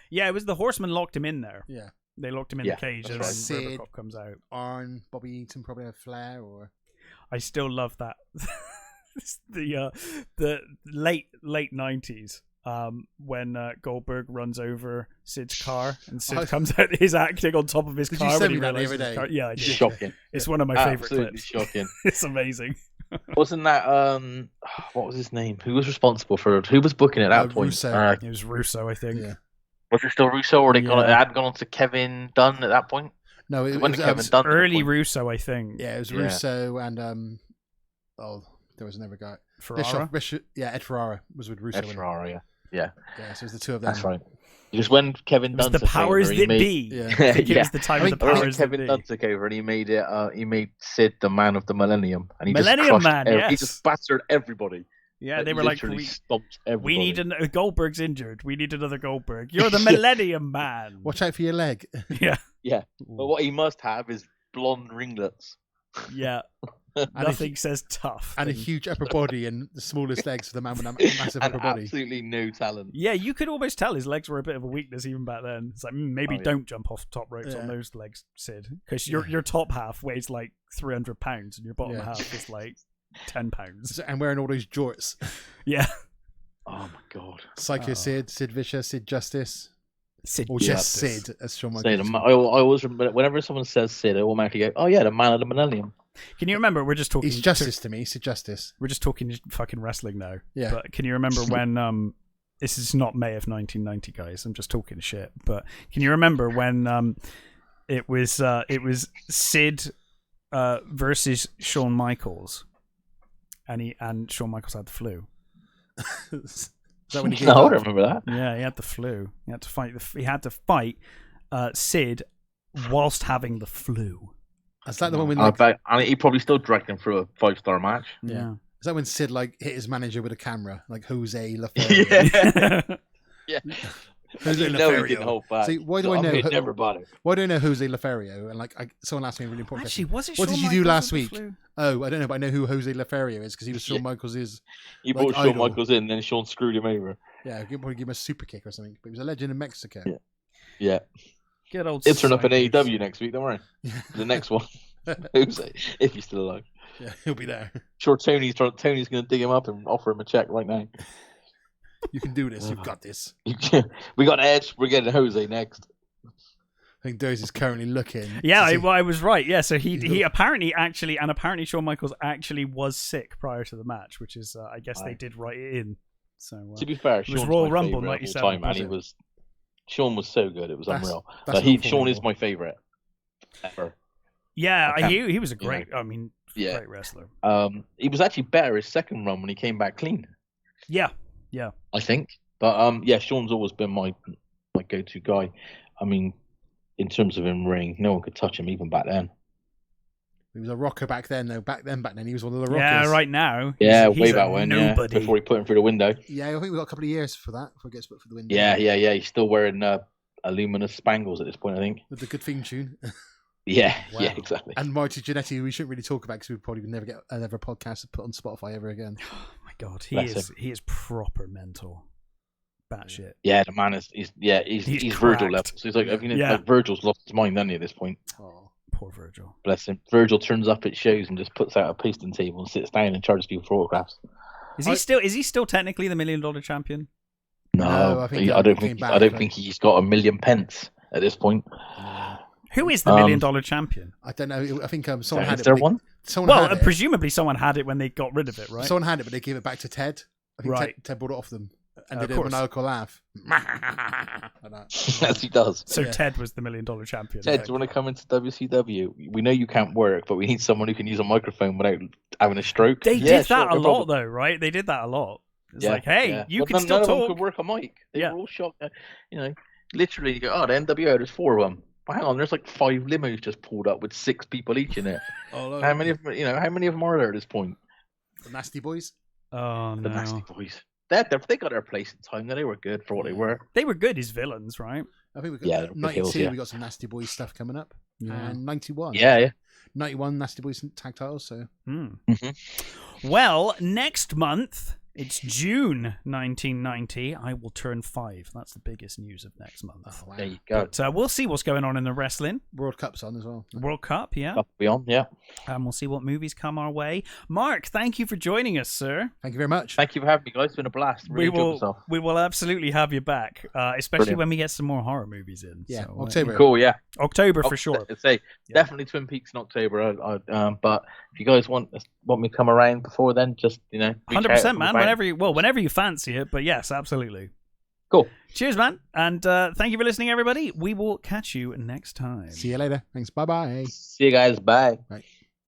[SPEAKER 1] Yeah, it was the Horseman locked him in there.
[SPEAKER 3] Yeah,
[SPEAKER 1] they locked him in the cage, and then
[SPEAKER 3] Sid,
[SPEAKER 1] RoboCop comes out.
[SPEAKER 3] Arn, Bobby Eaton probably have Flair, or
[SPEAKER 1] I still love that. the late 90s. When Goldberg runs over Sid's car and Sid comes out, his acting on top of his car.
[SPEAKER 3] Did you send me
[SPEAKER 1] when
[SPEAKER 3] that the other day?
[SPEAKER 1] Yeah, I did.
[SPEAKER 2] Shocking.
[SPEAKER 1] It's one of my favorite
[SPEAKER 2] Absolutely
[SPEAKER 1] clips.
[SPEAKER 2] Shocking.
[SPEAKER 1] It's amazing.
[SPEAKER 2] Wasn't that what was his name? Who was responsible for it? Who was booking at that point?
[SPEAKER 3] Russo.
[SPEAKER 1] It was Russo, I think.
[SPEAKER 3] Yeah.
[SPEAKER 2] Was it still Russo, or they had gone on to Kevin Dunn at that point?
[SPEAKER 3] No, it
[SPEAKER 2] was
[SPEAKER 3] Kevin
[SPEAKER 2] Dunn
[SPEAKER 1] early Russo, I think.
[SPEAKER 3] Yeah, it was Russo and there was another guy.
[SPEAKER 1] Ferrara?
[SPEAKER 3] Ed Ferrara was with Russo.
[SPEAKER 2] Ed Ferrara, yeah.
[SPEAKER 3] Yeah, so it was the two of them.
[SPEAKER 2] That's right. Because when Kevin Dunn
[SPEAKER 1] the
[SPEAKER 2] took
[SPEAKER 1] powers
[SPEAKER 2] over,
[SPEAKER 1] that be.
[SPEAKER 3] Yeah.
[SPEAKER 1] I think it was the time of the powers that be.
[SPEAKER 2] Kevin Dunn took over and he made it. He made Sid the man of the millennium, and he
[SPEAKER 1] Millennium
[SPEAKER 2] just
[SPEAKER 1] Man. Yes.
[SPEAKER 2] He just battered everybody.
[SPEAKER 1] Yeah, they were like,
[SPEAKER 2] stomped everybody.
[SPEAKER 1] we need Goldberg's injured. We need another Goldberg. You're the Millennium Man.
[SPEAKER 3] Watch out for your leg.
[SPEAKER 1] Yeah.
[SPEAKER 2] Yeah. But what he must have is blonde ringlets.
[SPEAKER 1] Yeah. Nothing says tough.
[SPEAKER 3] And a huge upper body and the smallest legs for the man with a massive upper body.
[SPEAKER 2] Absolutely no talent.
[SPEAKER 1] Yeah, you could almost tell his legs were a bit of a weakness even back then. It's like, maybe don't jump off top ropes on those legs, Sid. Because your top half weighs like 300 pounds and your bottom half is like 10 pounds.
[SPEAKER 3] And wearing all those jorts.
[SPEAKER 1] Yeah.
[SPEAKER 2] Oh my god.
[SPEAKER 3] Psycho Sid, Sid Vicious, Sid Justice.
[SPEAKER 1] Sid
[SPEAKER 3] or just Sid, as Shawn Michaels.
[SPEAKER 2] I always remember, whenever someone says Sid, I automatically go, oh yeah, the man of the millennium.
[SPEAKER 1] Can you remember? We're just talking.
[SPEAKER 3] He's Justice to me. Sid Justice.
[SPEAKER 1] We're just talking fucking wrestling now.
[SPEAKER 3] Yeah.
[SPEAKER 1] But can you remember when? This is not May of 1990, guys. I'm just talking shit. But can you remember when it was Sid versus Shawn Michaels, and Shawn Michaels had the flu.
[SPEAKER 3] Is that when he
[SPEAKER 2] I don't remember that.
[SPEAKER 1] Yeah, he had the flu. He had to fight Sid whilst having the flu.
[SPEAKER 3] Is that the one when
[SPEAKER 2] he probably still dragged him through a 5-star match?
[SPEAKER 1] Yeah.
[SPEAKER 3] Is that when Sid hit his manager with a camera, like Jose Lothario?
[SPEAKER 2] Yeah.
[SPEAKER 3] Jose
[SPEAKER 2] He didn't hold back.
[SPEAKER 3] See, why do I know?
[SPEAKER 2] Everybody.
[SPEAKER 3] Why do I know Jose Lothario? And someone asked me a really important
[SPEAKER 1] question.
[SPEAKER 3] Was it?
[SPEAKER 1] What
[SPEAKER 3] did you do last week? Oh, I don't know, but I know who Jose Lothario is because he was Shawn Michaels'
[SPEAKER 2] He brought Shawn Michaels in, and then Shawn screwed him over.
[SPEAKER 3] Yeah, probably give him a super kick or something. But he was a legend in Mexico.
[SPEAKER 2] Yeah.
[SPEAKER 1] Good old.
[SPEAKER 2] He'll turn up in AEW next week. Don't worry. The next one. If he's still alive.
[SPEAKER 3] Yeah, he'll be there.
[SPEAKER 2] Sure, Tony's going to dig him up and offer him a check right now.
[SPEAKER 3] You can do this. You've got this.
[SPEAKER 2] We got Edge. We're getting Jose next.
[SPEAKER 3] I think Durs is currently looking.
[SPEAKER 1] Yeah, I was right. Yeah, so he apparently Shawn Michaels actually was sick prior to the match, which is I guess they did write it in. So
[SPEAKER 2] to be fair,
[SPEAKER 1] it was Royal Rumble '97,
[SPEAKER 2] and Shawn was so good. It was unreal. Shawn is my favorite ever.
[SPEAKER 1] Yeah, he was a great. I mean, great wrestler.
[SPEAKER 2] He was actually better his second run when he came back clean.
[SPEAKER 1] Yeah.
[SPEAKER 2] I think, but Shawn's always been my go-to guy. I mean, in terms of in ring, no one could touch him even back then.
[SPEAKER 3] He was a rocker back then, though. Back then, he was one of the rockers.
[SPEAKER 1] Yeah, right now.
[SPEAKER 2] Yeah, way back when. Nobody. Yeah, before he put him through the window.
[SPEAKER 3] Yeah, I think we got a couple of years for that before he gets put through the window.
[SPEAKER 2] Yeah. He's still wearing Luminous Spangles at this point, I think.
[SPEAKER 3] With the good theme tune.
[SPEAKER 2] Yeah,
[SPEAKER 3] Wow.
[SPEAKER 2] yeah, exactly.
[SPEAKER 3] And Marty Jannetty, who we shouldn't really talk about because we probably would never get another podcast put on Spotify ever again.
[SPEAKER 1] Oh my God,
[SPEAKER 2] Bless
[SPEAKER 1] he is proper mental. Batshit.
[SPEAKER 2] Yeah, the man is he's Virgil level. So he's like, like Virgil's lost his mind, hasn't he, at this point?
[SPEAKER 3] Oh,
[SPEAKER 1] poor Virgil.
[SPEAKER 2] Bless him. Virgil turns up at shows and just puts out a pasting table and sits down and charges people for autographs.
[SPEAKER 1] Is he still technically the $1 Million champion?
[SPEAKER 2] No, I don't think he's got 1,000,000 pence at this point.
[SPEAKER 1] Who is the $1 Million champion?
[SPEAKER 3] I don't know. I think someone had it.
[SPEAKER 2] Is there one?
[SPEAKER 1] Presumably someone had it when they got rid of it, right?
[SPEAKER 3] Someone had it, but they gave it back to Ted. I think
[SPEAKER 1] right.
[SPEAKER 3] Ted brought it off them. And did a maniacal laugh.
[SPEAKER 2] As he does.
[SPEAKER 1] So Ted was the $1 Million champion.
[SPEAKER 2] Ted, do you want to come into WCW? We know you can't work, but we need someone who can use a microphone without having a stroke.
[SPEAKER 1] They did that a lot, though, right? They did that a lot. It's like, hey, you can still talk.
[SPEAKER 2] None of them could work a mic. They were all shocked. Literally, you go, the NWO, there's 4 of them. Well, hang on, there's like 5 limos just pulled up with 6 people each in it. How many of them are there at this point?
[SPEAKER 3] The Nasty Boys.
[SPEAKER 1] Oh no,
[SPEAKER 2] the Nasty Boys. They got their place in time. They were good for what they were.
[SPEAKER 1] They were good as villains, right?
[SPEAKER 3] I think we got 92. We got some Nasty Boys stuff coming up, and 91.
[SPEAKER 2] Yeah.
[SPEAKER 3] 91 Nasty Boys tag titles. So,
[SPEAKER 1] Well, next month. It's June 1990. I will turn 5. That's the biggest news of next month.
[SPEAKER 3] Oh, wow.
[SPEAKER 2] There you go.
[SPEAKER 1] But we'll see what's going on in the wrestling.
[SPEAKER 3] World Cup's on as well.
[SPEAKER 1] World Cup, yeah.
[SPEAKER 2] Cup beyond, yeah.
[SPEAKER 1] And we'll see what movies come our way. Mark, thank you for joining us, sir.
[SPEAKER 3] Thank you very much.
[SPEAKER 2] Thank you for having me, guys. It's been a blast. Really enjoyed myself.
[SPEAKER 1] We will absolutely have you back, especially when we get some more horror movies in.
[SPEAKER 3] Yeah,
[SPEAKER 1] so,
[SPEAKER 3] October.
[SPEAKER 2] Cool, yeah.
[SPEAKER 1] October for sure.
[SPEAKER 2] Definitely Twin Peaks in October. But if you guys want me to come around before then, just
[SPEAKER 1] 100%, man. Whenever you fancy it. But yes, absolutely.
[SPEAKER 2] Cool.
[SPEAKER 1] Cheers, man. And thank you for listening, everybody. We will catch you next time.
[SPEAKER 3] See you later. Thanks. Bye-bye.
[SPEAKER 2] See you guys. Bye.
[SPEAKER 3] Bye.